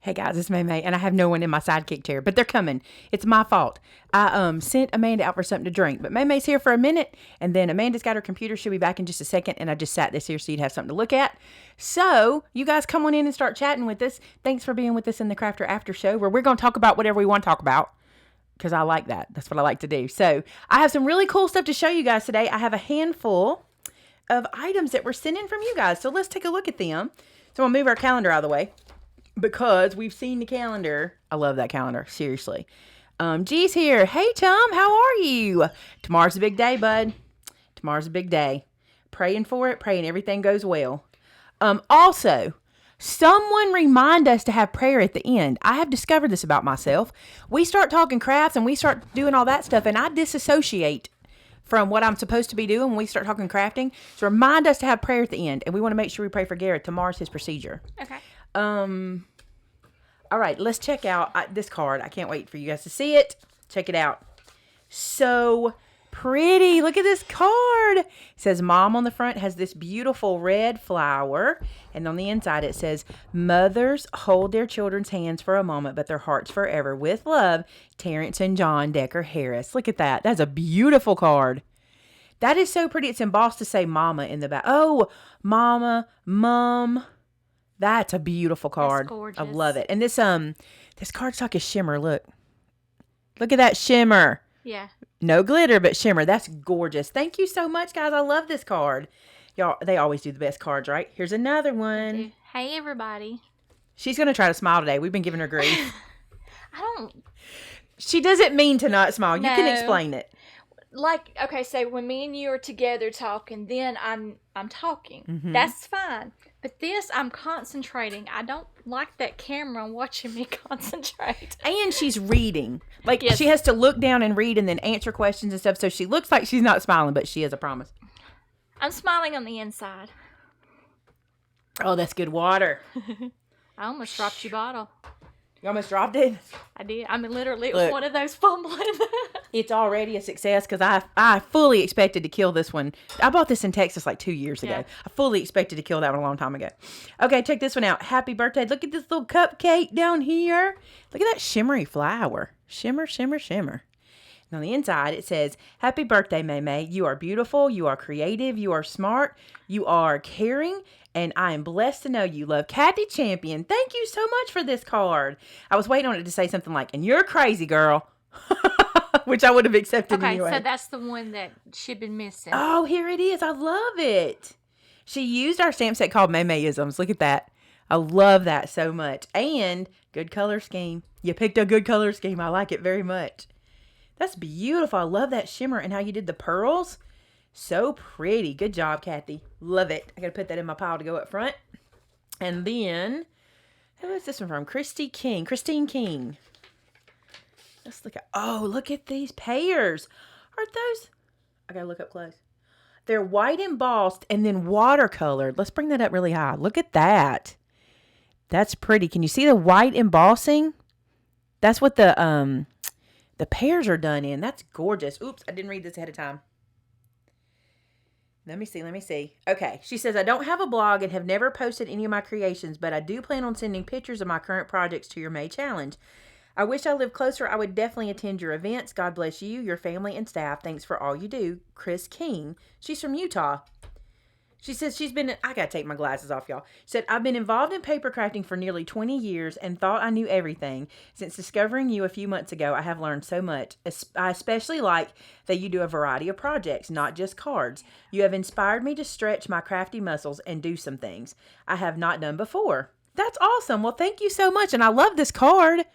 Hey guys, it's Maymay, and I have no one in my sidekick chair, but they're coming. It's my fault. I sent Amanda out for something to drink, but Maymay's here for a minute, and then Amanda's got her computer. She'll be back in just a second, and I just sat this here so you'd have something to look at. So, you guys come on in and start chatting with us. Thanks for being with us in the Crafter After Show, where we're going to talk about whatever we want to talk about, because I like that. That's what I like to do. So, I have some really cool stuff to show you guys today. I have a handful of items that we're sending from you guys, so let's take a look at them. So, we'll move our calendar out of the way, because we've seen the calendar. I love that calendar. Seriously. G's here. Hey, Tom. How are you? Tomorrow's a big day, bud. Tomorrow's a big day. Praying for it. Praying everything goes well. Also, someone remind us to have prayer at the end. I have discovered this about myself. We start talking crafts and we start doing all that stuff, and I disassociate from what I'm supposed to be doing when we start talking crafting. So remind us to have prayer at the end, and we want to make sure we pray for Garrett. Tomorrow's his procedure. Okay. All right, let's check out this card. I can't wait for you guys to see it. Check it out. So pretty. Look at this card. It says Mom on the front, has this beautiful red flower. And on the inside it says, mothers hold their children's hands for a moment, but their hearts forever. With love, Terrence and John Decker Harris. Look at that. That's a beautiful card. That is so pretty. It's embossed to say Mama in the back. Oh, Mama, Mom. That's a beautiful card. That's gorgeous. I love it. And this card's like a shimmer. Look at that shimmer. Yeah. No glitter, but shimmer. That's gorgeous. Thank you so much, guys. I love this card. Y'all, they always do the best cards, right? Here's another one. Hey, everybody. She's going to try to smile today. We've been giving her grief. I don't... She doesn't mean to not smile. You No. can explain it. Like, okay, so when me and you are together talking, then I'm talking. Mm-hmm. That's fine. But this, I'm concentrating. I don't like that camera watching me concentrate. And she's reading. Like, Yes. she has to look down and read and then answer questions and stuff. So she looks like she's not smiling, but she is, I promise. I'm smiling on the inside. Oh, that's good water. I almost dropped your bottle. You almost dropped it? I did. I mean, literally, it was Look. one of those fumbling. It's already a success because I fully expected to kill this one. I bought this in Texas like 2 years ago. Yeah. I fully expected to kill that one a long time ago. Okay, check this one out. Happy birthday. Look at this little cupcake down here. Look at that shimmery flower. Shimmer, shimmer, shimmer. And on the inside, it says, Happy birthday, Maymay. You are beautiful. You are creative. You are smart. You are caring. And I am blessed to know you. Love, Kathy Champion. Thank you so much for this card. I was waiting on it to say something like, and you're crazy, girl. Which I would have accepted Okay, anyway. so that's the one that she'd been missing. Oh, here it is. I love it. She used our stamp set called Maymayisms. Look at that. I love that so much. And good color scheme. You picked a good color scheme. I like it very much. That's beautiful. I love that shimmer and how you did the pearls. So pretty. Good job, Kathy. Love it. I got to put that in my pile to go up front. And then, who is this one from? Christine King. Let's look at, look at these pears. Aren't those? I got to look up close. They're white embossed and then watercolored. Let's bring that up really high. Look at that. That's pretty. Can you see the white embossing? That's what the pears are done in. That's gorgeous. Oops, I didn't read this ahead of time. Let me see. Okay, she says, I don't have a blog and have never posted any of my creations, but I do plan on sending pictures of my current projects to your May challenge. I wish I lived closer. I would definitely attend your events. God bless you, your family, and staff. Thanks for all you do. Chris King. She's from Utah. She says I got to take my glasses off, y'all. She said, I've been involved in paper crafting for nearly 20 years and thought I knew everything. Since discovering you a few months ago, I have learned so much. I especially like that you do a variety of projects, not just cards. You have inspired me to stretch my crafty muscles and do some things I have not done before. That's awesome. Well, thank you so much. And I love this card.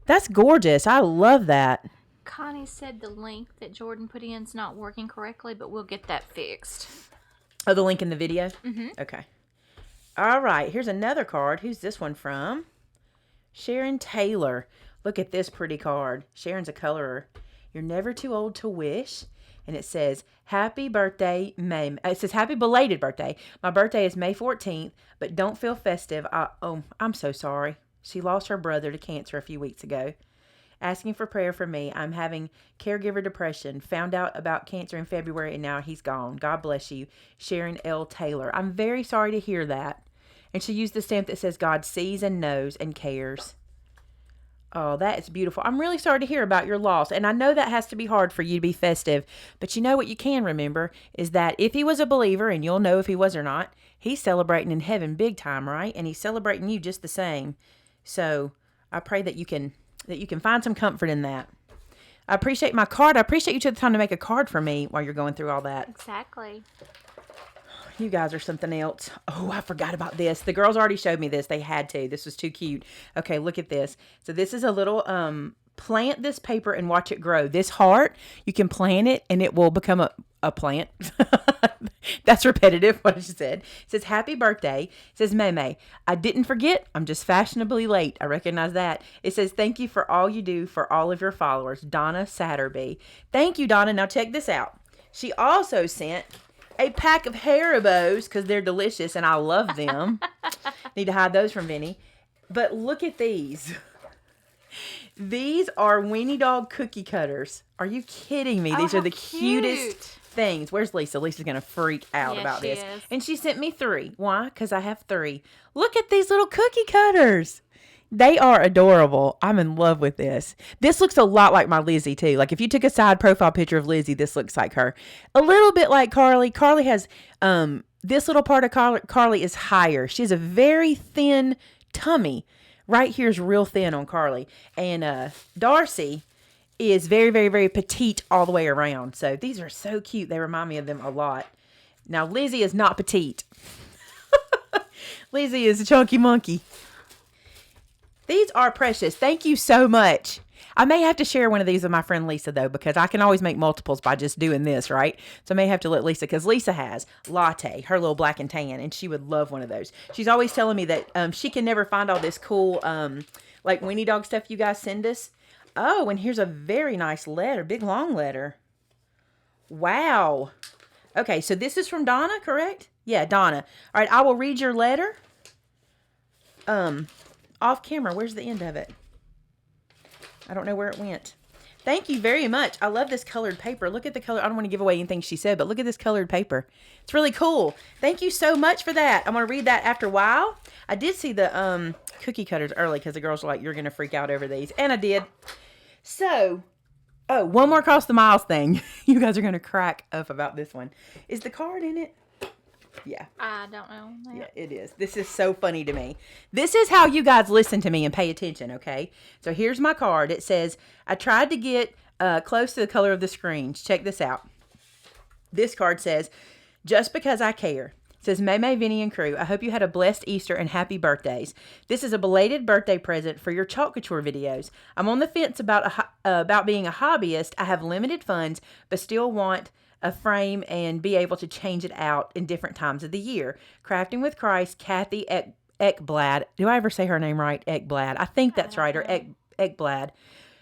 That's gorgeous. I love that. Connie said the link that Jordan put in is not working correctly, but we'll get that fixed. Oh, the link in the video? Mm-hmm. Okay. All right. Here's another card. Who's this one from? Sharon Taylor. Look at this pretty card. Sharon's a colorer. You're never too old to wish. And it says, Happy birthday, May. It says, Happy belated birthday. My birthday is May 14th, but don't feel festive. I'm so sorry. She lost her brother to cancer a few weeks ago. Asking for prayer for me. I'm having caregiver depression. Found out about cancer in February and now he's gone. God bless you. Sharon L. Taylor. I'm very sorry to hear that. And she used the stamp that says God sees and knows and cares. Oh, that is beautiful. I'm really sorry to hear about your loss. And I know that has to be hard for you to be festive. But you know what you can remember is that if he was a believer, and you'll know if he was or not, he's celebrating in heaven big time, right? And he's celebrating you just the same. So I pray that you can find some comfort in that. I appreciate my card. I appreciate you took the time to make a card for me while you're going through all that. Exactly. You guys are something else. Oh, I forgot about this. The girls already showed me this. They had to. This was too cute. Okay, look at this. So this is a little, plant this paper and watch it grow. This heart, you can plant it and it will become a plant. That's repetitive, what I just said. It says, happy birthday. It says, Maymay, I didn't forget. I'm just fashionably late. I recognize that. It says, thank you for all you do for all of your followers. Donna Satterby. Thank you, Donna. Now check this out. She also sent a pack of Haribos because they're delicious and I love them. Need to hide those from Vinny. But look at these. These are Weenie Dog cookie cutters. Are you kidding me? These are the cutest things. Where's Lisa? Lisa's going to freak out about this. Is. And she sent me 3. Why? Because I have 3. Look at these little cookie cutters. They are adorable. I'm in love with this. This looks a lot like my Lizzie too. Like if you took a side profile picture of Lizzie, this looks like her. A little bit like Carly. Carly has, this little part of Carly is higher. She has a very thin tummy. Right here is real thin on Carly. And Darcy is very, very, very petite all the way around. So these are so cute. They remind me of them a lot. Now Lizzie is not petite. Lizzie is a chunky monkey. These are precious. Thank you so much. I may have to share one of these with my friend Lisa, though, because I can always make multiples by just doing this, right? So I may have to let Lisa, because Lisa has Latte, her little black and tan, and she would love one of those. She's always telling me that she can never find all this cool, like Weenie Dog stuff you guys send us. Oh, and here's a very nice letter, big long letter. Wow. Okay, so this is from Donna, correct? Yeah, Donna. All right, I will read your letter. Off camera. Where's the end of it? I don't know where it went. Thank you very much. I love this colored paper. Look at the color. I don't want to give away anything she said, but look at this colored paper. It's really cool. Thank you so much for that. I'm going to read that after a while. I did see the cookie cutters early because the girls were like, you're going to freak out over these. And I did. So, oh, one more Cross the Miles thing. You guys are going to crack up about this one. Is the card in it? Yeah. I don't know. Yeah, it is. This is so funny to me. This is how you guys listen to me and pay attention, okay? So here's my card. It says, I tried to get close to the color of the screens. Check this out. This card says, just because I care. It says, Maymay, Vinny, and crew, I hope you had a blessed Easter and happy birthdays. This is a belated birthday present for your Chalk Couture videos. I'm on the fence about being a hobbyist. I have limited funds, but still want a frame and be able to change it out in different times of the year. Crafting with Christ, Kathy Ekblad. Do I ever say her name right? Ekblad. I think that's right. Or Ekblad.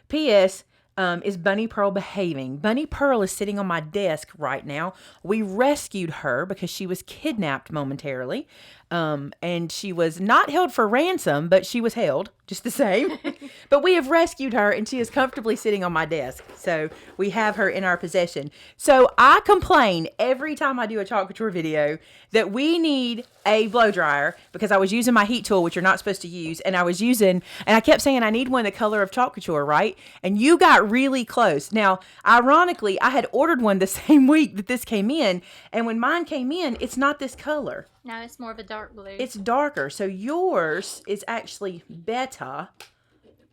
P.S. Is Bunny Pearl behaving? Bunny Pearl is sitting on my desk right now. We rescued her because she was kidnapped momentarily. And she was not held for ransom, but she was held just the same. But we have rescued her and she is comfortably sitting on my desk. So we have her in our possession. So I complain every time I do a Chalk Couture video that we need a blow dryer because I was using my heat tool, which you're not supposed to use. And I kept saying I need one the color of Chalk Couture, right? And you got really close. Now, ironically, I had ordered one the same week that this came in. And when mine came in, it's not this color. No, it's more of a dark blue. It's darker. So yours is actually better.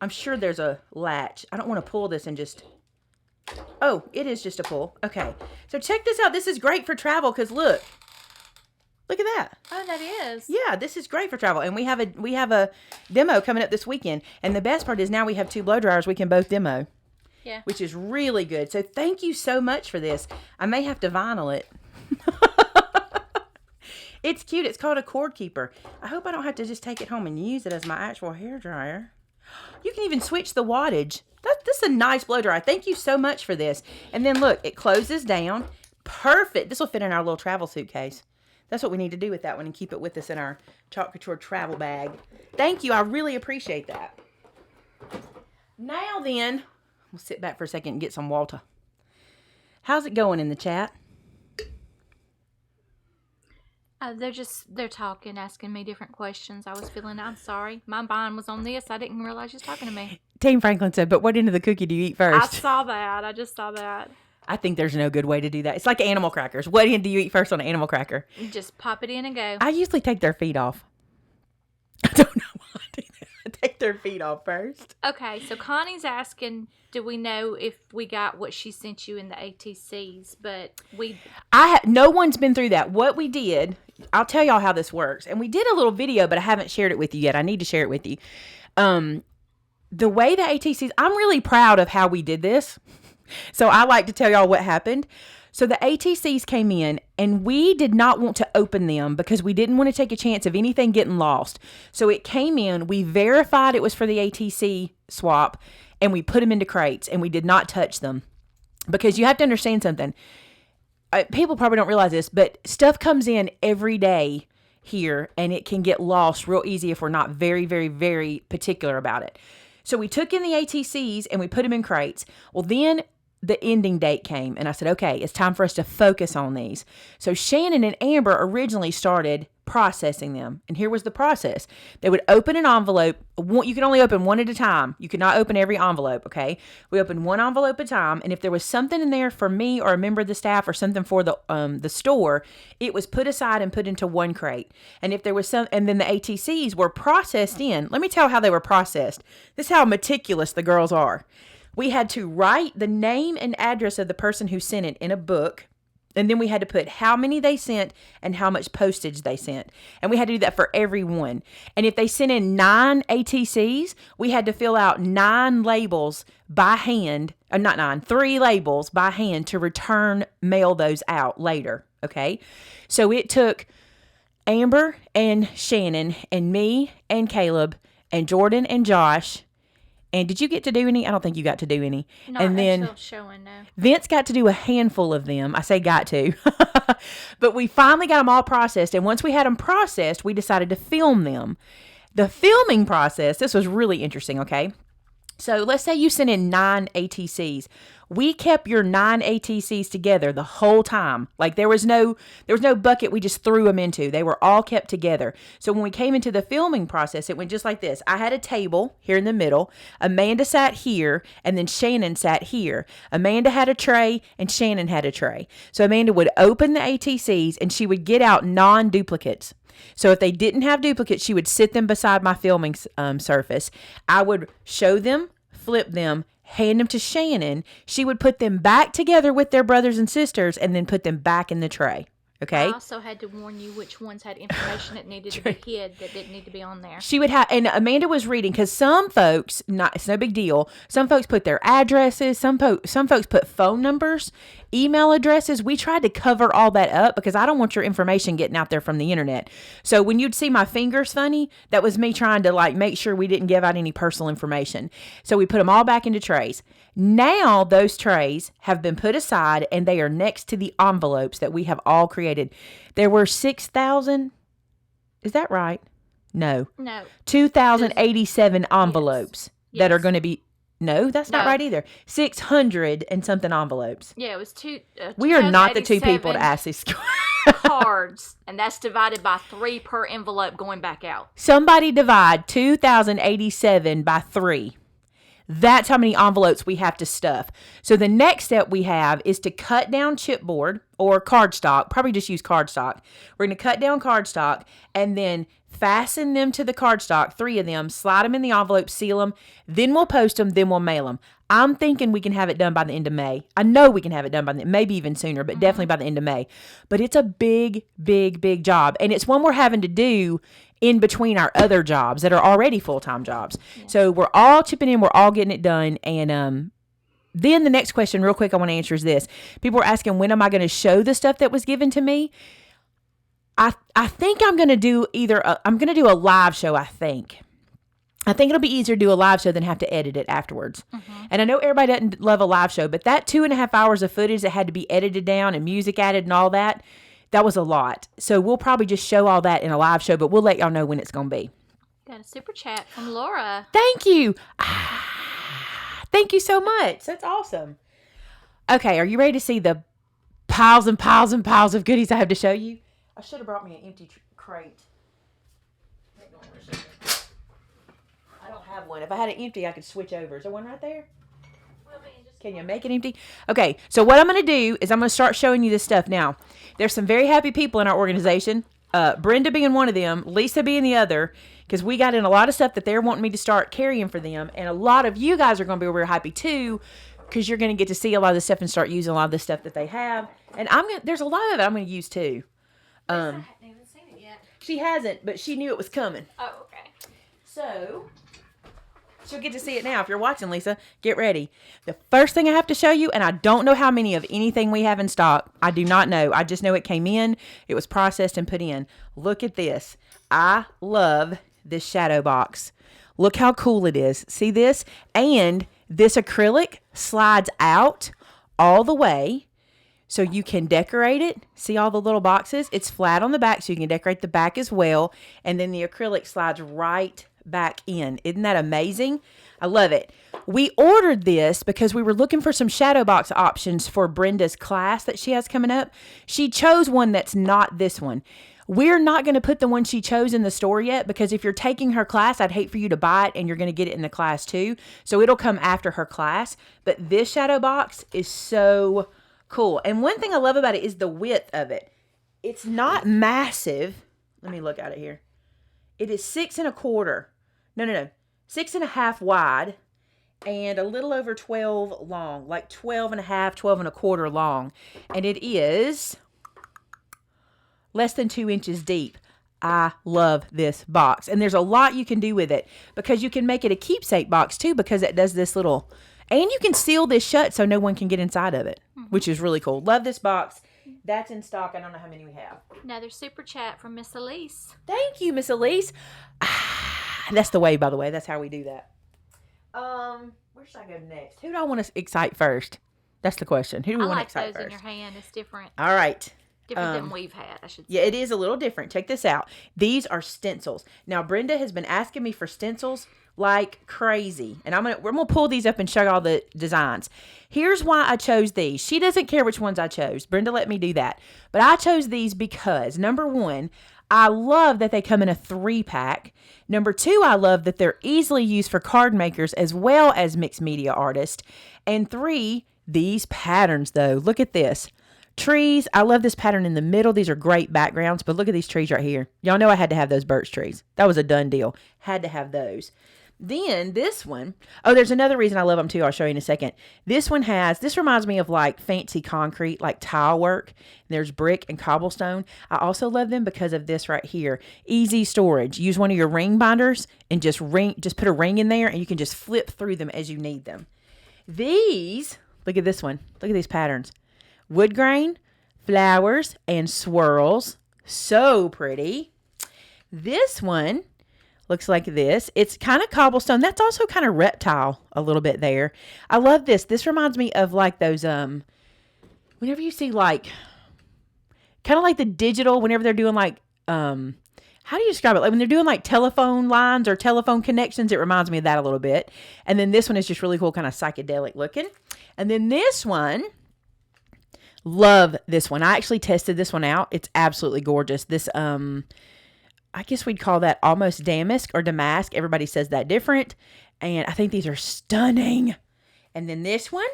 I'm sure there's a latch. I don't want to pull this and just... Oh, it is just a pull. Okay. So check this out. This is great for travel because look. Look at that. Oh, that is. Yeah, this is great for travel. And we have a demo coming up this weekend. And the best part is now we have 2 blow dryers we can both demo. Yeah. Which is really good. So thank you so much for this. I may have to vinyl it. It's cute. It's called a cord keeper. I hope I don't have to just take it home and use it as my actual hair dryer. You can even switch the wattage. This is a nice blow dryer. Thank you so much for this. And then look, it closes down. Perfect. This will fit in our little travel suitcase. That's what we need to do with that one and keep it with us in our Chalk Couture travel bag. Thank you. I really appreciate that. Now then, we'll sit back for a second and get some water. How's it going in the chat? Oh, they're talking, asking me different questions. I'm sorry. My mind was on this. I didn't realize you was talking to me. Team Franklin said, but what end of the cookie do you eat first? I saw that. I just saw that. I think there's no good way to do that. It's like animal crackers. What end do you eat first on an animal cracker? You just pop it in and go. I usually take their feet off. I don't know why I do that. I take their feet off first. Okay, so Connie's asking, do we know if we got what she sent you in the ATCs? But no one's been through that. What we did, I'll tell y'all how this works. And we did a little video, but I haven't shared it with you yet. I need to share it with you. The way the ATCs, I'm really proud of how we did this. So I like to tell y'all what happened. So the ATCs came in and we did not want to open them because we didn't want to take a chance of anything getting lost. So it came in, we verified it was for the ATC swap, and we put them into crates and we did not touch them. Because you have to understand something. People probably don't realize this, but stuff comes in every day here and it can get lost real easy if we're not very, very, very particular about it. So we took in the ATCs and we put them in crates. Well, then the ending date came and I said, okay, it's time for us to focus on these. So Shannon and Amber originally started processing them. And here was the process. They would open an envelope. You could only open one at a time. You could not open every envelope, okay? We opened one envelope at a time, and if there was something in there for me or a member of the staff or something for the store, it was put aside and put into one crate. And if there was and then the ATCs were processed in. Let me tell how they were processed. This is how meticulous the girls are. We had to write the name and address of the person who sent it in a book. And then we had to put how many they sent and how much postage they sent. And we had to do that for every one. And if they sent in 9 ATCs, we had to fill out 9 labels by hand. Not 9, 3 labels by hand to mail those out later. Okay? So it took Amber and Shannon and me and Caleb and Jordan and Josh. And did you get to do any? I don't think you got to do any. Not and then until showing, no. Vince got to do a handful of them. I say got to. But we finally got them all processed. And once we had them processed, we decided to film them. The filming process, this was really interesting, okay? So let's say you sent in 9 ATCs. We kept your 9 ATCs together the whole time. Like there was no bucket we just threw them into. They were all kept together. So when we came into the filming process, it went just like this. I had a table here in the middle. Amanda sat here, and then Shannon sat here. Amanda had a tray, and Shannon had a tray. So Amanda would open the ATCs, and she would get out non-duplicates. So if they didn't have duplicates, she would sit them beside my filming surface. I would show them, flip them, hand them to Shannon. She would put them back together with their brothers and sisters and then put them back in the tray. Okay. I also had to warn you which ones had information that needed to be hid that didn't need to be on there. She would have, and Amanda was reading, because some folks, it's no big deal. Some folks put their addresses. Some folks put phone numbers, email addresses. We tried to cover all that up because I don't want your information getting out there from the internet. So when you'd see my fingers funny, that was me trying to make sure we didn't give out any personal information. So we put them all back into trays. Now those trays have been put aside and they are next to the envelopes that we have all created. There were 6,000. Is that right? No. 2,087 envelopes that are going to be. No, that's not right either. 600 and something envelopes. Yeah, it was we are not the two people to ask these cards, and that's divided by 3 per envelope going back out. Somebody divide 2,087 by 3. That's how many envelopes we have to stuff. So the next step we have is to cut down chipboard or cardstock. Probably just use cardstock. We're going to cut down cardstock and then fasten them to the cardstock, 3 of them, slide them in the envelope, seal them. Then we'll post them, then we'll mail them. I'm thinking we can have it done by the end of May. I know we can have it done maybe even sooner, but definitely by the end of May. But it's a big, big, big job. And it's one we're having to do in between our other jobs that are already full-time jobs. Yeah. So we're all chipping in. We're all getting it done. And then the next question real quick I want to answer is this. People were asking, when am I going to show the stuff that was given to me? I think I'm going to do I'm going to do a live show, I think. I think it'll be easier to do a live show than have to edit it afterwards. Mm-hmm. And I know everybody doesn't love a live show, but that 2.5 hours of footage that had to be edited down and music added and all that, that was a lot. So we'll probably just show all that in a live show, but we'll let y'all know when it's going to be. Got a super chat from Laura. Thank you. Thank you so much. That's awesome. Okay, are you ready to see the piles and piles and piles of goodies I have to show you? I should have brought me an empty crate. Hang on a second. I don't have one. If I had it empty, I could switch over. Is there one right there? Can you make it empty? Okay, so what I'm going to do is I'm going to start showing you this stuff now. There's some very happy people in our organization. Brenda being one of them, Lisa being the other, because we got in a lot of stuff that they're wanting me to start carrying for them. And a lot of you guys are going to be real happy too, because you're going to get to see a lot of this stuff and start using a lot of the stuff that they have. And there's a lot of it I'm going to use too. I haven't even seen it yet. She hasn't, but she knew it was coming. Oh, okay. So she'll get to see it now. If you're watching, Lisa, get ready. The first thing I have to show you, and I don't know how many of anything we have in stock. I do not know. I just know it came in. It was processed and put in. Look at this. I love this shadow box. Look how cool it is. See this? And this acrylic slides out all the way so you can decorate it. See all the little boxes? It's flat on the back so you can decorate the back as well. And then the acrylic slides right back in. Isn't that amazing? I love it. We ordered this because we were looking for some shadow box options for Brenda's class that she has coming up. She chose one that's not this one. We're not going to put the one she chose in the store yet because if you're taking her class, I'd hate for you to buy it and you're going to get it in the class too. So it'll come after her class. But this shadow box is so cool. And one thing I love about it is the width of it. It's not massive. Let me look at it here. It is 6 1/4. No. 6 1/2 wide and a little over 12 long, like 12 1/2, 12 1/4 long. And it is less than 2 inches deep. I love this box. And there's a lot you can do with it because you can make it a keepsake box too because it does this little, and you can seal this shut so no one can get inside of it, which is really cool. Love this box. That's in stock. I don't know how many we have. Another super chat from Miss Elise. Thank you, Miss Elise. That's the way, by the way. That's how we do that. Where should I go next? Who do I want to excite first? That's the question. Who do we want to excite those first? in your hand. It's different. All right. Different than we've had, I should say. Yeah, it is a little different. Check this out. These are stencils. Now, Brenda has been asking me for stencils like crazy. And we're gonna pull these up and show you all the designs. Here's why I chose these. She doesn't care which ones I chose. Brenda let me do that. But I chose these because, number one, I love that they come in a 3-pack. Number two, I love that they're easily used for card makers as well as mixed media artists. And three, these patterns though. Look at this. Trees. I love this pattern in the middle. These are great backgrounds, but look at these trees right here. Y'all know I had to have those birch trees. That was a done deal. Had to have those. Then this one, oh, there's another reason I love them too. I'll show you in a second. This reminds me of like fancy concrete, like tile work. There's brick and cobblestone. I also love them because of this right here. Easy storage. Use one of your ring binders and just put a ring in there and you can just flip through them as you need them. These, look at this one. Look at these patterns. Wood grain, flowers, and swirls. So pretty. This one looks like this. It's kind of cobblestone. That's also kind of reptile a little bit there. I love this. This reminds me of like those, whenever you see like, kind of like the digital, whenever they're doing like, how do you describe it? Like when they're doing like telephone lines or telephone connections, it reminds me of that a little bit. And then this one is just really cool, kind of psychedelic looking. And then this one, love this one. I actually tested this one out. It's absolutely gorgeous. This, I guess we'd call that almost damask or damask. Everybody says that different. And I think these are stunning. And then this one,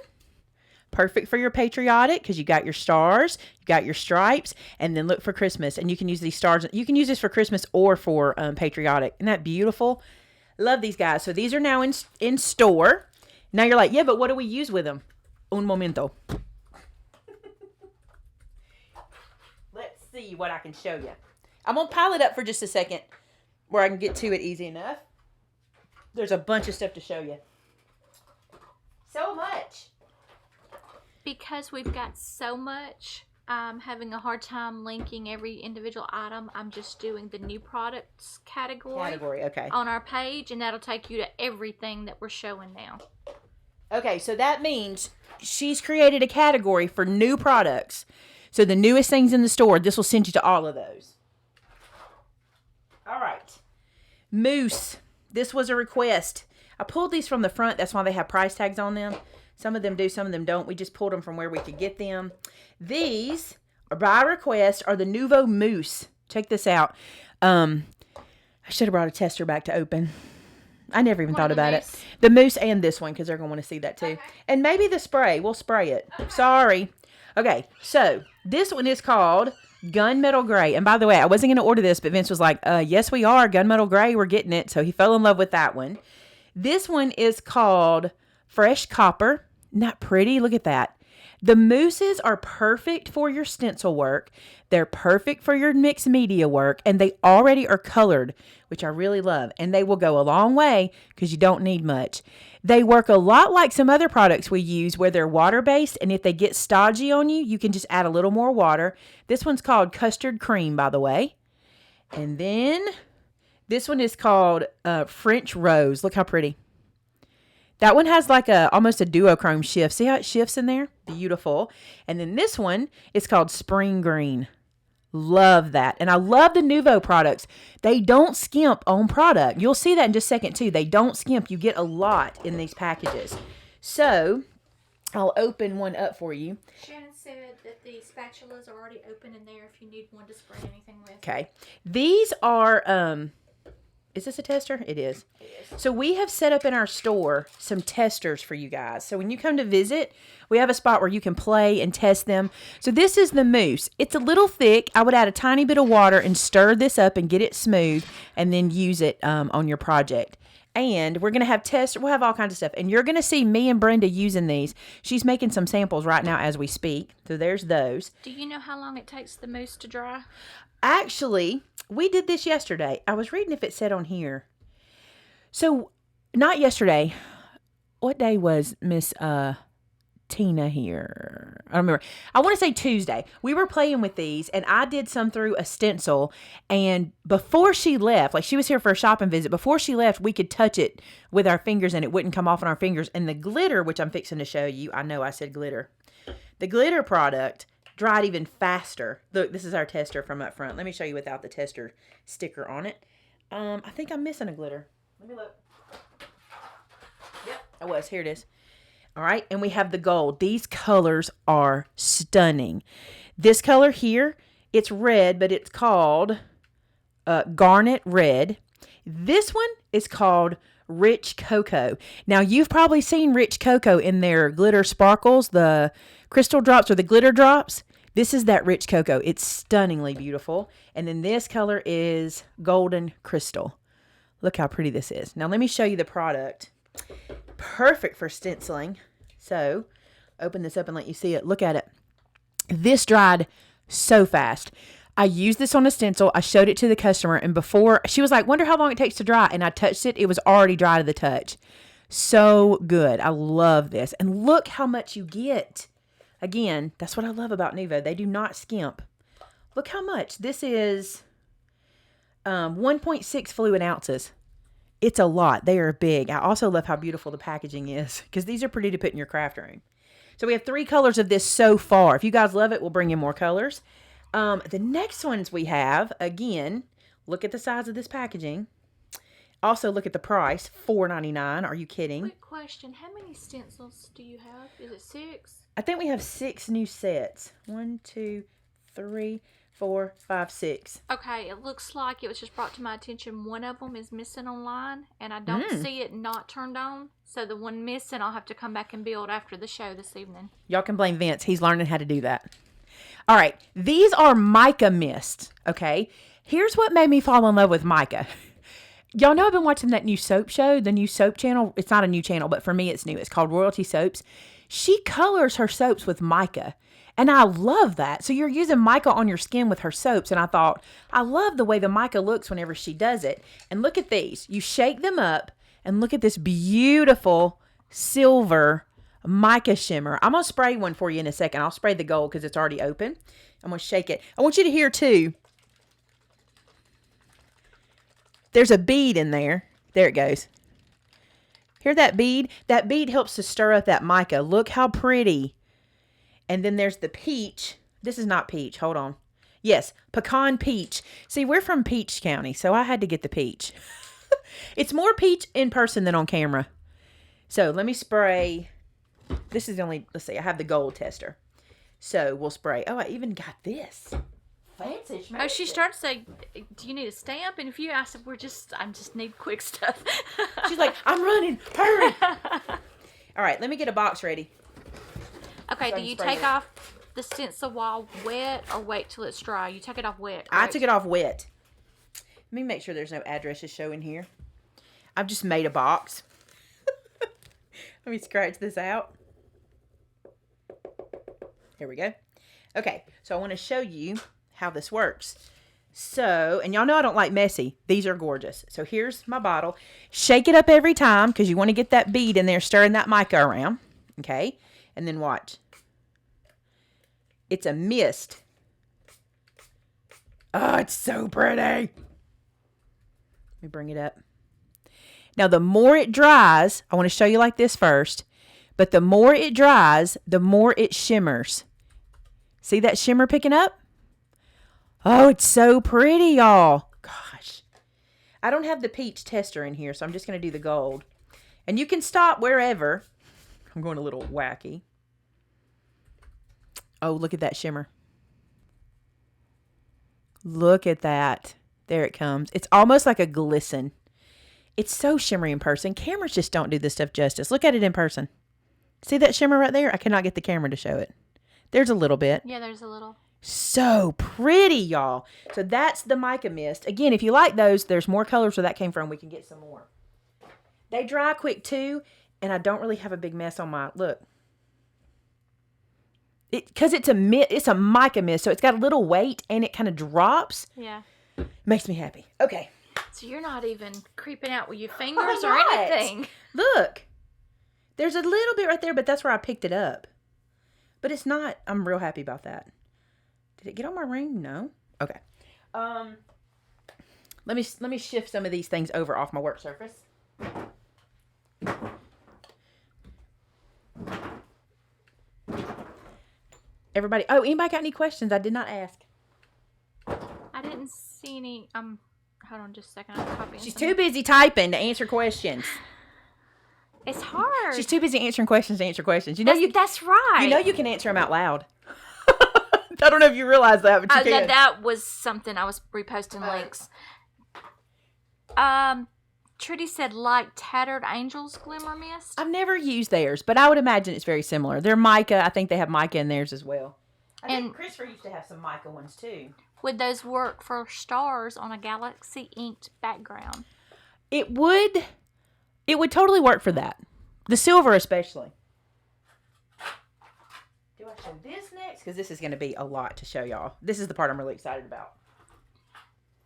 perfect for your patriotic because you got your stars, you got your stripes, and then look for Christmas. And you can use these stars. You can use this for Christmas or for patriotic. Isn't that beautiful? Love these guys. So these are now in store. Now you're like, yeah, but what do we use with them? Un momento. See what I can show you. I'm going to pile it up for just a second where I can get to it easy enough. There's a bunch of stuff to show you. So much. Because we've got so much, I'm having a hard time linking every individual item. I'm just doing the new products category okay. On our page, and that'll take you to everything that we're showing now. Okay, so that means she's created a category for new products. So the newest things in the store, this will send you to all of those. All right. Moose. This was a request. I pulled these from the front. That's why they have price tags on them. Some of them do, some of them don't. We just pulled them from where we could get them. These by request are the Nuvo Moose. Check this out. I should have brought a tester back to open. I never even thought about it. The mousse and this one, because they're going to want to see that too. Okay. And maybe the spray. We'll spray it. Okay. Sorry. Okay, so this one is called Gunmetal Gray. And by the way, I wasn't going to order this, but Vince was like, yes, we are. Gunmetal Gray, we're getting it. So he fell in love with that one. This one is called Fresh Copper. Not pretty? Look at that. The mousses are perfect for your stencil work. They're perfect for your mixed media work, and they already are colored, which I really love. And they will go a long way because you don't need much. They work a lot like some other products we use where they're water-based, and if they get stodgy on you, you can just add a little more water. This one's called Custard Cream, by the way. And then this one is called French Rose. Look how pretty. That one has like almost a duochrome shift. See how it shifts in there? Beautiful. And then this one is called Spring Green. Love that. And I love the Nouveau products. They don't skimp on product. You'll see that in just a second too. They don't skimp. You get a lot in these packages. So I'll open one up for you. Shannon said that the spatulas are already open in there if you need one to spray anything with. Okay. These are... Is this a tester? It is. So we have set up in our store some testers for you guys. So when you come to visit, we have a spot where you can play and test them. So this is the mousse. It's a little thick. I would add a tiny bit of water and stir this up and get it smooth and then use it on your project. And we're going to have tests. We'll have all kinds of stuff. And you're going to see me and Brenda using these. She's making some samples right now as we speak. So there's those. Do you know how long it takes the mousse to dry? Actually, we did this yesterday. I was reading if it said on here. So, not yesterday. What day was Miss Tina here? I don't remember. I want to say Tuesday. We were playing with these, and I did some through a stencil. And before she left, like she was here for a shopping visit, before she left, we could touch it with our fingers, and it wouldn't come off on our fingers. And the glitter, which I'm fixing to show you, I know I said glitter. The glitter product dried even faster. Look, this is our tester from up front. Let me show you without the tester sticker on it. I think I'm missing a glitter. Let me look. Yep, I was. Here it is. All right, and we have the gold. These colors are stunning. This color here, it's red, but it's called Garnet Red. This one is called Rich Cocoa. Now, you've probably seen Rich Cocoa in their glitter sparkles, the crystal drops or the glitter drops. This is that Rich Cocoa. It's stunningly beautiful. And then this color is Golden Crystal. Look how pretty this is. Now, let me show you the product. Perfect for stenciling. So, open this up and let you see it. Look at it. This dried so fast. I used this on a stencil. I showed it to the customer, and before, she was like, wonder how long it takes to dry. And I touched it. It was already dry to the touch. So good. I love this. And look how much you get. Again, that's what I love about Nouveau. They do not skimp. Look how much. This is 1.6 fluid ounces. It's a lot. They are big. I also love how beautiful the packaging is because these are pretty to put in your craft room. So we have 3 colors of this so far. If you guys love it, we'll bring in more colors. The next ones we have, again, look at the size of this packaging. Also, look at the price, $4.99. Are you kidding? Quick question. How many stencils do you have? Is it 6? I think we have 6 new sets. 1, 2, 3, 4, 5, 6. Okay, it looks like it was just brought to my attention. One of them is missing online, and I don't see it not turned on. So the one missing, I'll have to come back and build after the show this evening. Y'all can blame Vince. He's learning how to do that. All right, these are Mica Mist, okay? Here's what made me fall in love with Mica. Y'all know I've been watching that new soap show, the new soap channel. It's not a new channel, but for me it's new. It's called Royalty Soaps. She colors her soaps with mica, and I love that. So you're using mica on your skin with her soaps, and I thought, I love the way the mica looks whenever she does it. And look at these. You shake them up, and look at this beautiful silver mica shimmer. I'm going to spray one for you in a second. I'll spray the gold because it's already open. I'm going to shake it. I want you to hear, too. There's a bead in there. There it goes. Hear that bead? That bead helps to stir up that mica. Look how pretty. And then there's the peach. This is not peach. Hold on. Yes, pecan peach. See, we're from Peach County, so I had to get the peach. It's more peach in person than on camera. So let me spray. This is the only, let's see, I have the gold tester. So we'll spray. Oh, I even got this. Fancy schmancy. Oh, she starts saying, do you need a stamp? And if you ask, I just need quick stuff. She's like, I'm running. Hurry. All right, let me get a box ready. Okay, So do you take off the stencil while wet or wait till it's dry? You take it off wet, correct? I took it off wet. Let me make sure there's no addresses showing here. I've just made a box. Let me scratch this out. Here we go. Okay, so I want to show you how this works. So, and y'all know I don't like messy. These are gorgeous. So here's my bottle. Shake it up every time because you want to get that bead in there, stirring that mica around. Okay, and then watch. It's a mist. Oh, it's so pretty. Let me bring it up. Now, the more it dries, I want to show you like this first, but the more it dries, the more it shimmers. See that shimmer picking up? Oh, it's so pretty, y'all. Gosh. I don't have the peach tester in here, so I'm just going to do the gold. And you can stop wherever. I'm going a little wacky. Oh, look at that shimmer. Look at that. There it comes. It's almost like a glisten. It's so shimmery in person. Cameras just don't do this stuff justice. Look at it in person. See that shimmer right there? I cannot get the camera to show it. There's a little bit. Yeah, there's a little. So pretty, y'all. So that's the Mica Mist. Again, if you like those, there's more colors where that came from. We can get some more. They dry quick too, and I don't really have a big mess on my, look. Because it's a Mica Mist, so it's got a little weight, and it kind of drops. Yeah. Makes me happy. Okay. So you're not even creeping out with your fingers or anything. Look. There's a little bit right there, but that's where I picked it up. But it's not. I'm real happy about that. Did it get on my ring? No. Okay. Let me shift some of these things over off my work surface. Everybody. Oh, anybody got any questions? I did not ask. I didn't see any. Hold on just a second. I'm copying. She's too busy typing to answer questions. It's hard. She's too busy answering questions to answer questions. You know that's right. You know you can answer them out loud. I don't know if you realize that, but you can. That was something I was reposting links. Trudy said like Tattered Angels Glimmer Mist. I've never used theirs, but I would imagine it's very similar. They're mica. I think they have mica in theirs as well. I think Christopher used to have some mica ones too. Would those work for stars on a galaxy inked background? It would totally work for that. The silver especially. Do I show this next? Because this is going to be a lot to show y'all. This is the part I'm really excited about.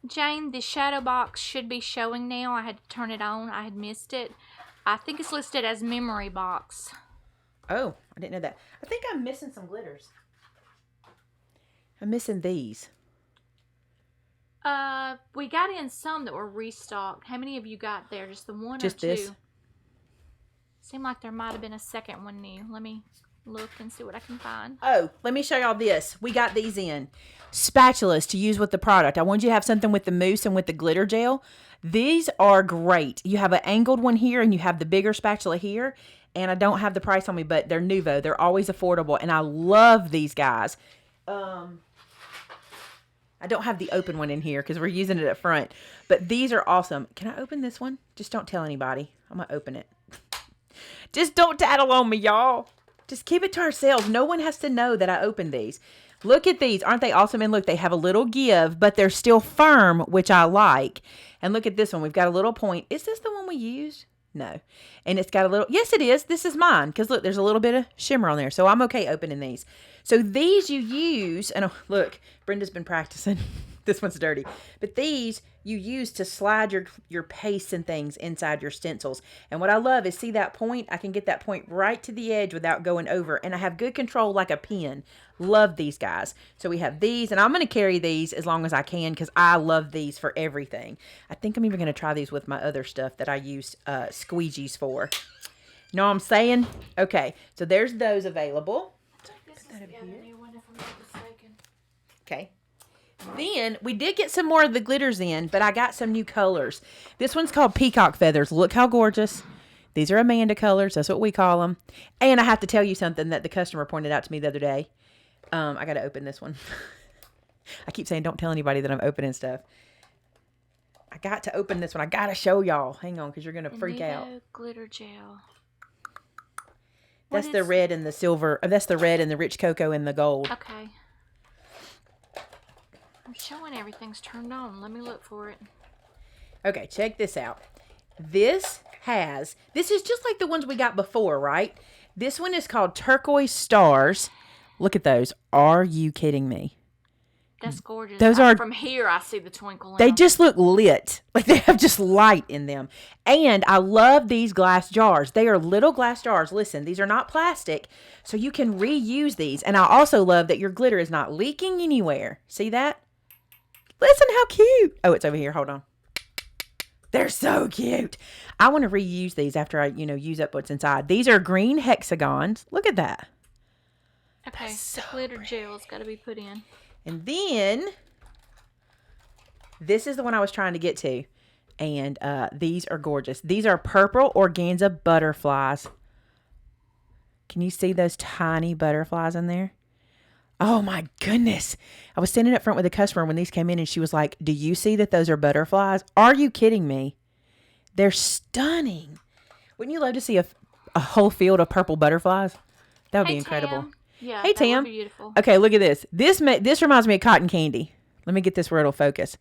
Jane, the shadow box should be showing now. I had to turn it on. I had missed it. I think it's listed as memory box. Oh, I didn't know that. I think I'm missing some glitters. I'm missing these. We got in some that were restocked. How many of you got there? Just the one Just or two? this. Seemed like there might have been a second one new. Let me look and see what I can find. Oh, let me show y'all this. We got these in. Spatulas to use with the product. I want you to have something with the mousse and with the glitter gel. These are great. You have an angled one here and you have the bigger spatula here. And I don't have the price on me, but they're Nouveau. They're always affordable. And I love these guys. I don't have the open one in here because we're using it up front. But these are awesome. Can I open this one? Just don't tell anybody. I'm going to open it. Just don't tattle on me, y'all. Just keep it to ourselves. No one has to know that I opened these. Look at these. Aren't they awesome? And look, they have a little give, but they're still firm, which I like. And look at this one. We've got a little point. Is this the one we used? No. And it's got a little, yes, it is. This is mine. Because look, there's a little bit of shimmer on there. So I'm okay opening these. So these you use, and look, Brenda's been practicing. This one's dirty. But these you use to slide your pastes and things inside your stencils. And what I love is, see that point? I can get that point right to the edge without going over. And I have good control like a pen. Love these guys. So we have these, and I'm going to carry these as long as I can because I love these for everything. I think I'm even going to try these with my other stuff that I use squeegees for. You know what I'm saying? Okay, so there's those available. Okay. Then we did get some more of the glitters in, but I got some new colors. This one's called Peacock Feathers. Look how gorgeous. These are Amanda colors. That's what we call them. And I have to tell you something that the customer pointed out to me the other day. I got to open this one. I keep saying don't tell anybody that I'm opening stuff. I got to open this one. I got to show y'all. Hang on, because you're going to freak out. Glitter gel. That's the red and the silver. That's the red and the rich cocoa and the gold. Okay. I'm showing everything's turned on. Let me look for it. Okay, check this out. This is just like the ones we got before, right? This one is called Turquoise Stars. Look at those. Are you kidding me? That's gorgeous. Those are from here. I see the twinkle. They just look lit. Like they have just light in them. And I love these glass jars. They are little glass jars. Listen, these are not plastic, so you can reuse these. And I also love that your glitter is not leaking anywhere. See that? Listen how cute. Oh, it's over here. Hold on. They're so cute. I want to reuse these after I, use up what's inside. These are green hexagons. Look at that. Okay, so the glitter gel's got to be put in. And then, this is the one I was trying to get to. And these are gorgeous. These are purple organza butterflies. Can you see those tiny butterflies in there? Oh my goodness. I was standing up front with a customer when these came in and she was like, do you see that those are butterflies? Are you kidding me? They're stunning. Wouldn't you love to see a whole field of purple butterflies? That would be incredible. Tam. Yeah, hey, Tam. Would be beautiful. Okay, look at this. This reminds me of cotton candy. Let me get this where it'll focus.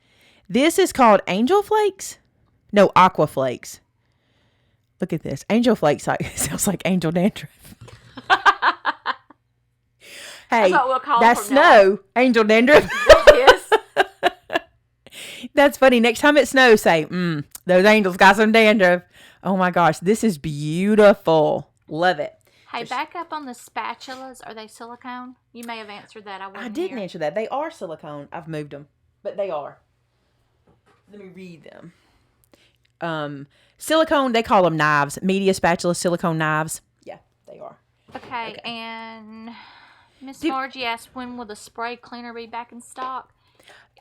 This is called Angel Flakes. No, Aqua Flakes. Look at this. Angel Flakes sounds like angel dandruff. Hey, that's what we'll call that's snow. Angel dandruff. Yes. That's funny. Next time it snows, say, those angels got some dandruff. Oh my gosh, this is beautiful. Love it. Hey, back up on the spatulas. Are they silicone? You may have answered that. I didn't answer that. They are silicone. I've moved them, but they are. Let me read them. Silicone, they call them knives. Media spatula, silicone knives. Yeah, they are. Okay. And Miss Margie asked, when will the spray cleaner be back in stock?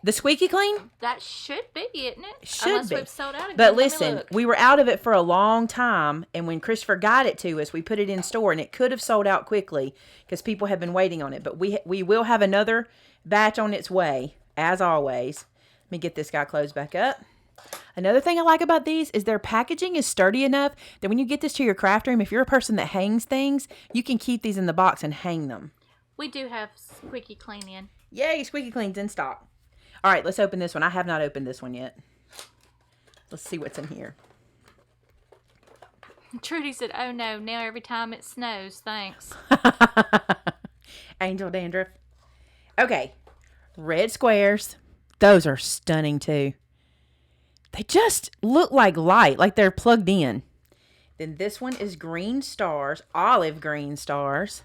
The Squeaky Clean? That should be, isn't it? Should be. We've sold out again. But listen, we were out of it for a long time, and when Christopher got it to us, we put it in store, and it could have sold out quickly because people have been waiting on it. But we will have another batch on its way, as always. Let me get this guy closed back up. Another thing I like about these is their packaging is sturdy enough that when you get this to your craft room, if you're a person that hangs things, you can keep these in the box and hang them. We do have Squeaky Clean in. Yay, Squeaky Clean's in stock. All right, let's open this one. I have not opened this one yet. Let's see what's in here. Trudy said, oh no, now every time it snows, thanks. Angel dandruff. Okay, red squares. Those are stunning too. They just look like light, like they're plugged in. Then this one is green stars, olive green stars.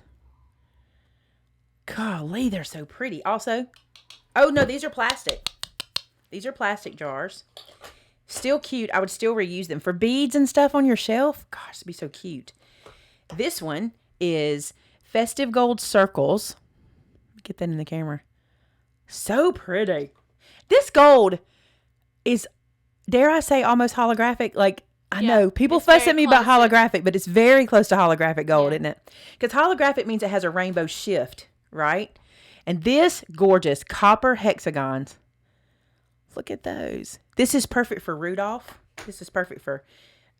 Golly, they're so pretty. Also, oh no, these are plastic. These are plastic jars. Still cute. I would still reuse them for beads and stuff on your shelf. Gosh, it'd be so cute. This one is Festive Gold Circles. Get that in the camera. So pretty. This gold is, dare I say, almost holographic. Like, I know people fuss at me about holographic, but it's very close to holographic gold, isn't it? Because holographic means it has a rainbow shift, right? And this gorgeous copper hexagons. Look at those. This is perfect for Rudolph. This is perfect for,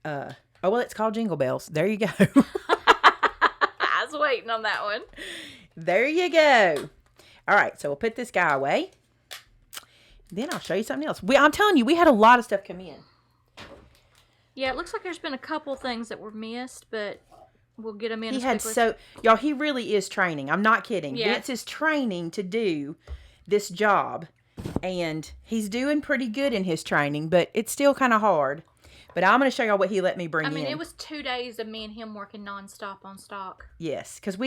it's called Jingle Bells. There you go. I was waiting on that one. There you go. All right, so we'll put this guy away. Then I'll show you something else. I'm telling you, we had a lot of stuff come in. Yeah, it looks like there's been a couple things that were missed, but we'll get them in. Y'all, he really is training. I'm not kidding. Yeah. Vince is training to do this job, and he's doing pretty good in his training, but it's still kind of hard. But I'm going to show y'all what he let me bring in. It was 2 days of me and him working nonstop on stock. Yes, because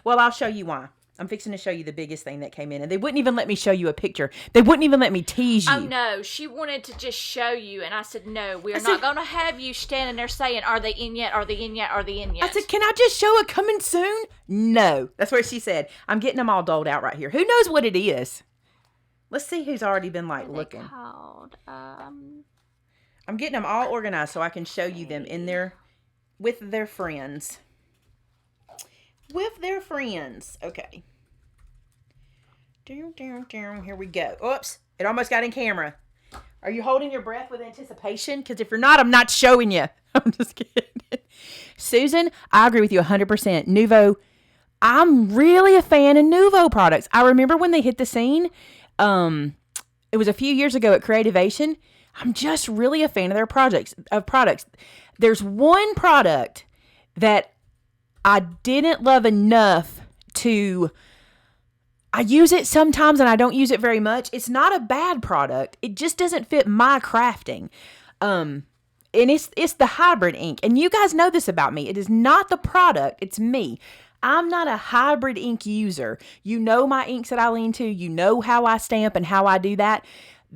I'll show you why. I'm fixing to show you the biggest thing that came in. And they wouldn't even let me show you a picture. They wouldn't even let me tease you. Oh, no. She wanted to just show you. And I said, no, we're not going to have you standing there saying, are they in yet? Are they in yet? Are they in yet? I said, can I just show it coming soon? No. That's what she said. I'm getting them all doled out right here. Who knows what it is? Let's see who's already been looking. Called, I'm getting them all organized so I can show you them in there with their friends. With their friends. Okay. Here we go. Oops. It almost got in camera. Are you holding your breath with anticipation? Because if you're not, I'm not showing you. I'm just kidding. Susan, I agree with you 100%. Nouveau. I'm really a fan of Nouveau products. I remember when they hit the scene. It was a few years ago at Creativation. I'm just really a fan of their products. There's one product that I didn't love enough to. I use it sometimes and I don't use it very much. It's not a bad product. It just doesn't fit my crafting. And it's the hybrid ink. And you guys know this about me. It is not the product. It's me. I'm not a hybrid ink user. You know my inks that I lean to. You know how I stamp and how I do that.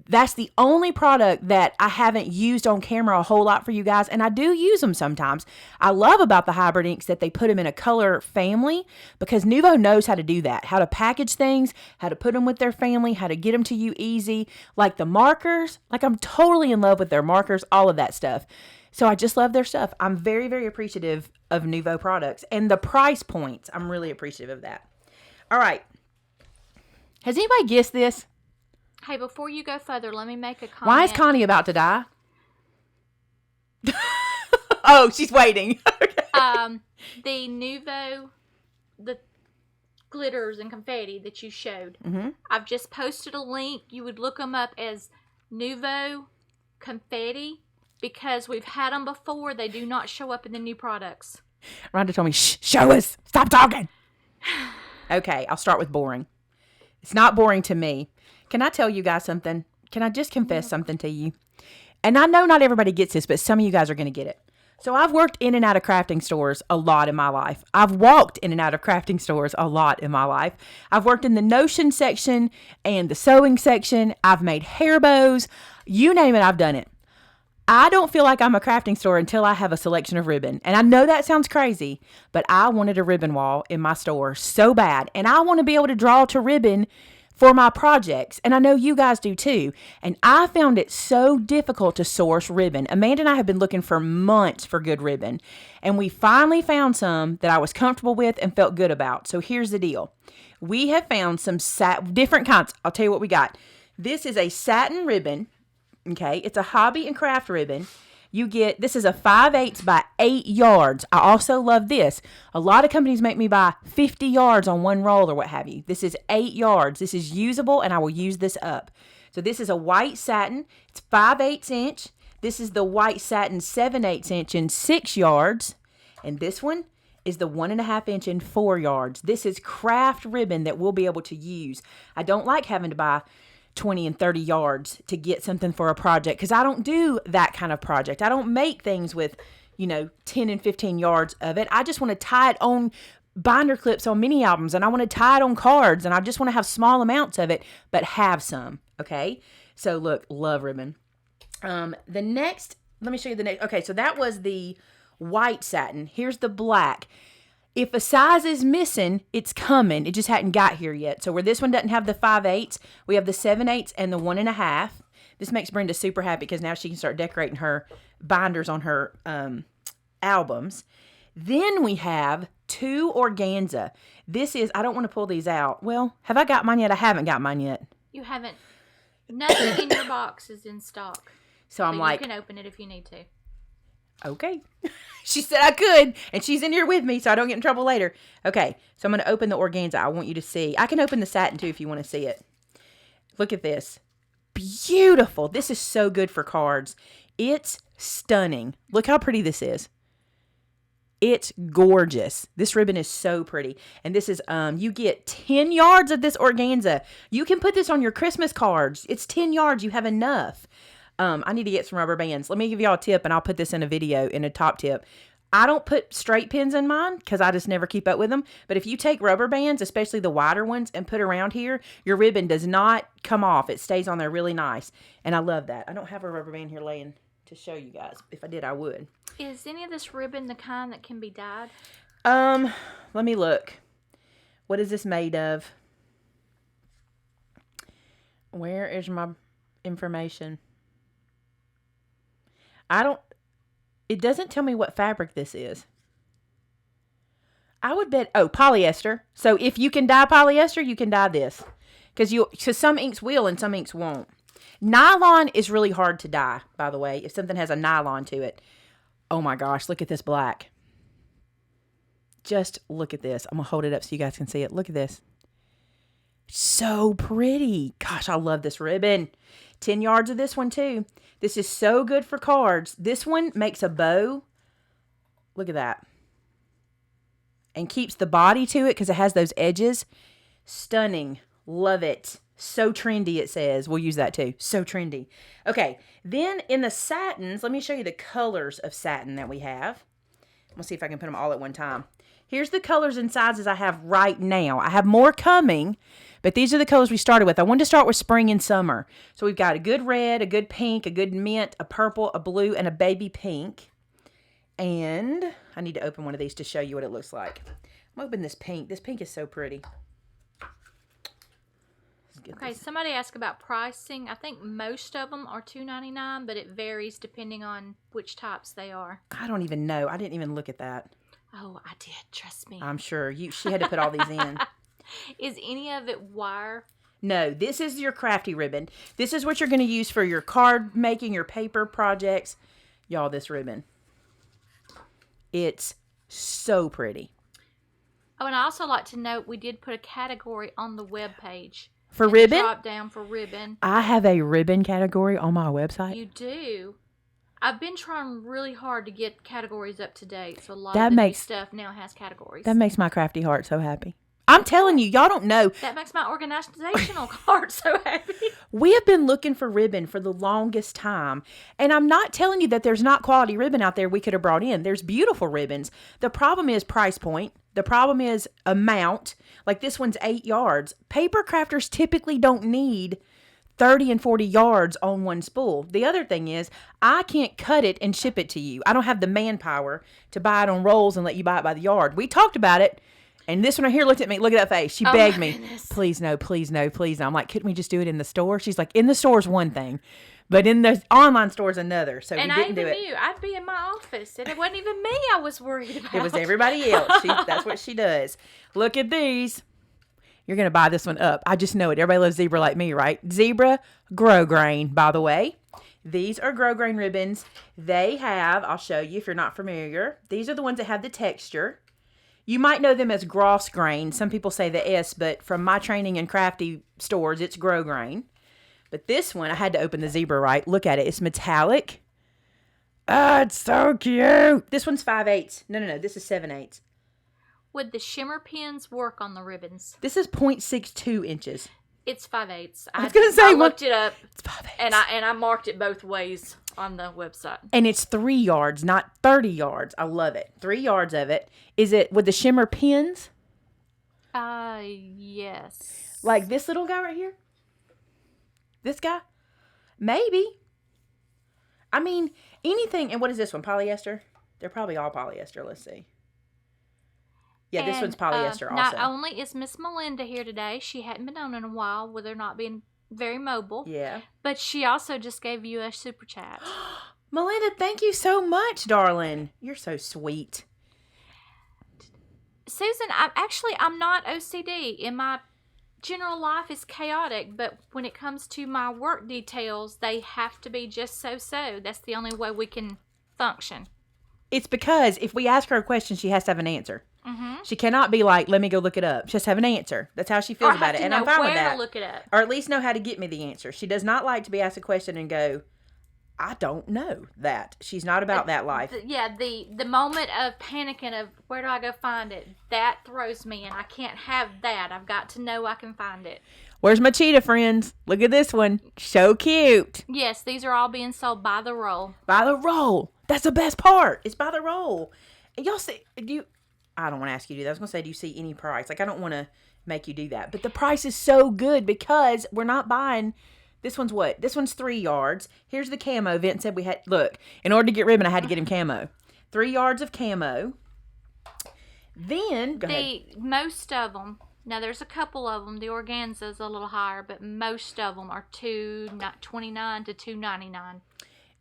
That's the only product that I haven't used on camera a whole lot for you guys, and I do use them sometimes. I love about the hybrid inks that they put them in a color family, because Nouveau knows how to do that, how to package things, how to put them with their family, how to get them to you easy. Like the markers, like I'm totally in love with their markers, all of that stuff. So I just love their stuff. I'm very, very appreciative of Nouveau products, and the price points, I'm really appreciative of that. All right. Has anybody guessed this? Hey, before you go further, let me make a comment. Why is Connie about to die? Oh, she's waiting. Okay. The Nouveau, the glitters and confetti that you showed. Mm-hmm. I've just posted a link. You would look them up as Nouveau confetti, because we've had them before. They do not show up in the new products. Rhonda told me, shh, show us. Stop talking. Okay, I'll start with boring. It's not boring to me. Can I tell you guys something? Can I just confess something to you? And I know not everybody gets this, but some of you guys are going to get it. So I've worked in and out of crafting stores a lot in my life. I've walked in and out of crafting stores a lot in my life. I've worked in the notion section and the sewing section. I've made hair bows. You name it, I've done it. I don't feel like I'm a crafting store until I have a selection of ribbon. And I know that sounds crazy, but I wanted a ribbon wall in my store so bad. And I want to be able to draw to ribbon for my projects. And I know you guys do too. And I found it so difficult to source ribbon. Amanda and I have been looking for months for good ribbon. And we finally found some that I was comfortable with and felt good about. So here's the deal. We have found some different kinds. I'll tell you what we got. This is a satin ribbon. Okay, it's a hobby and craft ribbon. This is a 5/8 by 8 yards. I also love this. A lot of companies make me buy 50 yards on one roll or what have you. This is 8 yards. This is usable, and I will use this up. So this is a white satin. It's 5/8 inch. This is the white satin 7/8 inch in 6 yards. And this one is the 1.5 inch in 4 yards. This is craft ribbon that we'll be able to use. I don't like having to buy 20 and 30 yards to get something for a project, because I don't do that kind of project. I don't make things with, 10 and 15 yards of it. I just want to tie it on binder clips on mini albums, and I want to tie it on cards, and I just want to have small amounts of it, but have some. Okay. So look, love ribbon. Let me show you the next. Okay. So that was the white satin. Here's the black. If a size is missing, it's coming. It just hadn't got here yet. So where this one doesn't have the 5/8, we have the 7/8 and the 1.5. This makes Brenda super happy because now she can start decorating her binders on her albums. Then we have 2 organza. This is, I don't want to pull these out. Well, have I got mine yet? I haven't got mine yet. You haven't. Nothing in your box is in stock. So I'm like, you can open it if you need to. Okay. She said I could, and she's in here with me so I don't get in trouble later. Okay, so I'm going to open the organza. I want you to see. I can open the satin too if you want to see it. Look at this. Beautiful. This is so good for cards. It's stunning. Look how pretty this is. It's gorgeous. This ribbon is so pretty. And this is, you get 10 yards of this organza. You can put this on your Christmas cards. It's 10 yards. You have enough. I need to get some rubber bands. Let me give y'all a tip, and I'll put this in a video in a top tip. I don't put straight pins in mine because I just never keep up with them. But if you take rubber bands, especially the wider ones, and put around here, your ribbon does not come off. It stays on there really nice. And I love that. I don't have a rubber band here laying to show you guys. If I did, I would. Is any of this ribbon the kind that can be dyed? Let me look. What is this made of? Where is my information? It doesn't tell me what fabric this is. I would bet, polyester. So if you can dye polyester, you can dye this. Because some inks will and some inks won't. Nylon is really hard to dye, by the way, if something has a nylon to it. Oh my gosh, look at this black. Just look at this. I'm going to hold it up so you guys can see it. Look at this. So pretty. Gosh, I love this ribbon. 10 yards of this one too. This is so good for cards. This one makes a bow. Look at that. And keeps the body to it because it has those edges. Stunning. Love it. So trendy, it says. We'll use that too. So trendy. Okay. Then in the satins, let me show you the colors of satin that we have. We'll see if I can put them all at one time. Here's the colors and sizes I have right now. I have more coming, but these are the colors we started with. I wanted to start with spring and summer. So we've got a good red, a good pink, a good mint, a purple, a blue, and a baby pink. And I need to open one of these to show you what it looks like. I'm opening this pink. This pink is so pretty. Okay, somebody asked about pricing. I think most of them are $2.99, but it varies depending on which types they are. I don't even know. I didn't even look at that. Oh, I did. Trust me. I'm sure. She had to put all these in. Is any of it wire? No, this is your crafty ribbon. This is what you're going to use for your card making, your paper projects. Y'all, this ribbon. It's so pretty. Oh, and I also like to note we did put a category on the web page. For ribbon? Drop down for ribbon. I have a ribbon category on my website. You do? I've been trying really hard to get categories up to date, so a lot That of the new makes- stuff now has categories. That makes my crafty heart so happy. I'm telling you, y'all don't know. That makes my organizational card so happy. We have been looking for ribbon for the longest time. And I'm not telling you that there's not quality ribbon out there we could have brought in. There's beautiful ribbons. The problem is price point. The problem is amount. Like this one's 8 yards. Paper crafters typically don't need 30 and 40 yards on one spool. The other thing is I can't cut it and ship it to you. I don't have the manpower to buy it on rolls and let you buy it by the yard. We talked about it. And this one right here looked at me. Look at that face. She begged me. Goodness. Please no, please no, please no. I'm like, couldn't we just do it in the store? She's like, in the store is one thing, but in the online store is another. So And we I didn't do even it. knew. I'd be in my office, and it wasn't even me I was worried about. It was everybody else. That's what she does. Look at these. You're going to buy this one up. I just know it. Everybody loves zebra like me, right? Zebra Grosgrain, by the way. These are Grosgrain ribbons. They have, I'll show you if you're not familiar. These are the ones that have the texture. You might know them as Grosgrain. Some people say the S, but from my training in crafty stores, it's Grosgrain. But this one, I had to open the zebra right. Look at it. It's metallic. Ah, it's so cute. This one's 5/8. No. This is 7/8. Would the shimmer pins work on the ribbons? This is 0.62 inches. It's 5/8. I was gonna say, I looked it up, It's 5/8. and I marked it both ways on the website. And it's 3 yards, not 30 yards. I love it. 3 yards of it. Is it with the shimmer pins? Yes. Like this little guy right here? This guy? Maybe. I mean, anything. And what is this one? Polyester? They're probably all polyester. Let's see. Yeah, this one's polyester also. Not only is Miss Melinda here today, she hadn't been on in a while with her not being very mobile. Yeah. But she also just gave you a super chat. Melinda, thank you so much, darling. You're so sweet. Susan, I'm not OCD. In my general life is chaotic, but when it comes to my work details, they have to be just so. That's the only way we can function. It's because if we ask her a question, she has to have an answer. Mm-hmm. She cannot be like, let me go look it up. She has to have an answer. That's how she feels about it. And I'm fine with that. To look it up. Or at least know how to get me the answer. She does not like to be asked a question and go, I don't know that. She's not about that life. The moment of panicking of where do I go find it, that throws me, and I can't have that. I've got to know I can find it. Where's my cheetah, friends? Look at this one. So cute. Yes, these are all being sold by the roll. By the roll. That's the best part. It's by the roll. And y'all see, I don't want to ask you to do that. I was going to say, do you see any price? Like, I don't want to make you do that. But the price is so good because we're not buying. This one's what? This one's 3 yards. Here's the camo. Vince said we had, look, in order to get ribbon, I had to get him camo. 3 yards of camo. Then, go ahead. Most of them, now there's a couple of them, the organza's a little higher, but most of them are $2.29 to $2.99.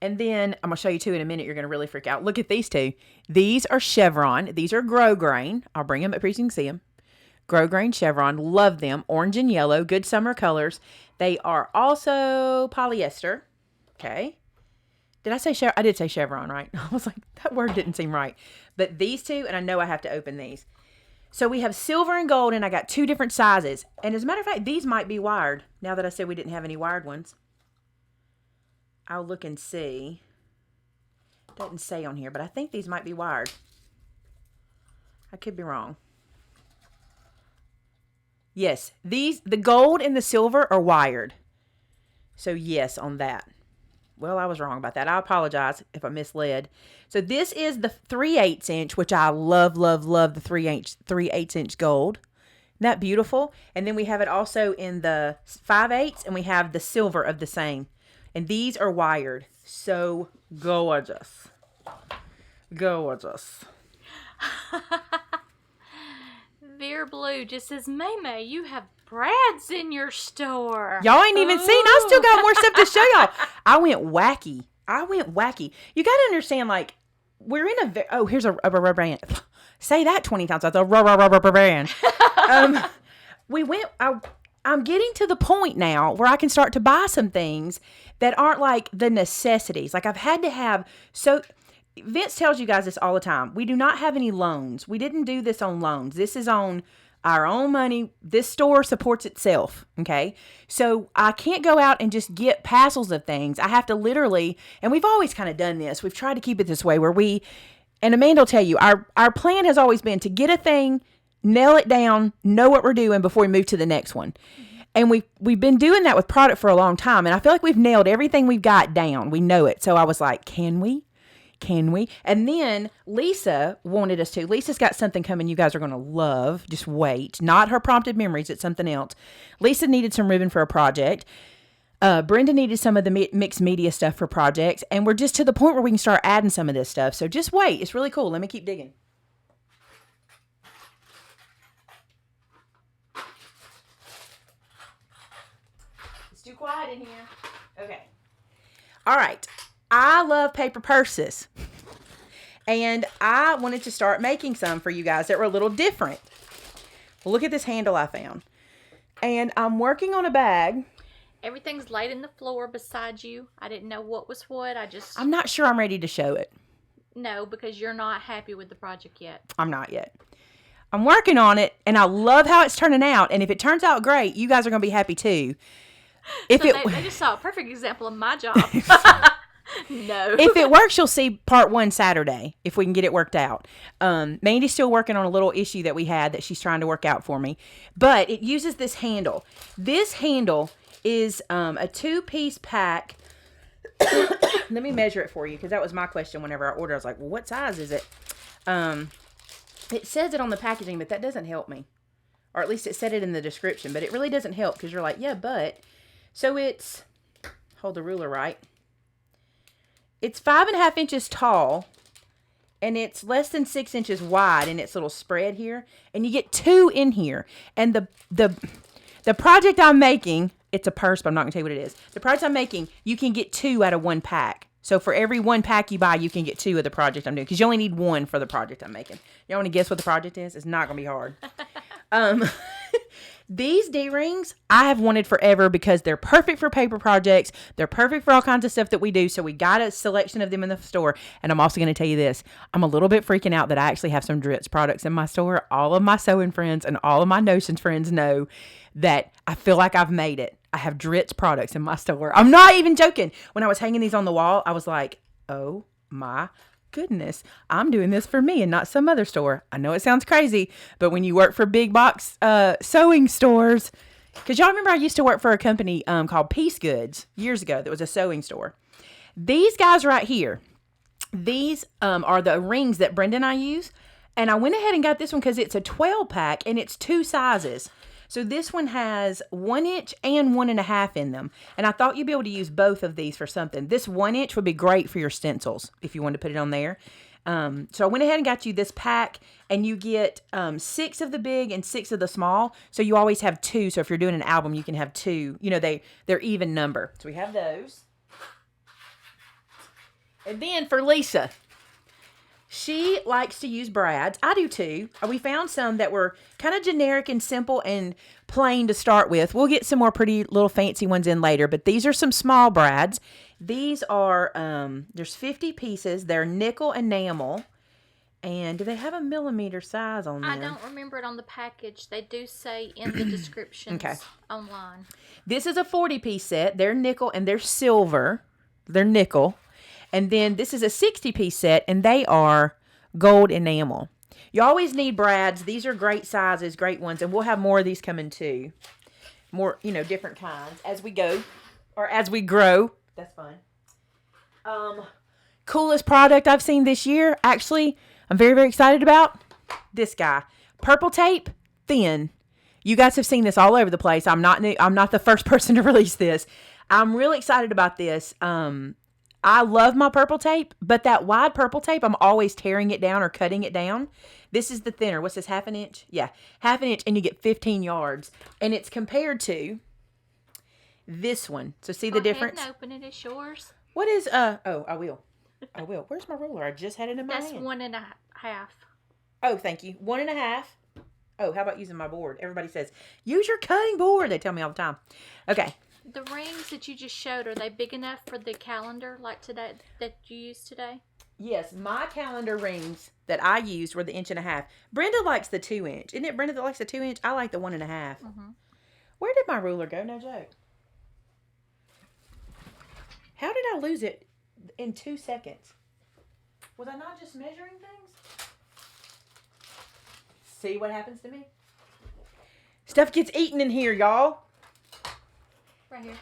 And then I'm going to show you two in a minute. You're going to really freak out. Look at these two. These are chevron. These are Grosgrain. I'll bring them up here so you can see them. Grosgrain chevron. Love them. Orange and yellow. Good summer colors. They are also polyester. Okay. Did I say chevron? I did say chevron, right? I was like, that word didn't seem right. But these two, and I know I have to open these. So we have silver and gold, and I got 2 different sizes. And as a matter of fact, these might be wired. Now that I said we didn't have any wired ones. I'll look and see. Doesn't say on here, but I think these might be wired. I could be wrong. Yes, the gold and the silver are wired. So yes, on that. Well, I was wrong about that. I apologize if I misled. So this is the 3/8 inch, which I love, love, love the 3/8 inch gold. Isn't that beautiful? And then we have it also in the 5/8, and we have the silver of the same. And these are wired. So gorgeous. Gorgeous. Veer Blue just says, Maymay, you have brads in your store. Y'all ain't even seen. I still got more stuff to show y'all. I went wacky. You got to understand, like, we're in a... Oh, here's a rubber band. Say that 20 times. That's a rubber band. I'm getting to the point now where I can start to buy some things that aren't like the necessities. Like, I've had to have... Vince tells you guys this all the time. We do not have any loans. We didn't do this on loans. This is on our own money. This store supports itself. Okay. So I can't go out and just get parcels of things. I have to literally, and we've always kind of done this. We've tried to keep it this way where and Amanda will tell you, our plan has always been to get a thing, nail it down, know what we're doing before we move to the next one. And we've been doing that with product for a long time. And I feel like we've nailed everything we've got down. We know it. So I was like, can we? And then Lisa wanted us to. Lisa's got something coming you guys are going to love. Just wait. Not her prompted memories. It's something else. Lisa needed some ribbon for a project. Brenda needed some of the mixed media stuff for projects. And we're just to the point where we can start adding some of this stuff. So just wait. It's really cool. Let me keep digging. It's too quiet in here. Okay. All right. I love paper purses, and I wanted to start making some for you guys that were a little different. Well, look at this handle I found, and I'm working on a bag. Everything's laid in the floor beside you. I didn't know what was what. I'm not sure I'm ready to show it. No, because you're not happy with the project yet. I'm not yet. I'm working on it, and I love how it's turning out, and if it turns out great, you guys are going to be happy too. They just saw a perfect example of my job. No. If it works, you'll see part 1 Saturday, if we can get it worked out. Mandy's still working on a little issue that we had that she's trying to work out for me. But it uses this handle. This handle is a 2-piece pack. Let me measure it for you, because that was my question whenever I ordered. I was like, well, what size is it? It says it on the packaging, but that doesn't help me. Or at least it said it in the description, but it really doesn't help, because you're like, yeah, but. So it's, hold the ruler right. It's 5.5 inches tall, and it's less than 6 inches wide in its little spread here. And you get 2 in here. And the project I'm making, it's a purse, but I'm not going to tell you what it is. The project I'm making, you can get 2 out of 1 pack. So for every 1 pack you buy, you can get 2 of the project I'm doing. Because you only need 1 for the project I'm making. Y'all want to guess what the project is? It's not going to be hard. These D-rings I have wanted forever because they're perfect for paper projects. They're perfect for all kinds of stuff that we do. So we got a selection of them in the store. And I'm also going to tell you this. I'm a little bit freaking out that I actually have some Dritz products in my store. All of my sewing friends and all of my Notions friends know that I feel like I've made it. I have Dritz products in my store. I'm not even joking. When I was hanging these on the wall, I was like, oh my goodness, I'm doing this for me and not some other store. I know it sounds crazy, but when you work for big box sewing stores, because y'all remember I used to work for a company called Peace Goods years ago that was a sewing store. These guys right here, these are the rings that Brenda and I use, and I went ahead and got this one because it's a 12 pack and it's 2 sizes. So this one has 1 inch and 1.5 in them. And I thought you'd be able to use both of these for something. This 1 inch would be great for your stencils if you wanted to put it on there. So I went ahead and got you this pack, and you get 6 of the big and 6 of the small. So you always have 2. So if you're doing an album, you can have 2. You know, they're even number. So we have those. And then for Lisa, She likes to use brads. I do too. We found some that were kind of generic and simple and plain to start with. We'll get some more pretty little fancy ones in later, but these are some small brads. These are, there's 50 pieces. They're nickel enamel. And do they have a millimeter size on them? I don't remember it on the package. They do say in the descriptions online. This is a 40-piece set. They're nickel and they're silver. They're nickel. And then this is a 60-piece set, and they are gold enamel. You always need brads. These are great sizes, great ones, and we'll have more of these coming too. More, different kinds as we go, or as we grow. That's fun. Coolest product I've seen this year, actually, I'm very, very excited about this guy. Purple tape, thin. You guys have seen this all over the place. I'm not the first person to release this. I'm really excited about this. I love my purple tape, but that wide purple tape, I'm always tearing it down or cutting it down. This is the thinner. What's this, half an inch? Yeah, half an inch, and you get 15 yards. And it's compared to this one. So see the difference? Go ahead and open it. It's yours. What is, I will. Where's my ruler? I just had it in my hand. That's 1.5. Oh, thank you. 1.5. Oh, how about using my board? Everybody says, use your cutting board. They tell me all the time. Okay. The rings that you just showed, are they big enough for the calendar like today that you used today? Yes, my calendar rings that I used were the 1.5 inches. Brenda likes the 2 inch. Isn't it Brenda that likes the 2 inch? I like the 1.5. Mm-hmm. Where did my ruler go? No joke. How did I lose it in 2 seconds? Was I not just measuring things? See what happens to me? Stuff gets eaten in here, y'all. Right here.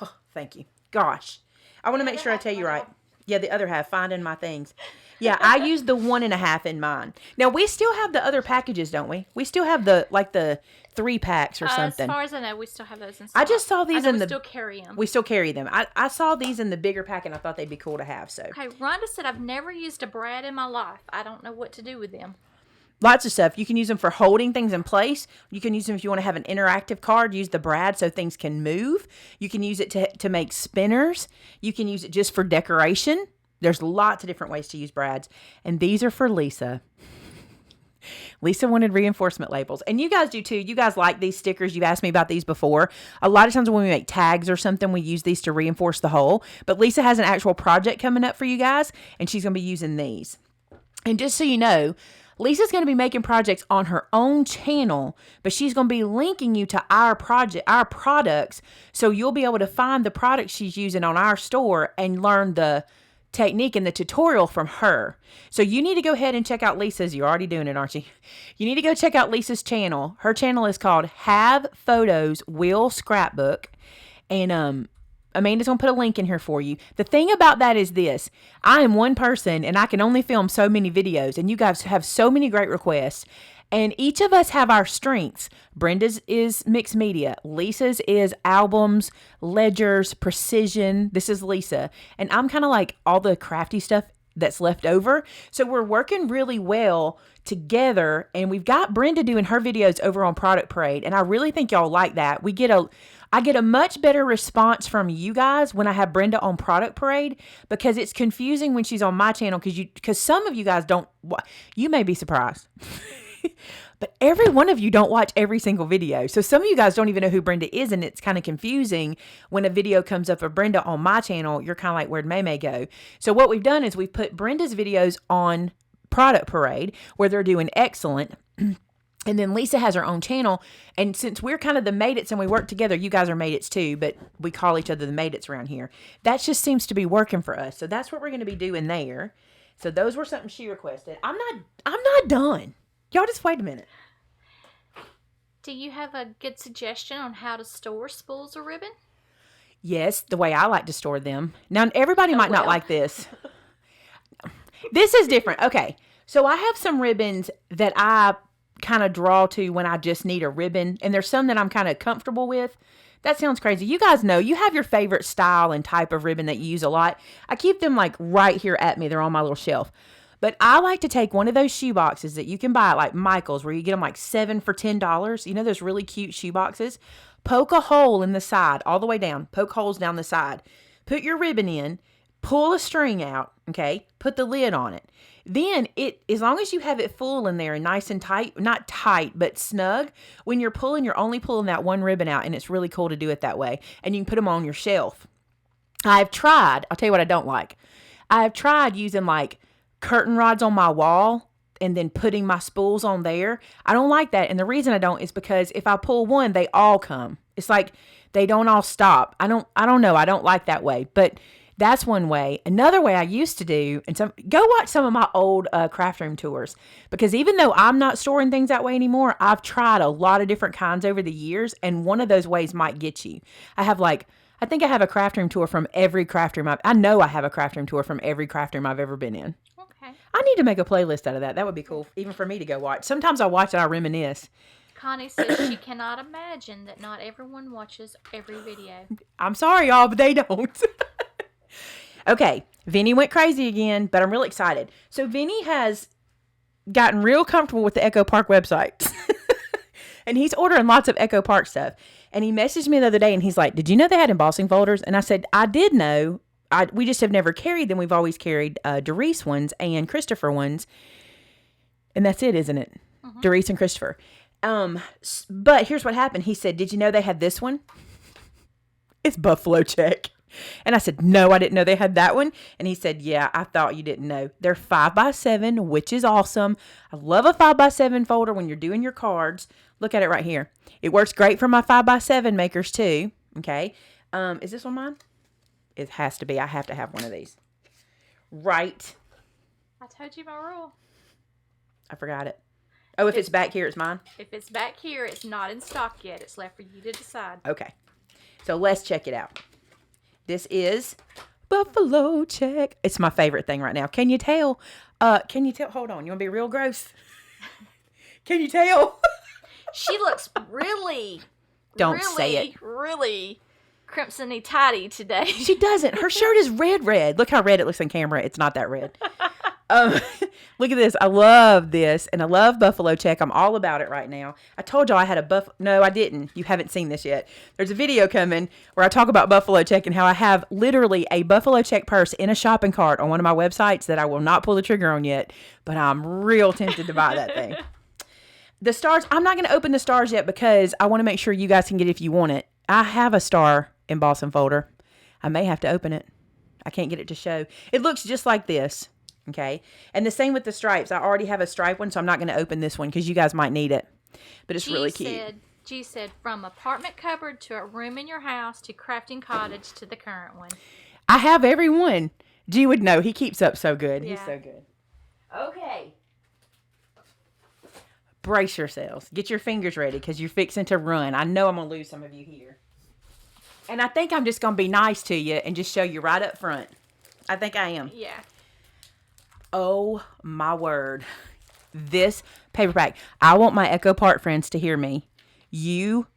Oh, thank you. Gosh. I want to make sure I tell you right. Yeah, the other half, finding my things. Yeah, I used the 1.5 in mine. Now, we still have the other packages, don't we? We still have the 3 packs or something. As far as I know, we still have those in stock. I just saw these in the... we still carry them. We still carry them. I saw these in the bigger pack, and I thought they'd be cool to have, so. Okay, Rhonda said, I've never used a brad in my life. I don't know what to do with them. Lots of stuff. You can use them for holding things in place. You can use them if you want to have an interactive card. Use the brad so things can move. You can use it to make spinners. You can use it just for decoration. There's lots of different ways to use brads. And these are for Lisa. Lisa wanted reinforcement labels. And you guys do too. You guys like these stickers. You've asked me about these before. A lot of times when we make tags or something, we use these to reinforce the whole. But Lisa has an actual project coming up for you guys, and she's going to be using these. And just so you know, Lisa's going to be making projects on her own channel, but she's going to be linking you to our products, so you'll be able to find the products she's using on our store and learn the technique and the tutorial from her. So you need to go ahead and check out Lisa's. You're already doing it, aren't you? You need to go check out Lisa's channel. Her channel is called Have Photos Will Scrapbook, and Amanda's going to put a link in here for you. The thing about that is this. I am one person, and I can only film so many videos, and you guys have so many great requests. And each of us have our strengths. Brenda's is mixed media. Lisa's is albums, ledgers, precision. This is Lisa. And I'm kind of like all the crafty stuff that's left over. So we're working really well together. And we've got Brenda doing her videos over on Product Parade. And I really think y'all like that. I get a much better response from you guys when I have Brenda on Product Parade, because it's confusing when she's on my channel because some of you guys don't. You may be surprised. But every one of you don't watch every single video. So some of you guys don't even know who Brenda is, and it's kind of confusing when a video comes up of Brenda on my channel. You're kind of like, where'd Maymay go? So what we've done is we've put Brenda's videos on Product Parade, where they're doing excellent. And then Lisa has her own channel. And since we're kind of the Made It's and we work together, you guys are Made It's too, but we call each other the Made It's around here. That just seems to be working for us. So that's what we're going to be doing there. So those were something she requested. I'm not done. Y'all just wait a minute. Do you have a good suggestion on how to store spools of ribbon? Yes, the way I like to store them. Now, everybody might not like this. This is different. Okay, so I have some ribbons that I kind of draw to when I just need a ribbon, and there's some that I'm kind of comfortable with. That sounds crazy. You guys know, you have your favorite style and type of ribbon that you use a lot. I keep them like right here at me. They're on my little shelf. But I like to take one of those shoe boxes that you can buy at like Michael's, where you get them like 7 for $10. You know those really cute shoe boxes? Poke a hole in the side all the way down. Poke holes down the side. Put your ribbon in. Pull a string out, okay? Put the lid on it. Then as long as you have it full in there and nice and tight, not tight, but snug, when you're pulling, you're only pulling that one ribbon out, and it's really cool to do it that way. And you can put them on your shelf. I'll tell you what I don't like. I've tried using like curtain rods on my wall and then putting my spools on there. I don't like that. And the reason I don't is because if I pull one, they all come. It's like they don't all stop. I don't know. I don't like that way, but that's one way. Another way I used to do, and go watch some of my old craft room tours, because even though I'm not storing things that way anymore, I've tried a lot of different kinds over the years, and one of those ways might get you. I think I have a craft room tour from every craft room I know I have a craft room tour from every craft room I've ever been in. Okay. I need to make a playlist out of that. That would be cool, even for me to go watch. Sometimes I watch and I reminisce. Connie says she cannot imagine that not everyone watches every video. I'm sorry, y'all, but they don't. Okay, Vinny went crazy again, but I'm really excited. So Vinny has gotten real comfortable with the Echo Park website. And he's ordering lots of Echo Park stuff. And he messaged me the other day and he's like, did you know they had embossing folders? And I said, I did know. We just have never carried them. We've always carried Doris ones and Christopher ones. And that's it, isn't it? Mm-hmm. Doris and Christopher. But here's what happened. He said, did you know they had this one? It's Buffalo Check. And I said, no, I didn't know they had that one. And he said, yeah, I thought you didn't know. They're 5x7, which is awesome. I love a 5x7 folder when you're doing your cards. Look at it right here. It works great for my 5x7 makers too. Okay. Is this one mine? It has to be. I have to have one of these. Right. I told you my rule. I forgot it. Oh, if it's back here, it's mine? If it's back here, it's not in stock yet. It's left for you to decide. Okay. So let's check it out. This is Buffalo Check. It's my favorite thing right now. Can you tell? Hold on. You want to be real gross? Can you tell? She looks really, Don't say it. really crimson-y tidy today. She doesn't. Her shirt is red. Look how red it looks on camera. It's not that red. Look at this. I love this, and I love Buffalo Check. I'm all about it right now. I told y'all I had a No, I didn't. You haven't seen this yet. There's a video coming where I talk about Buffalo Check and how I have literally a Buffalo Check purse in a shopping cart on one of my websites that I will not pull the trigger on yet, but I'm real tempted to buy that thing. The stars, I'm not going to open the stars yet because I want to make sure you guys can get it if you want it. I have a star embossing folder. I may have to open it. I can't get it to show. It looks just like this. Okay. And the same with the stripes. I already have a stripe one, so I'm not going to open this one because you guys might need it. But it's really cute. G said, from apartment cupboard to a room in your house to crafting cottage to the current one. I have every one. G would know. He keeps up so good. Yeah. He's so good. Okay. Brace yourselves. Get your fingers ready because you're fixing to run. I know I'm going to lose some of you here. And I think I'm just going to be nice to you and just show you right up front. I think I am. Yeah. Oh, my word. This paper pack. I want my Echo Park friends to hear me. You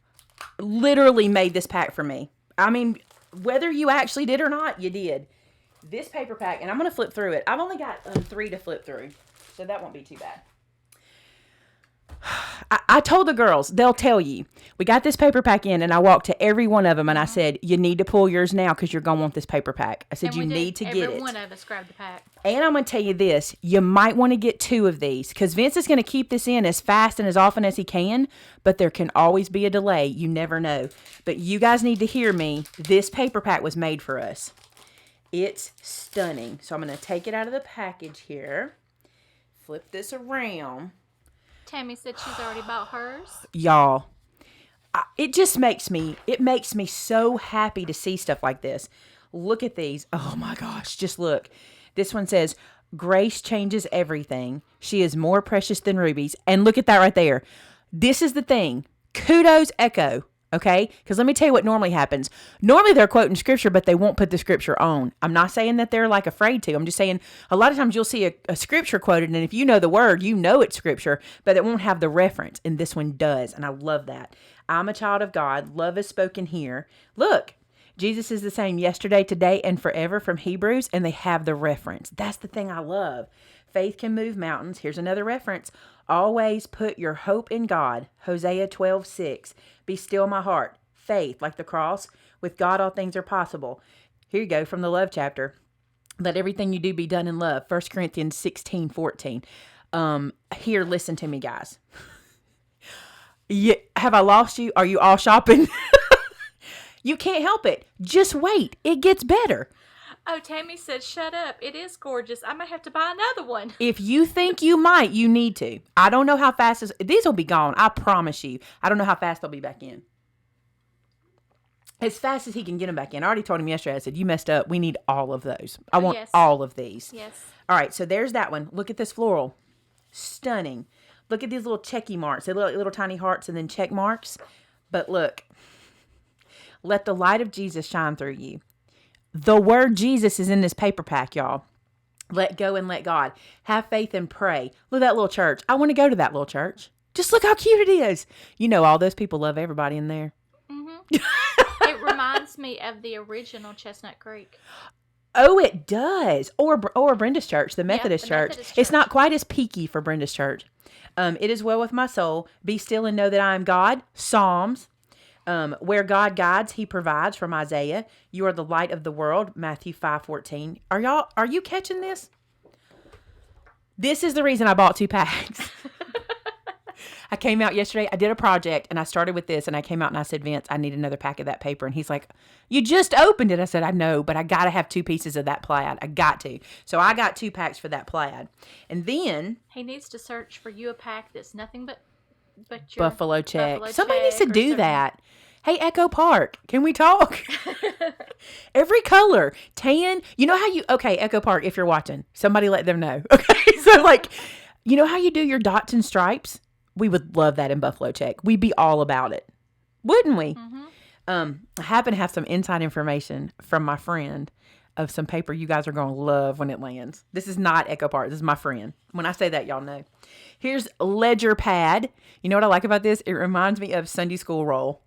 literally made this pack for me. I mean, whether you actually did or not, you did. This paper pack, and I'm going to flip through it. I've only got 3 to flip through, so that won't be too bad. I told the girls, they'll tell you. We got this paper pack in, and I walked to every one of them, and I said, you need to pull yours now because you're going to want this paper pack. I said, you need to get it. Every one of us grabbed the pack. And I'm going to tell you this. You might want to get 2 of these because Vince is going to keep this in as fast and as often as he can, but there can always be a delay. You never know. But you guys need to hear me. This paper pack was made for us. It's stunning. So I'm going to take it out of the package here. Flip this around. Tammy said she's already bought hers. Y'all, it makes me so happy to see stuff like this. Look at these. Oh my gosh, just look. This one says, grace changes everything. She is more precious than rubies. And look at that right there. This is the thing. Kudos, Echo. Okay? Because let me tell you what normally happens. Normally they're quoting scripture, but they won't put the scripture on. I'm not saying that they're like afraid to. I'm just saying a lot of times you'll see a scripture quoted, and if you know the word, you know it's scripture, but it won't have the reference. And this one does. And I love that. I'm a child of God. Love is spoken here. Look, Jesus is the same yesterday, today, and forever from Hebrews, and they have the reference. That's the thing I love. Faith can move mountains. Here's another reference. Always put your hope in God. Hosea 12:6. Be still my heart. Faith, like the cross. With God, all things are possible. Here you go from the love chapter. Let everything you do be done in love. 1 Corinthians 16:14. Here, listen to me, guys. Have I lost you? Are you all shopping? You can't help it. Just wait. It gets better. Oh, Tammy said, shut up. It is gorgeous. I might have to buy another one. If you think you might, you need to. I don't know how fast these will be gone. I promise you. I don't know how fast they'll be back in. As fast as he can get them back in. I already told him yesterday. I said, you messed up. We need all of those. I want all of these. Yes. All right. So there's that one. Look at this floral. Stunning. Look at these little checky marks. They look like little tiny hearts and then check marks. But look. Let the light of Jesus shine through you. The word Jesus is in this paper pack, y'all. Let go and let God. Have faith and pray. Look at that little church. I want to go to that little church. Just look how cute it is. You know, all those people love everybody in there. Mm-hmm. It reminds me of the original Chestnut Creek. Oh, it does. Or Brenda's church, the Methodist church. Methodist church. It's not quite as peaky for Brenda's church. It is well with my soul. Be still and know that I am God. Psalms. Where God guides, he provides, from Isaiah. You are the light of the world, Matthew 5:14. Are you catching this? This is the reason I bought 2 packs. I came out yesterday, I did a project, and I started with this, and I came out and I said, Vince, I need another pack of that paper. And he's like, you just opened it. I said, I know, but I got to have 2 pieces of that plaid. I got to. So I got 2 packs for that plaid. And then... He needs to search for you a pack that's nothing but your Buffalo check. Buffalo Somebody check needs to do something. that. Hey, Echo Park, can we talk? Every color, tan. You know how okay, Echo Park, if you're watching, somebody let them know. Okay, so like, you know how you do your dots and stripes? We would love that in Buffalo check. We'd be all about it, wouldn't we? Mm-hmm. I happen to have some inside information from my friend of some paper you guys are going to love when it lands. This is not Echo Park. This is my friend. When I say that, y'all know. Here's Ledger Pad. You know what I like about this? It reminds me of Sunday school roll.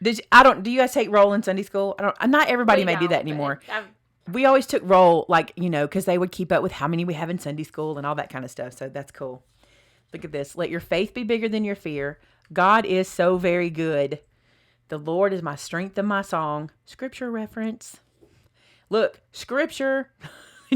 Do you guys take roll in Sunday school? Not everybody may do that anymore. We always took roll, like, you know, because they would keep up with how many we have in Sunday school and all that kind of stuff. So that's cool. Look at this. Let your faith be bigger than your fear. God is so very good. The Lord is my strength and my song. Scripture reference. Look, scripture.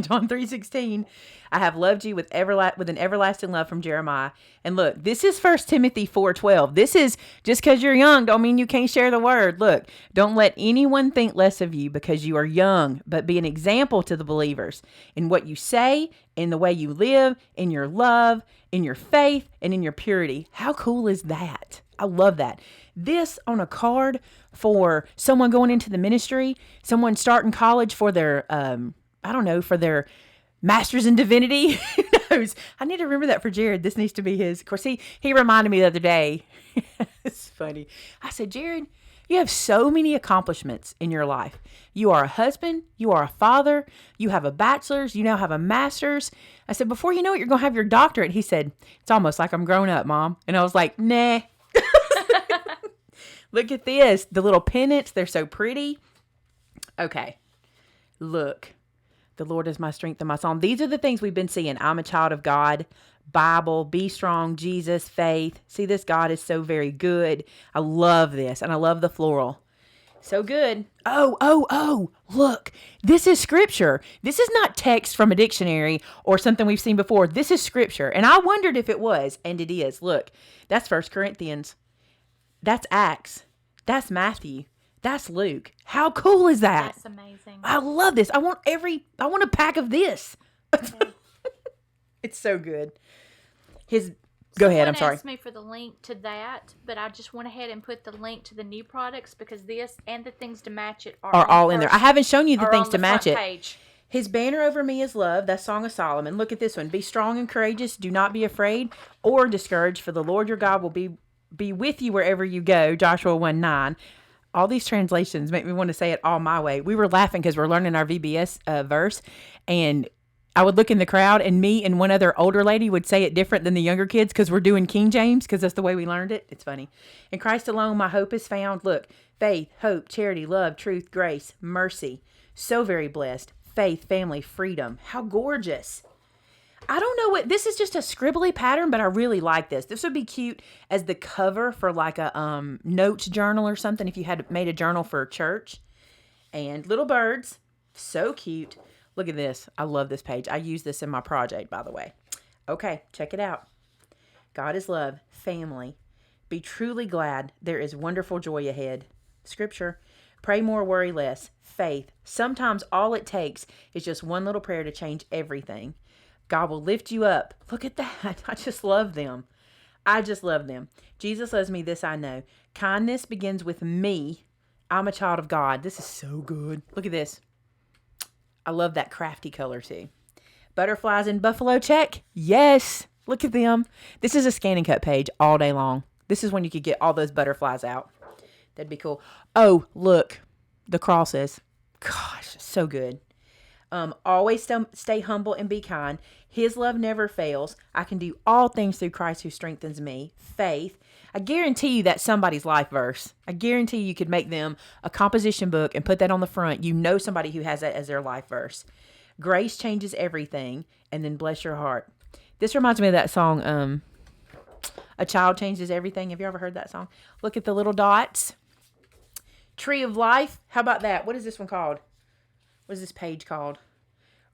John 3:16. I have loved you with an everlasting love, from Jeremiah. And look, this is 1 Timothy 4:12. This is, just because you're young don't mean you can't share the word. Look, don't let anyone think less of you because you are young, but be an example to the believers in what you say, in the way you live, in your love, in your faith, and in your purity. How cool is that? I love that. This on a card for someone going into the ministry, someone starting college for their, for their master's in divinity. Who knows? I need to remember that for Jared. This needs to be his. Of course, he reminded me the other day. It's funny. I said, Jared, you have so many accomplishments in your life. You are a husband. You are a father. You have a bachelor's. You now have a master's. I said, before you know it, you're going to have your doctorate. He said, it's almost like I'm grown up, Mom. And I was like, nah. Look at this. The little pennants. They're so pretty. Okay. Look. The Lord is my strength and my song. These are the things we've been seeing. I'm a child of God. Bible, be strong, Jesus, faith. See, this God is so very good. I love this. And I love the floral. So good. Oh, look. This is scripture. This is not text from a dictionary or something we've seen before. This is scripture. And I wondered if it was, and it is. Look, that's 1 Corinthians. That's Acts. That's Matthew. That's Luke. How cool is that? That's amazing. I love this. I want a pack of this. Okay. It's so good. Go ahead. I'm sorry. Someone asked me for the link to that, but I just went ahead and put the link to the new products because this and the things to match it are all in there. I haven't shown you the things to match it. Page. His banner over me is love. That's Song of Solomon. Look at this one. Be strong and courageous. Do not be afraid or discouraged, for the Lord your God will be with you wherever you go. Joshua 1:9. All these translations make me want to say it all my way. We were laughing because we're learning our VBS verse, and I would look in the crowd, and me and one other older lady would say it different than the younger kids because we're doing King James because that's the way we learned it. It's funny. In Christ alone, my hope is found. Look, faith, hope, charity, love, truth, grace, mercy. So very blessed. Faith, family, freedom. How gorgeous. I don't know this is just a scribbly pattern, but I really like this. This would be cute as the cover for like a notes journal or something if you had made a journal for church. And little birds. So cute. Look at this. I love this page. I use this in my project, by the way. Okay, check it out. God is love, family. Be truly glad. There is wonderful joy ahead. Scripture. Pray more, worry less. Faith. Sometimes all it takes is just one little prayer to change everything. God will lift you up. Look at that. I just love them. I just love them. Jesus loves me, this I know. Kindness begins with me. I'm a child of God. This is so good. Look at this. I love that crafty color too. Butterflies in buffalo, check. Yes. Look at them. This is a scan and cut page all day long. This is when you could get all those butterflies out. That'd be cool. Oh, look. The crosses. Gosh, so good. Always stay humble and be kind. His love never fails. I can do all things through Christ who strengthens me. Faith. I guarantee you that's somebody's life verse. I guarantee you could make them a composition book and put that on the front. You know somebody who has that as their life verse. Grace changes everything. And then bless your heart. This reminds me of that song, A Child Changes Everything. Have you ever heard that song? Look at the little dots. Tree of Life. How about that? What is this one called? What is this page called?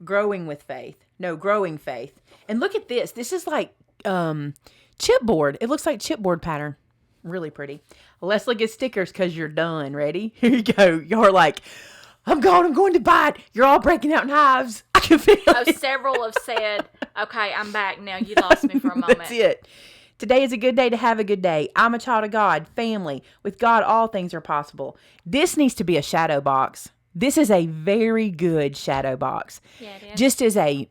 Growing with Faith. No, Growing Faith. And look at this. This is like chipboard. It looks like chipboard pattern. Really pretty. Let's look at stickers because you're done. Ready? Here you go. You're like, I'm going to buy it. You're all breaking out knives. I can feel it. Several have said, okay, I'm back now. You lost me for a moment. That's it. Today is a good day to have a good day. I'm a child of God, family. With God, all things are possible. This needs to be a shadow box. This is a very good shadow box. Yeah, it is. Just as a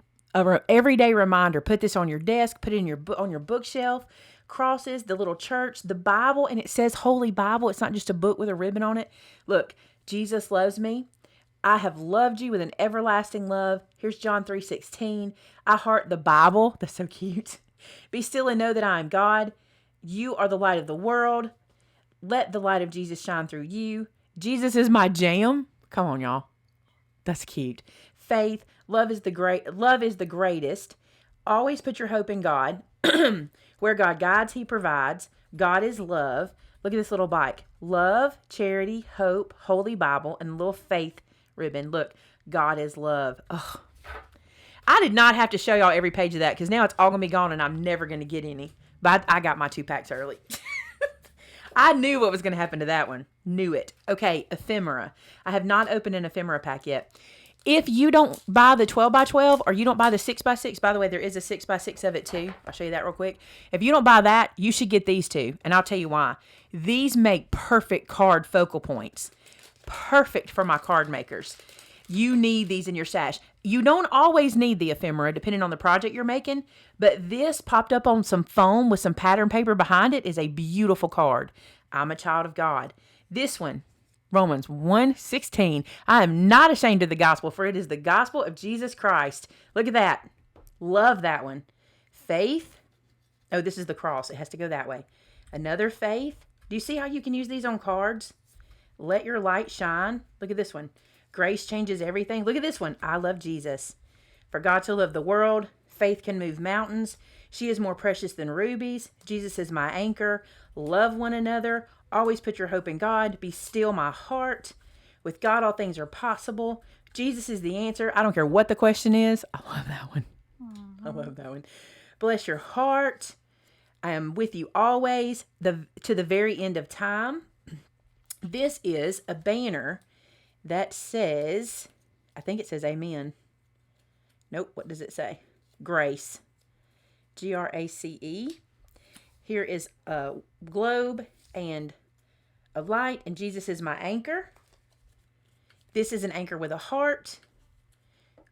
everyday reminder. Put this on your desk. Put it in on your bookshelf. Crosses, the little church, the Bible, and it says Holy Bible. It's not just a book with a ribbon on it. Look, Jesus loves me. I have loved you with an everlasting love. Here's John 3:16. I heart the Bible. That's so cute. Be still and know that I am God. You are the light of the world. Let the light of Jesus shine through you. Jesus is my jam. Come on, y'all. That's cute. Faith. Love is the greatest. Always put your hope in God. Where God guides, He provides. God is love. Look at this little bike. Love, charity, hope, Holy Bible, and a little faith ribbon. Look, God is love. Ugh. I did not have to show y'all every page of that because now it's all going to be gone and I'm never going to get any. But I got my 2 packs early. I knew what was going to happen to that one. Knew it. Okay, ephemera. I have not opened an ephemera pack yet. If you don't buy the 12x12 or you don't buy the 6x6, by the way, there is a 6x6 of it too. I'll show you that real quick. If you don't buy that, you should get these two. And I'll tell you why. These make perfect card focal points. Perfect for my card makers. You need these in your stash. You don't always need the ephemera depending on the project you're making, but this popped up on some foam with some pattern paper behind it is a beautiful card. I'm a child of God. This one, Romans 1:16. I am not ashamed of the gospel, for it is the gospel of Jesus Christ. Look at that. Love that one. Faith. Oh, this is the cross. It has to go that way. Another faith. Do you see how you can use these on cards? Let your light shine. Look at this one. Grace changes everything. Look at this one. I love Jesus. For God so loved the world. Faith can move mountains. She is more precious than rubies. Jesus is my anchor. Love one another. Always put your hope in God. Be still my heart. With God, all things are possible. Jesus is the answer. I don't care what the question is. I love that one. I love that one. Bless your heart. I am with you always to the very end of time. This is a banner that says, I think it says amen. Nope. What does it say? Grace. Grace. Here is a globe and a light, and Jesus is my anchor. This is an anchor with a heart.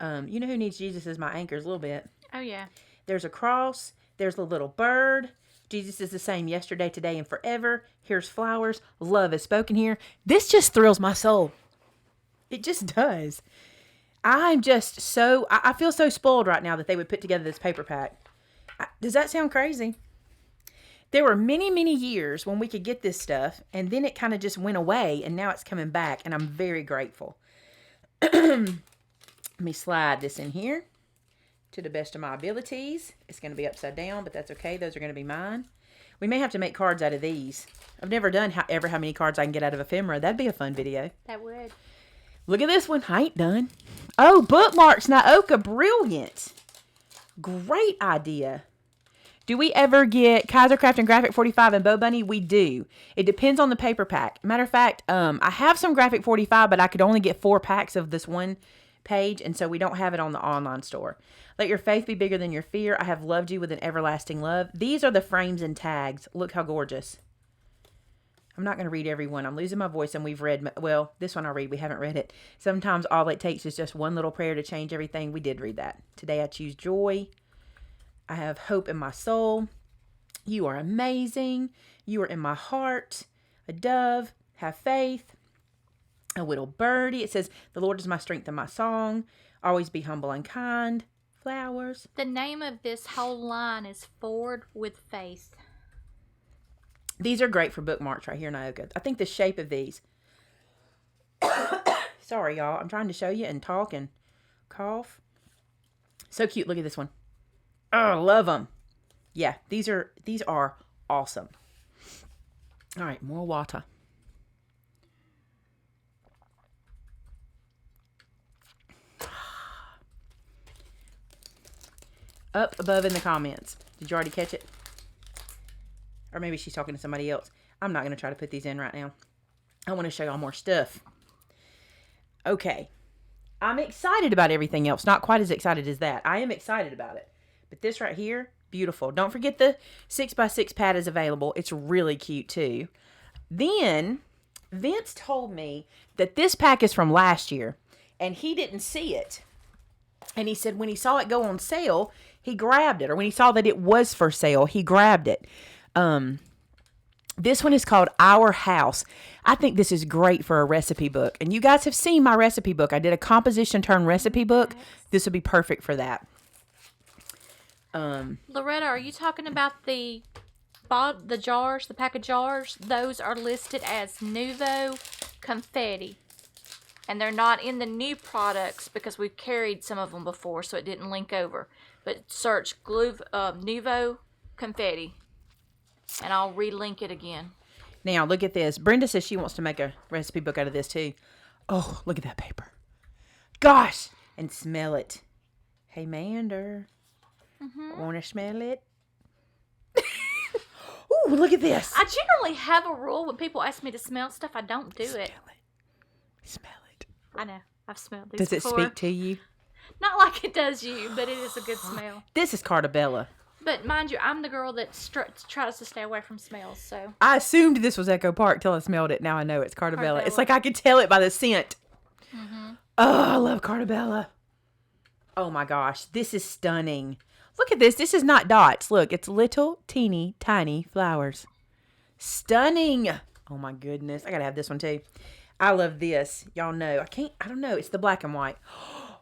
You know who needs Jesus as my anchors a little bit? Oh, yeah. There's a cross. There's a little bird. Jesus is the same yesterday, today, and forever. Here's flowers. Love is spoken here. This just thrills my soul. It just does. I'm just so, I feel so spoiled right now that they would put together this paper pack. Does that sound crazy? There were many, many years when we could get this stuff, and then it kind of just went away, and now it's coming back, and I'm very grateful. Let me slide this in here to the best of my abilities. It's going to be upside down, but that's okay. Those are going to be mine. We may have to make cards out of these. I've never done how many cards I can get out of ephemera. That'd be a fun video. That would. Look at this one. I ain't done. Oh, bookmarks, Naoka. Brilliant. Great idea. Do we ever get Kaisercraft and Graphic 45 and Bow Bunny? We do. It depends on the paper pack. Matter of fact, I have some Graphic 45, but I could only get 4 packs of this one page, and so we don't have it on the online store. Let your faith be bigger than your fear. I have loved you with an everlasting love. These are the frames and tags. Look how gorgeous. I'm not going to read every one. I'm losing my voice, and we've read, well, this one I'll read. We haven't read it. Sometimes all it takes is just one little prayer to change everything. We did read that. Today I choose joy. I have hope in my soul. You are amazing. You are in my heart. A dove. Have faith. A little birdie. It says, the Lord is my strength and my song. Always be humble and kind. Flowers. The name of this whole line is Forward with Faith. These are great for bookmarks right here, Naoka. I think the shape of these. Sorry, y'all. I'm trying to show you and talk and cough. So cute. Look at this one. Oh, I love them. Yeah, these are awesome. All right, more water. Up above in the comments. Did you already catch it? Or maybe she's talking to somebody else. I'm not going to try to put these in right now. I want to show y'all more stuff. Okay. I'm excited about everything else. Not quite as excited as that. I am excited about it. But this right here, beautiful. Don't forget the 6x6 pad is available. It's really cute too. Then, Vince told me that this pack is from last year. And he didn't see it. And he said when he saw it go on sale, he grabbed it. Or when he saw that it was for sale, he grabbed it. This one is called Our House. I think this is great for a recipe book. And you guys have seen my recipe book. I did a composition turn recipe book. This would be perfect for that. Loretta, are you talking about the jars, the pack of jars? Those are listed as Nouveau Confetti. And they're not in the new products because we've carried some of them before, so it didn't link over. But search Nouveau Confetti. And I'll relink it again. Now, look at this. Brenda says she wants to make a recipe book out of this, too. Oh, look at that paper. Gosh! And smell it. Hey, Mander. Want to smell it? Ooh, look at this. I generally have a rule when people ask me to smell stuff, I don't do it. Smell it. I know. I've smelled these Does it before. speak to you? Not like it does you, but it is a good smell. This is Cartabella. But mind you, I'm the girl that tries to stay away from smells, so. I assumed this was Echo Park till I smelled it. Now I know it's Cartabella. It's like I could tell it by the scent. Oh, I love Cartabella. Oh my gosh. This is stunning. Look at this. This is not dots. Look, it's little, teeny, tiny flowers. Stunning. Oh my goodness. I gotta have this one too. I love this. Y'all know. I don't know. It's the black and white.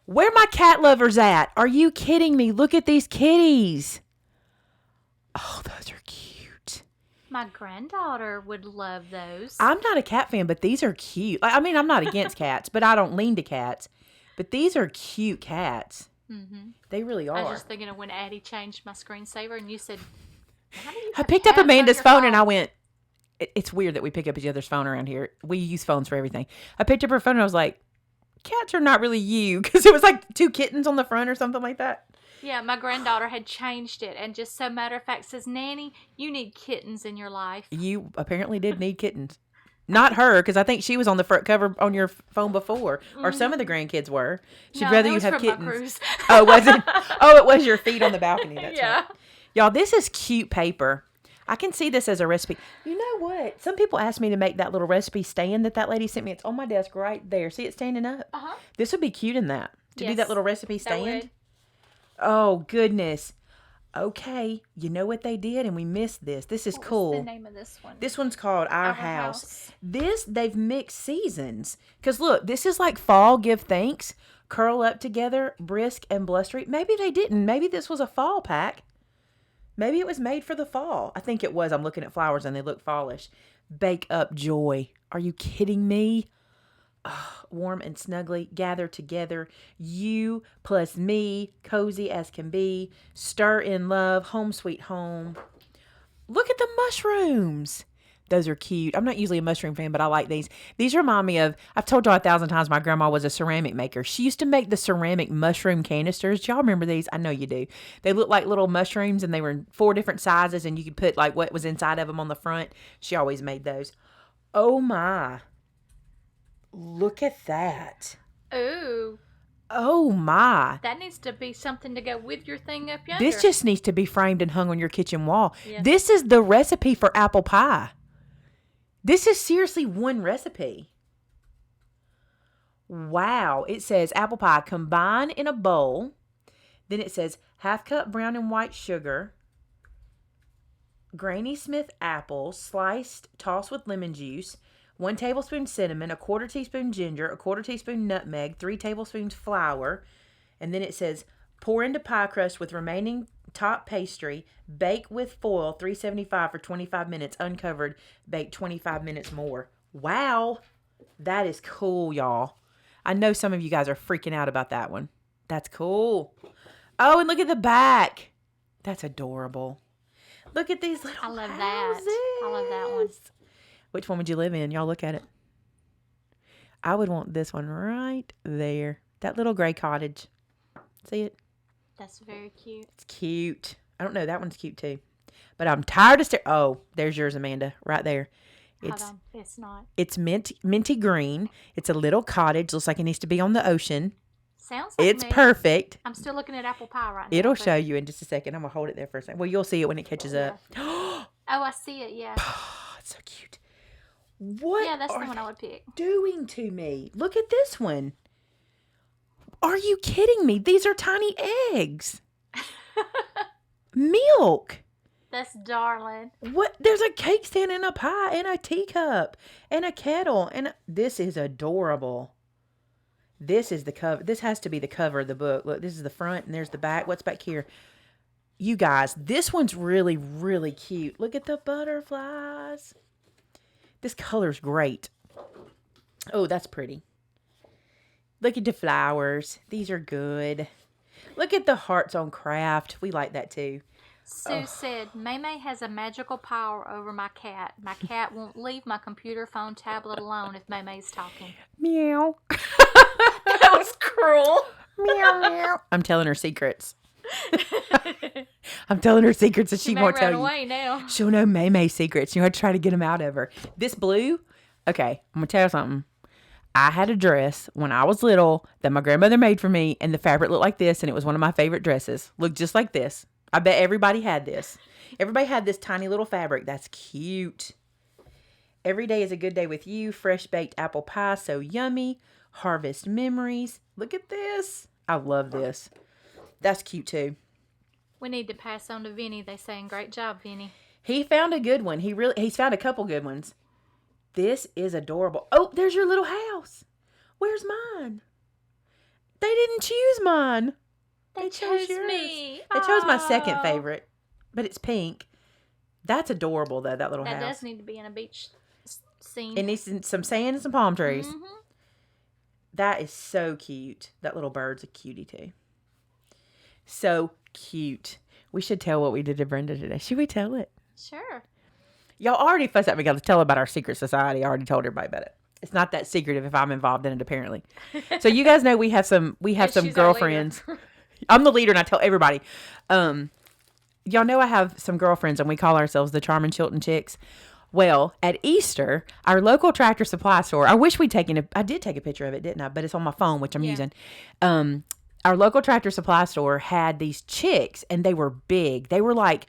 Where my cat lovers at? Are you kidding me? Look at these kitties. Oh, those are cute. My granddaughter would love those. I'm not a cat fan, but these are cute. I mean, I'm not against cats, but I don't lean to cats. But these are cute cats. They really are. I was just thinking of when Addie changed my screensaver and you said, why do you I have picked up tabs on Amanda's your phone and I went, it's weird that we pick up each other's phone around here. We use phones for everything. I picked up her phone and I was like, cats are not really you. Because it was like 2 kittens on the front or something like that. Yeah, my granddaughter had changed it and just so matter of fact says, Nanny, you need kittens in your life. You apparently did need kittens. Not her, because I think she was on the front cover on your phone before. Or some of the grandkids were. She'd rather you have kittens. My cruise. Oh, was it? Oh, it was your feet on the balcony. That's Yeah. right. Y'all, this is cute paper. I can see this as a recipe. You know what? Some people asked me to make that little recipe stand that lady sent me. It's on my desk right there. See it standing up? This would be cute in that. To do that little recipe stand. Oh, goodness. Okay. You know what they did? And we missed this. This is cool. What's the name of this one? This one's called Our House. They've mixed seasons. Because look, this is like fall, give thanks, curl up together, brisk and blustery. Maybe they didn't. Maybe this was a fall pack. Maybe it was made for the fall. I think it was. I'm looking at flowers and they look fallish. Bake up joy. Are you kidding me? Oh, warm and snugly, gather together. You plus me, cozy as can be. Stir in love, home sweet home. Look at the mushrooms. Those are cute. I'm not usually a mushroom fan, but I like these. These remind me of, I've told y'all 1,000 times my grandma was a ceramic maker. She used to make the ceramic mushroom canisters. Do y'all remember these? I know you do. They look like little mushrooms, and they were in 4 different sizes, and you could put like what was inside of them on the front. She always made those. Oh my. Look at that. Ooh. Oh my. That needs to be something to go with your thing up yonder. This just needs to be framed and hung on your kitchen wall. Yeah. This is the recipe for apple pie. This is seriously one recipe. Wow. It says apple pie, combine in a bowl. Then it says 1/2 cup brown and white sugar, Granny Smith apples, sliced, toss with lemon juice, 1 tablespoon cinnamon, 1/4 teaspoon ginger, 1/4 teaspoon nutmeg, 3 tablespoons flour. And then it says pour into pie crust with remaining top pastry, bake with foil 375 for 25 minutes, uncovered, bake 25 minutes more. Wow. That is cool, y'all. I know some of you guys are freaking out about that one. That's cool. Oh, and look at the back. That's adorable. Look at these little I love houses. that. I love that one. Which one would you live in? Y'all look at it. I would want this one right there. That little gray cottage. See it? That's very cute. It's cute. I don't know. That one's cute too. But I'm tired of staring. Oh, there's yours, Amanda. Right there. Hold on. It's not. It's minty green. It's a little cottage. Looks like it needs to be on the ocean. Sounds like It's me. perfect. I'm still looking at apple pie right now. It'll but- show you in just a second. I'm going to hold it there for a second. Well, you'll see it when it catches up. Oh, I see it. Yeah. Oh, it's so cute. What Yeah, that's the are one I they would pick. doing to me? Look at this one. Are you kidding me? These are tiny eggs. Milk. That's darling. What? There's a cake stand and a pie and a teacup and a kettle. This is adorable. This is the cover. This has to be the cover of the book. Look, this is the front and there's the back. What's back here? You guys, this one's really, really cute. Look at the butterflies. This color's great. Oh, that's pretty. Look at the flowers. These are good. Look at the hearts on craft. We like that too. Sue said, Maymay has a magical power over my cat. My cat won't leave my computer, phone, tablet alone if Maymay's talking. Meow. That was cruel. Meow, meow. I'm telling her secrets. I'm telling her secrets that she may won't run tell you. away now. She'll know Maymay secrets. You know, I try to get them out of her. This blue, okay, I'm going to tell you something. I had a dress when I was little that my grandmother made for me, and the fabric looked like this, and it was one of my favorite dresses. Looked just like this. I bet everybody had this. Everybody had this tiny little fabric. That's cute. Every day is a good day with you. Fresh baked apple pie, so yummy. Harvest memories. Look at this. I love this. That's cute too. We need to pass on to Vinny. They saying, great job, Vinny. He found a good one. He's found a couple good ones. This is adorable. Oh, there's your little house. Where's mine? They didn't choose mine. They chose yours. me. They chose my second Oh. favorite, but it's pink. That's adorable though, that little That house. does need to be in a beach scene. It needs some sand and some palm trees. Mhm. That is so cute. That little bird's a cutie too. So cute. We should tell what we did to Brenda today. Should we tell it? Sure. Y'all already fussed at me to tell about our secret society. I already told everybody about it. It's not that secretive if I'm involved in it, apparently. So you guys know we have some And some she's our girlfriends. I'm the leader and I tell everybody. Y'all know I have some girlfriends and we call ourselves the Charming Chilton Chicks. Well, at Easter, our local Tractor Supply store, I wish we'd I did take a picture of it, didn't I? But it's on my phone, which I'm Yeah. using. Our local Tractor Supply store had these chicks and they were big. They were like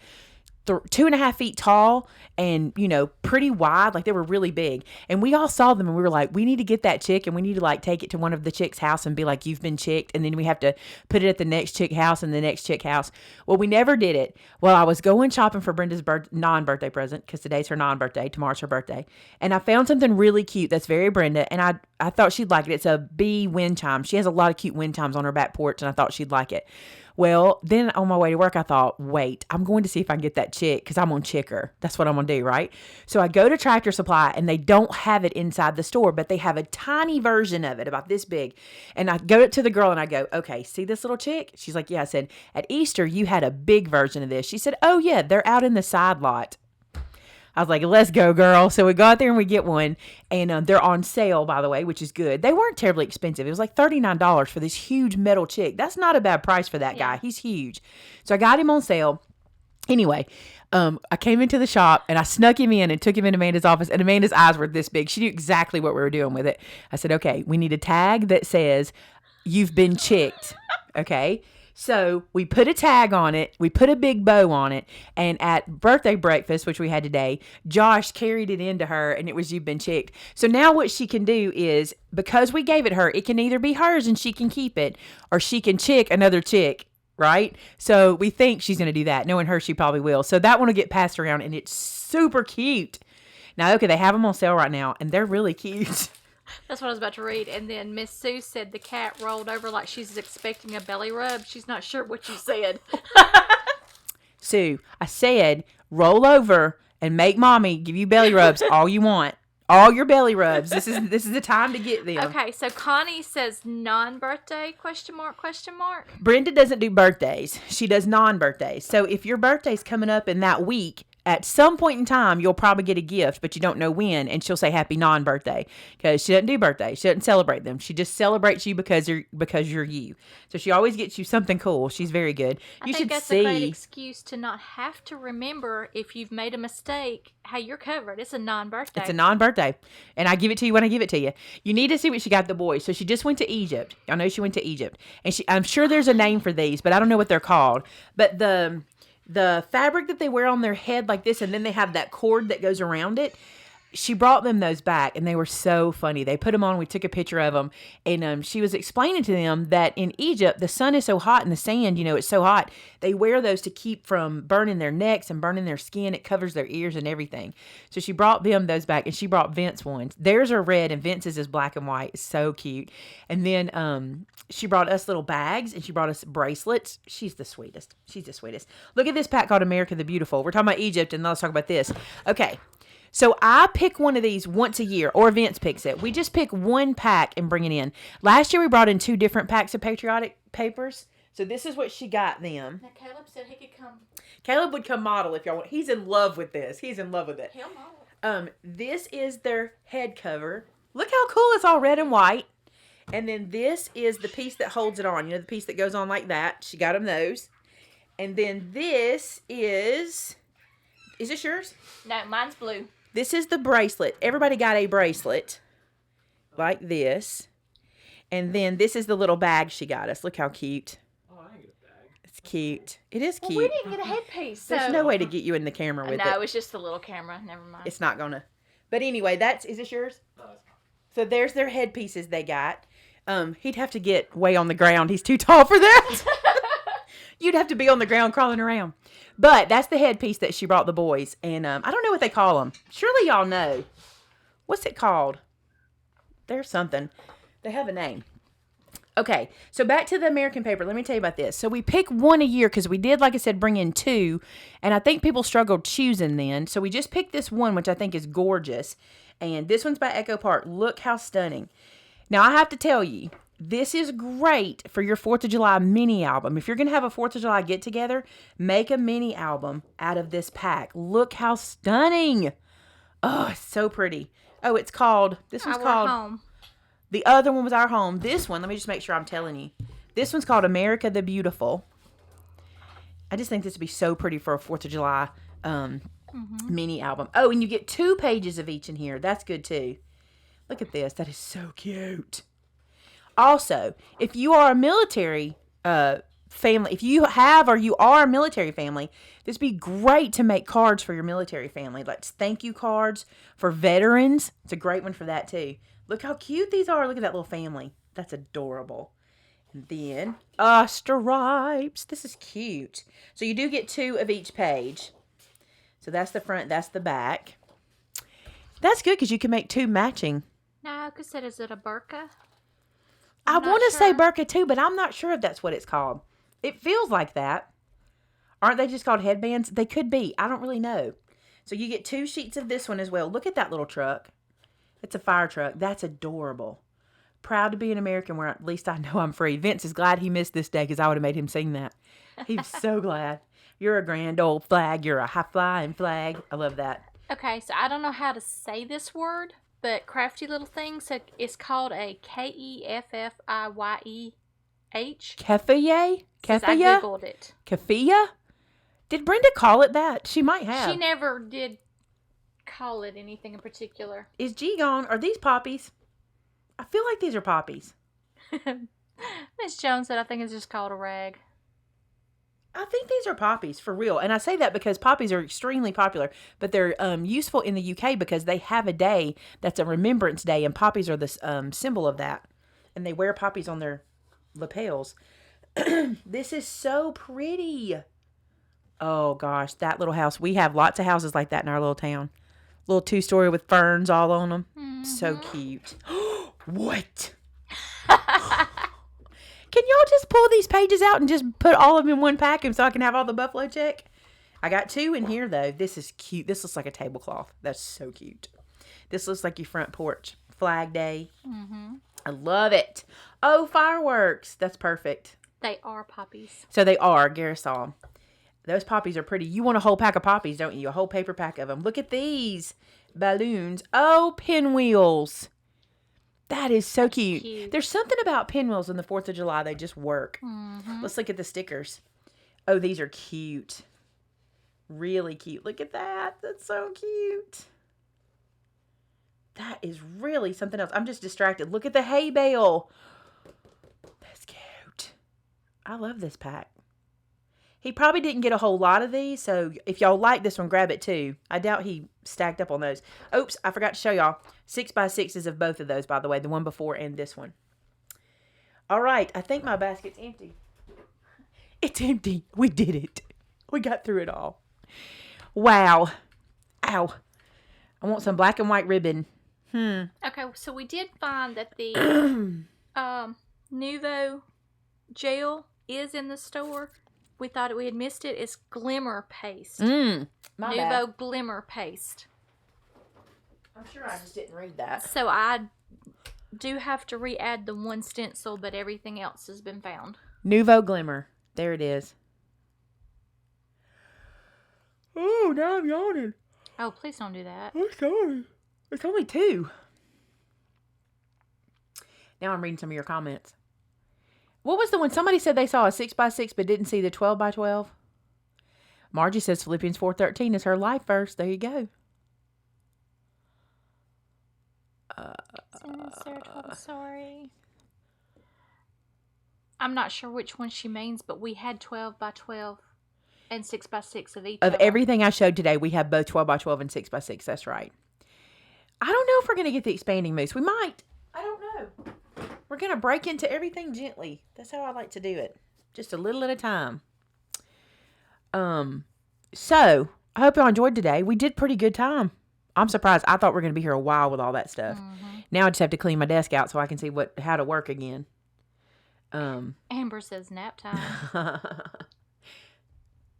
2.5 feet tall and, you know, pretty wide. Like they were really big. And we all saw them and we were like, we need to get that chick and we need to like take it to one of the chicks' house and be like, you've been chicked. And then we have to put it at the next chick house and the next chick house. Well, we never did it. Well, I was going shopping for Brenda's non-birthday present because today's her non-birthday. Tomorrow's her birthday. And I found something really cute that's very Brenda. And I thought she'd like it. It's a bee wind chime. She has a lot of cute wind chimes on her back porch and I thought she'd like it. Well, then on my way to work, I thought, wait, I'm going to see if I can get that chick because I'm on chick her. That's what I'm going to do, right? So I go to Tractor Supply and they don't have it inside the store, but they have a tiny version of it about this big. And I go to the girl and I go, okay, see this little chick? She's like, yeah. I said, at Easter, you had a big version of this. She said, oh, yeah, they're out in the side lot. I was like, let's go, girl. So we go out there and we get one. And they're on sale, by the way, which is good. They weren't terribly expensive. It was like $39 for this huge metal chick. That's not a bad price for that guy. He's huge. So I got him on sale. Anyway, I came into the shop and I snuck him in and took him into Amanda's office, and Amanda's eyes were this big. She knew exactly what we were doing with it. I said, okay, we need a tag that says you've been chicked. Okay. So we put a tag on it. We put a big bow on it. And at birthday breakfast, which we had today, Josh carried it into her and it was you've been chicked. So now what she can do is, because we gave it her, it can either be hers and she can keep it, or she can chick another chick. Right? So we think she's going to do that. Knowing her, she probably will. So that one will get passed around, and it's super cute. Now, okay, they have them on sale right now, and they're really cute. That's what I was about to read. And then Miss Sue said the cat rolled over like she's expecting a belly rub. She's not sure what you said. Sue, I said roll over and make mommy give you belly rubs all you want. All your belly rubs. This is the time to get them. Okay, so Connie says non-birthday, question mark. Brenda doesn't do birthdays. She does non-birthdays. So if your birthday's coming up in that week, at some point in time, you'll probably get a gift, but you don't know when, and she'll say happy non-birthday, because she doesn't do birthdays. She doesn't celebrate them. She just celebrates you because you're you. So she always gets you something cool. She's very good. I think that's a great excuse to not have to remember if you've made a mistake. Hey, you're covered. It's a non-birthday. It's a non-birthday, and I give it to you when I give it to you. You need to see what she got the boys. So she just went to Egypt. I know she went to Egypt, and I'm sure there's a name for these, but I don't know what they're called. But the fabric that they wear on their head like this, and then they have that cord that goes around it. She brought them those back, and they were so funny. They put them on. We took a picture of them, and she was explaining to them that in Egypt, the sun is so hot in the sand, it's so hot. They wear those to keep from burning their necks and burning their skin. It covers their ears and everything. So she brought them those back, and she brought Vince ones. Theirs are red, and Vince's is black and white. It's so cute. And then she brought us little bags, and she brought us bracelets. She's the sweetest. Look at this pack called America the Beautiful. We're talking about Egypt, and let's talk about this. Okay. So I pick one of these once a year, or Vince picks it. We just pick one pack and bring it in. Last year we brought in 2 different packs of patriotic papers. So this is what she got them. Now Caleb said he could come. Caleb would come model if y'all want. He's in love with this. He's in love with it. He'll model. This is their head cover. Look how cool it's all red and white. And then this is the piece that holds it on. The piece that goes on like that. She got them those. And then this is this yours? No, mine's blue. This is the bracelet. Everybody got a bracelet like this. And then this is the little bag she got us. Look how cute. Oh, I didn't get a bag. It's cute. It is cute. Well, we didn't get a headpiece. So. There's no way to get you in the camera with it. No, it's just the little camera. Never mind. It's not going to. But anyway, is this yours? No, it's not. So there's their headpieces they got. He'd have to get way on the ground. He's too tall for that. You'd have to be on the ground crawling around. But that's the headpiece that she brought the boys. And I don't know what they call them. Surely y'all know. What's it called? There's something. They have a name. Okay, so back to the American paper. Let me tell you about this. So we pick one a year because we did, like I said, bring in 2. And I think people struggled choosing then. So we just picked this one, which I think is gorgeous. And this one's by Echo Park. Look how stunning. Now, I have to tell you, this is great for your 4th of July mini album. If you're going to have a 4th of July get-together, make a mini album out of this pack. Look how stunning. Oh, it's so pretty. Oh, it's called, this one's called, Home. The other one was Our Home. This one, let me just make sure I'm telling you. This one's called America the Beautiful. I just think this would be so pretty for a 4th of July mini album. Oh, and you get 2 pages of each in here. That's good too. Look at this. That is so cute. Also, if you are a military family, if you have or you are a military family, this would be great to make cards for your military family. Like thank you cards for veterans. It's a great one for that too. Look how cute these are. Look at that little family. That's adorable. And then, stripes. This is cute. So you do get 2 of each page. So that's the front, that's the back. That's good because you can make 2 matching. No, because said, is it a burqa? I want to say burqa too, but I'm not sure if that's what it's called. It feels like that. Aren't they just called headbands? They could be. I don't really know. So you get 2 sheets of this one as well. Look at that little truck. It's a fire truck. That's adorable. Proud to be an American where at least I know I'm free. Vince is glad he missed this day because I would have made him sing that. He's so glad. You're a grand old flag. You're a high-flying flag. I love that. Okay, so I don't know how to say this word, but crafty little thing. So it's called a Keffiye-H. Keffiye? Says I Keffiye? googled it. Keffiya? Did Brenda call it that? She might have. She never did call it anything in particular. Is G gone? Are these poppies? I feel like these are poppies. Miss Jones said I think it's just called a rag. I think these are poppies for real. And I say that because poppies are extremely popular, but they're useful in the UK because they have a day that's a remembrance day, and poppies are the symbol of that. And they wear poppies on their lapels. This is so pretty. Oh gosh, that little house. We have lots of houses like that in our little town. Little 2-story with ferns all on them. Mm-hmm. So cute. What? Can y'all just pull these pages out and just put all of them in one pack so I can have all the buffalo check? I got 2 in here, though. This is cute. This looks like a tablecloth. That's so cute. This looks like your front porch. Flag Day. Mm-hmm. I love it. Oh, fireworks. That's perfect. They are poppies. So they are. Garrisol. Those poppies are pretty. You want a whole pack of poppies, don't you? A whole paper pack of them. Look at these balloons. Oh, pinwheels. That is so cute. There's something about pinwheels on the 4th of July. They just work. Mm-hmm. Let's look at the stickers. Oh, these are cute. Really cute. Look at that. That's so cute. That is really something else. I'm just distracted. Look at the hay bale. That's cute. I love this pack. He probably didn't get a whole lot of these, so if y'all like this one, grab it too. I doubt he stacked up on those. Oops, I forgot to show y'all. 6x6s of both of those, by the way. The one before and this one. All right, I think my basket's empty. It's empty. We did it. We got through it all. Wow. Ow. I want some black and white ribbon. Okay, so we did find that the Nouveau gel is in the store. We thought we had missed it. It's glimmer paste. My Nouveau bad. glimmer paste. I'm sure I just didn't read that. So I do have to re-add the one stencil, but everything else has been found. Nouveau glimmer. There it is. Oh, now I'm yawning. Oh, please don't do that. I'm sorry. It's only 2. Now I'm reading some of your comments. What was the one? Somebody said they saw a 6x6 but didn't see the 12x12. Margie says Philippians 4:13 is her life verse. There you go. Sorry. I'm not sure which one she means, but we had 12x12 and 6x6 of each. Of everything I showed today, we have both 12x12 and 6x6. That's right. I don't know if we're going to get the expanding mousse. We might. I don't know. We're going to break into everything gently. That's how I like to do it. Just a little at a time. So, I hope y'all enjoyed today. We did pretty good time. I'm surprised. I thought we were going to be here a while with all that stuff. Mm-hmm. Now I just have to clean my desk out so I can see how to work again. Amber says nap time.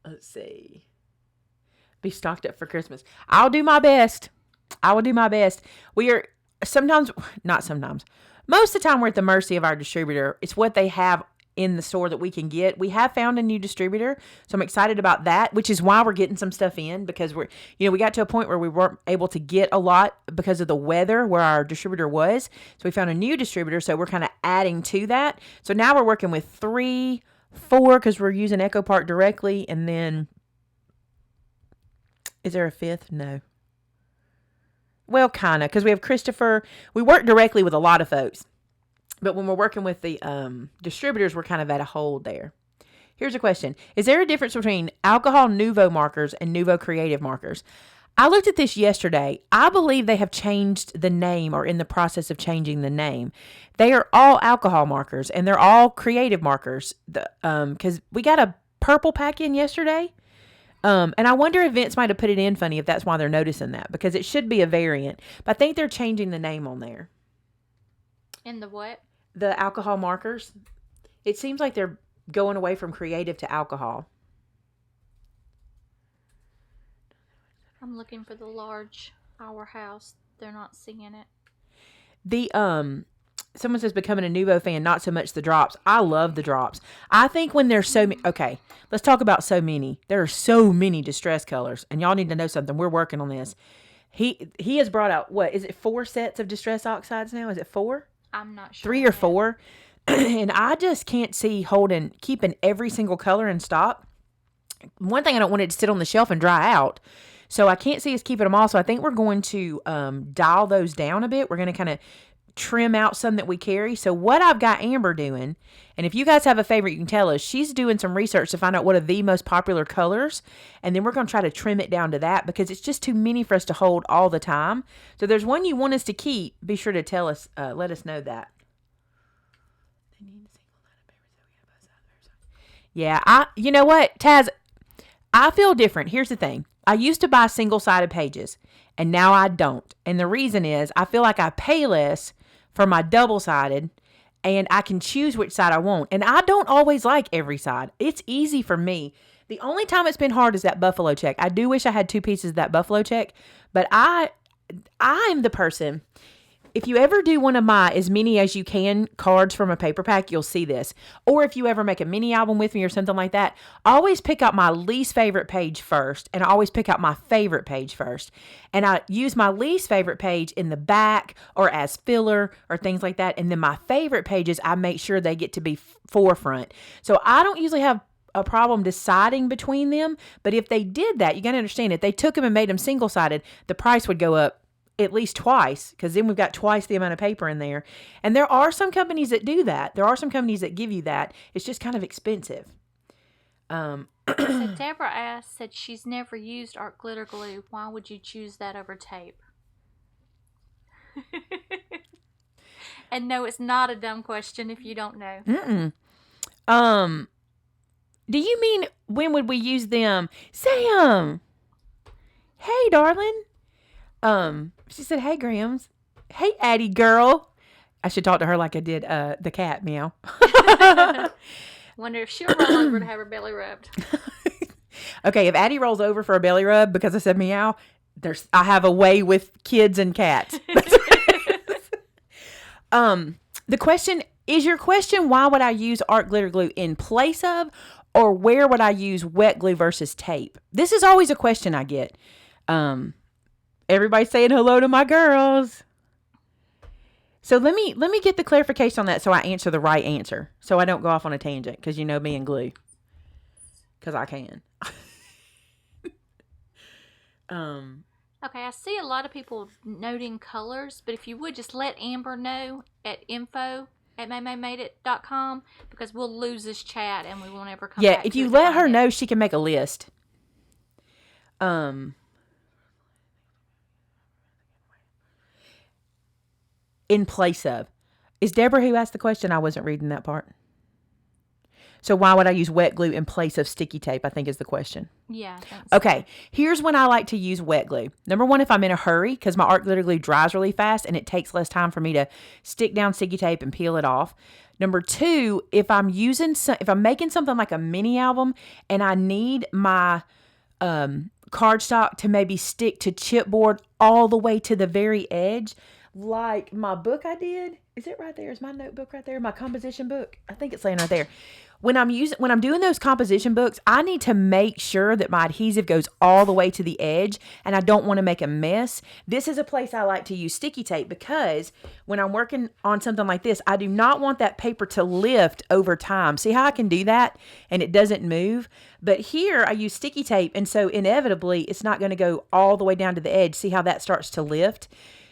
Let's see. Be stocked up for Christmas. I'll do my best. I will do my best. We are not sometimes. Most of the time we're at the mercy of our distributor. It's what they have in the store that we can get. We have found a new distributor, so I'm excited about that, which is why we're getting some stuff in, because we got to a point where we weren't able to get a lot because of the weather where our distributor was. So we found a new distributor, so we're kind of adding to that. So now we're working with 3, 4, because we're using Echo Park directly, and then is there a 5th? No. Well, kind of, because we have Christopher. We work directly with a lot of folks. But when we're working with the distributors, we're kind of at a hold there. Here's a question. Is there a difference between alcohol Nouveau markers and Nouveau creative markers? I looked at this yesterday. I believe they have changed the name or in the process of changing the name. They are all alcohol markers and they're all creative markers. Because we got a purple pack in yesterday. And I wonder if Vince might have put it in funny if that's why they're noticing that. Because it should be a variant. But I think they're changing the name on there. In the what? The alcohol markers. It seems like they're going away from creative to alcohol. I'm looking for the large Our House. They're not seeing it. Someone says becoming a Nouveau fan, not so much the drops. I love the drops. I think when there's so many, okay, let's talk about so many. There are so many distress colors, and y'all need to know something. We're working on this. He has brought out, what, is it 4 sets of distress oxides now? Is it 4? I'm not sure. 3 or 4. And I just can't see keeping every single color in stock. One thing, I don't want it to sit on the shelf and dry out. So I can't see us keeping them all. So I think we're going to dial those down a bit. We're going to kind of trim out some that we carry. So what I've got Amber doing, and if you guys have a favorite, you can tell us. She's doing some research to find out what are the most popular colors, and then we're going to try to trim it down to that because it's just too many for us to hold all the time. So there's one you want us to keep. Be sure to tell us, let us know that. Yeah, you know what, Taz, I feel different. Here's the thing. I used to buy single-sided pages, and now I don't. And the reason is I feel like I pay less for my double-sided, and I can choose which side I want. And I don't always like every side. It's easy for me. The only time it's been hard is that buffalo check. I do wish I had 2 pieces of that buffalo check, but I'm the person. If you ever do one of my as many as you can cards from a paper pack, you'll see this. Or if you ever make a mini album with me or something like that, I always pick out my least favorite page first, and I always pick out my favorite page first. And I use my least favorite page in the back or as filler or things like that. And then my favorite pages, I make sure they get to be forefront. So I don't usually have a problem deciding between them. But if they did that, you got to understand, if they took them and made them single-sided, the price would go up at least twice, because then we've got twice the amount of paper in there. And there are some companies that do that. There are some companies that give you that. It's just kind of expensive. So Deborah said she's never used art glitter glue. Why would you choose that over tape? And no, it's not a dumb question if you don't know. Do you mean when would we use them? Sam! Hey, darling. She said, hey, Grams. Hey, Addie girl. I should talk to her like I did the cat, meow. Wonder if she'll roll over to have her belly rubbed. Okay, if Addie rolls over for a belly rub because I said meow, I have a way with kids and cats. The question, is your question, why would I use art glitter glue in place of, or where would I use wet glue versus tape? This is always a question I get. Everybody's saying hello to my girls. So let me get the clarification on that so I answer the right answer. So I don't go off on a tangent, because you know me and glue. Because I can. Okay, I see a lot of people noting colors, but if you would just let Amber know at info@maymaymadeit.com, because we'll lose this chat and we won't ever come back. Yeah, if you let her know, she can make a list. In place of. Is Deborah who asked the question? I wasn't reading that part. So why would I use wet glue in place of sticky tape, I think is the question. Yeah. Okay, here's when I like to use wet glue. Number one, if I'm in a hurry, because my art glitter glue dries really fast and it takes less time for me to stick down sticky tape and peel it off. Number two, if I'm making something like a mini album and I need my cardstock to maybe stick to chipboard all the way to the very edge, like my book I did. Is it right there? Is my notebook right there? My composition book? I think it's laying right there. When I'm doing those composition books, I need to make sure that my adhesive goes all the way to the edge, and I don't want to make a mess. This is a place I like to use sticky tape, because when I'm working on something like this, I do not want that paper to lift over time. See how I can do that and it doesn't move? But here I use sticky tape, and so inevitably it's not going to go all the way down to the edge. See how that starts to lift?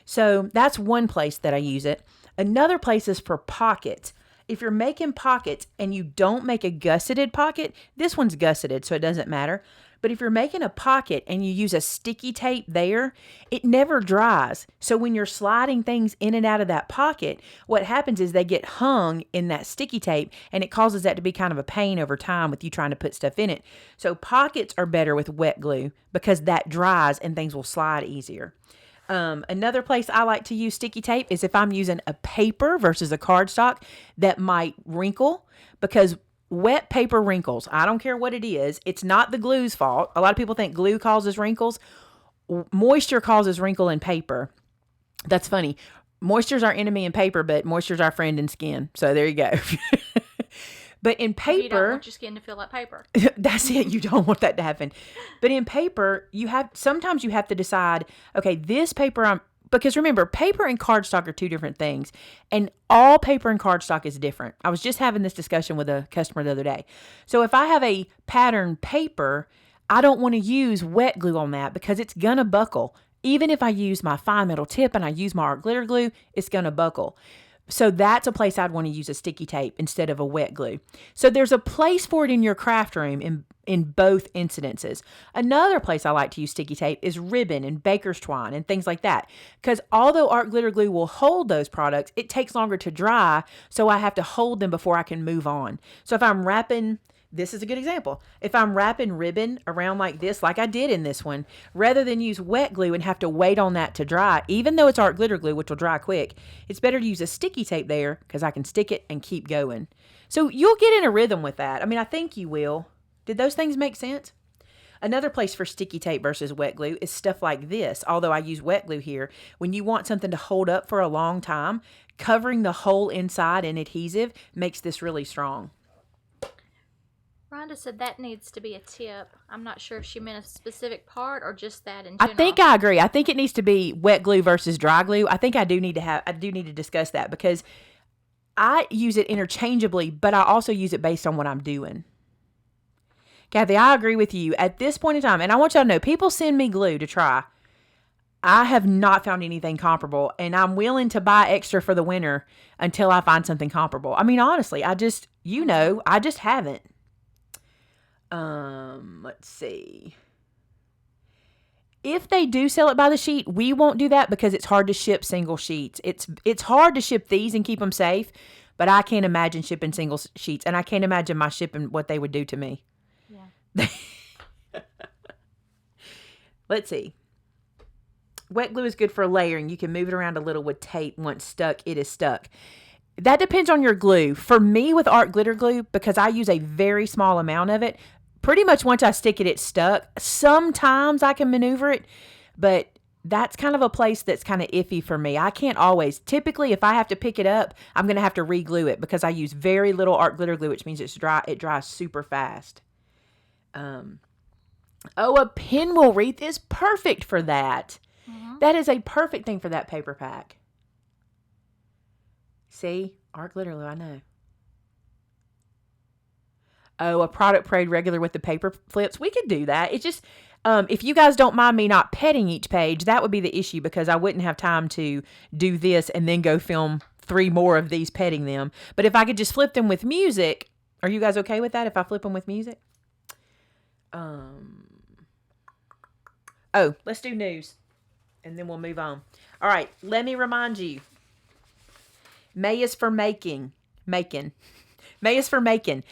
So that's one place that I use it. Another place is for pockets. If you're making pockets and you don't make a gusseted pocket, this one's gusseted, so it doesn't matter. But if you're making a pocket and you use a sticky tape there, it never dries. So when you're sliding things in and out of that pocket, what happens is they get hung in that sticky tape, and it causes that to be kind of a pain over time with you trying to put stuff in it. So pockets are better with wet glue because that dries and things will slide easier. Another place I like to use sticky tape is if I'm using a paper versus a cardstock that might wrinkle, because wet paper wrinkles. I don't care what it is. It's not the glue's fault. A lot of people think glue causes wrinkles. Moisture causes wrinkle in paper. That's funny. moisture's our enemy in paper, but moisture's our friend in skin. So there you go. But in paper, you don't want your skin to feel like paper. That's it. You don't want that to happen. But in paper, sometimes you have to decide, okay, this paper because remember, paper and cardstock are two different things. And all paper and cardstock is different. I was just having this discussion with a customer the other day. So if I have a pattern paper, I don't want to use wet glue on that because it's going to buckle. Even if I use my fine metal tip and I use my art glitter glue, it's going to buckle. So that's a place I'd want to use a sticky tape instead of a wet glue. So there's a place for it in your craft room in both incidences. Another place I like to use sticky tape is ribbon and baker's twine and things like that. Because although art glitter glue will hold those products, it takes longer to dry, so I have to hold them before I can move on. So if I'm wrapping... This is a good example. If I'm wrapping ribbon around like this, like I did in this one, rather than use wet glue and have to wait on that to dry, even though it's art glitter glue, which will dry quick, it's better to use a sticky tape there because I can stick it and keep going. So you'll get in a rhythm with that. I mean, I think you will. Did those things make sense? Another place for sticky tape versus wet glue is stuff like this. Although I use wet glue here, when you want something to hold up for a long time, covering the whole inside in adhesive makes this really strong. Rhonda said that needs to be a tip. I'm not sure if she meant a specific part or just that in general. I think I agree. I think it needs to be wet glue versus dry glue. I think I do need to discuss that because I use it interchangeably, but I also use it based on what I'm doing. Kathy, I agree with you. At this point in time, and I want y'all to know, people send me glue to try. I have not found anything comparable, and I'm willing to buy extra for the winter until I find something comparable. I mean, honestly, I just haven't. Let's see. If they do sell it by the sheet, we won't do that because it's hard to ship single sheets. It's hard to ship these and keep them safe, but I can't imagine shipping single sheets, and I can't imagine my shipping what they would do to me. Yeah. Let's see. Wet glue is good for layering. You can move it around a little with tape. Once stuck, it is stuck. That depends on your glue. For me, with art glitter glue, because I use a very small amount of it, pretty much once I stick it, it's stuck. Sometimes I can maneuver it, but that's kind of a place that's kind of iffy for me. I can't always. Typically, if I have to pick it up, I'm going to have to re-glue it because I use very little art glitter glue, which means it dries super fast. A pinwheel wreath is perfect for that. Mm-hmm. That is a perfect thing for that paper pack. See? Art glitter glue, I know. Oh, a product parade regular with the paper flips. We could do that. It's just, if you guys don't mind me not petting each page, that would be the issue because I wouldn't have time to do this and then go film 3 more of these petting them. But if I could just flip them with music, are you guys okay with that if I flip them with music? Let's do news and then we'll move on. All right, let me remind you. May is for making. May is for making.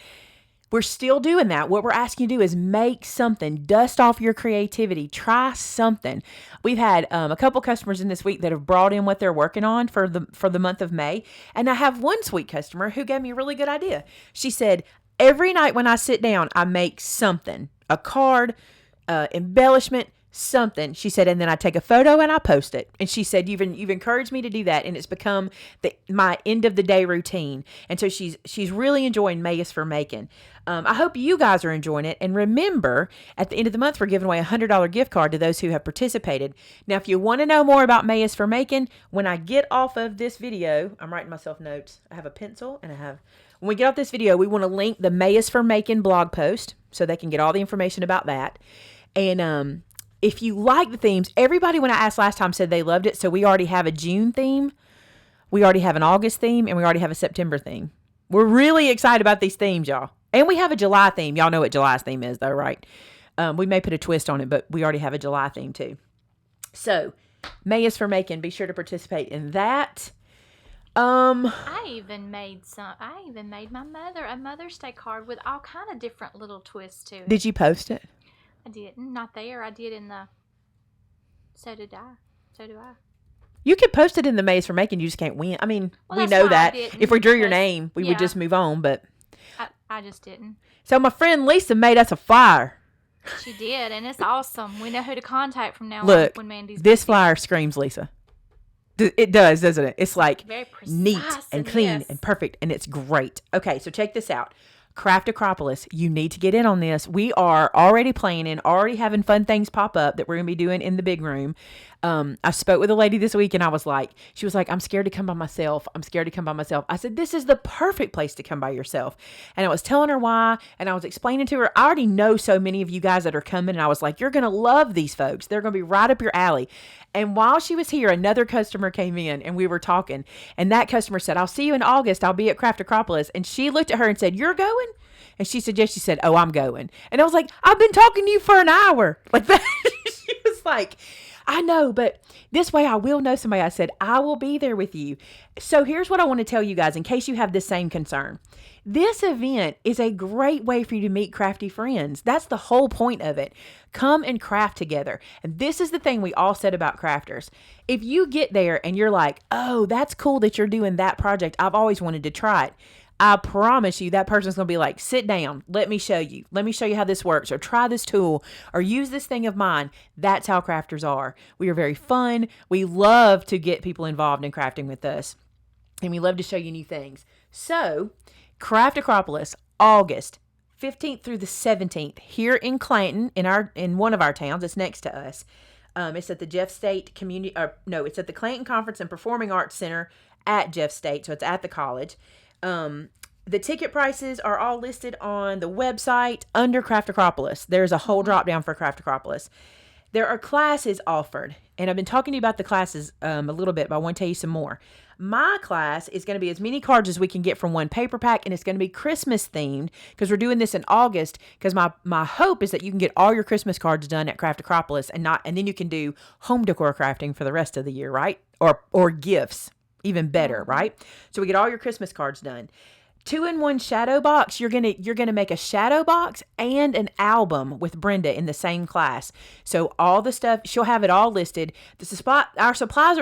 We're still doing that. What we're asking you to do is make something. Dust off your creativity. Try something. We've had a couple customers in this week that have brought in what they're working on for the month of May. And I have one sweet customer who gave me a really good idea. She said, every night when I sit down, I make something. A card, embellishment, something. She said, and then I take a photo and I post it. And she said, you've encouraged me to do that, and it's become my end of the day routine. And so she's really enjoying May is for Making. I hope you guys are enjoying it. And remember, at the end of the month, we're giving away a $100 gift card to those who have participated. Now, if you want to know more about May is for Making, when I get off of this video, I'm writing myself notes. I have a pencil and when we get off this video, we want to link the May is for Making blog post so they can get all the information about that. And, if you like the themes, everybody when I asked last time said they loved it. So we already have a June theme. We already have an August theme. And we already have a September theme. We're really excited about these themes, y'all. And we have a July theme. Y'all know what July's theme is though, right? We may put a twist on it, but we already have a July theme too. So May is for Making. Be sure to participate in that. I even made my mother a Mother's Day card with all kind of different little twists to it. Did you post it? I didn't. Not there. I did in the... So did I. So do I. You could post it in the May is for Making. You just can't win. I mean, we know that. If we drew your name, we would just move on, but... I just didn't. So my friend Lisa made us a flyer. She did, and it's awesome. We know who to contact from now on when Mandy's this flyer screams Lisa. It does, doesn't it? It's like Very precise neat and clean yes. and perfect, and it's great. Okay, so check this out. Craft Acropolis, you need to get in on this. We are already planning, already having fun things pop up that we're going to be doing in the big room. I spoke with a lady this week and she was like, I'm scared to come by myself. I'm scared to come by myself. I said, this is the perfect place to come by yourself. And I was telling her why, and I was explaining to her, I already know so many of you guys that are coming. And I was like, you're going to love these folks. They're going to be right up your alley. And while she was here, another customer came in and we were talking. And that customer said, I'll see you in August. I'll be at Craft Acropolis. And she looked at her and said, you're going? And she said, yes. She said, oh, I'm going. And I was like, I've been talking to you for an hour. Like that. She was like, I know, but this way I will know somebody. I said, I will be there with you. So here's what I want to tell you guys in case you have the same concern. This event is a great way for you to meet crafty friends. That's the whole point of it. Come and craft together. And this is the thing we all said about crafters. If you get there and you're like, oh, that's cool that you're doing that project. I've always wanted to try it. I promise you that person's going to be like, sit down. Let me show you. Let me show you how this works, or try this tool, or use this thing of mine. That's how crafters are. We are very fun. We love to get people involved in crafting with us, and we love to show you new things. So Craft Acropolis, August 15th through the 17th here in Clanton, in one of our towns. It's next to us. It's at the Jeff State it's at the Clanton Conference and Performing Arts Center at Jeff State. So it's at the college. The ticket prices are all listed on the website under Craft Acropolis. There's a whole drop down for Craft Acropolis. There are classes offered, and I've been talking to you about the classes a little bit, but I want to tell you some more. My class is going to be as many cards as we can get from one paper pack, and it's going to be Christmas themed because we're doing this in August. Because my hope is that you can get all your Christmas cards done at Craft Acropolis, and then you can do home decor crafting for the rest of the year, right? Or gifts. Even better, right? So we get all your Christmas cards done. 2-in-1 shadow box. You're gonna make a shadow box and an album with Brenda in the same class. So all the stuff, she'll have it all listed. Our supplies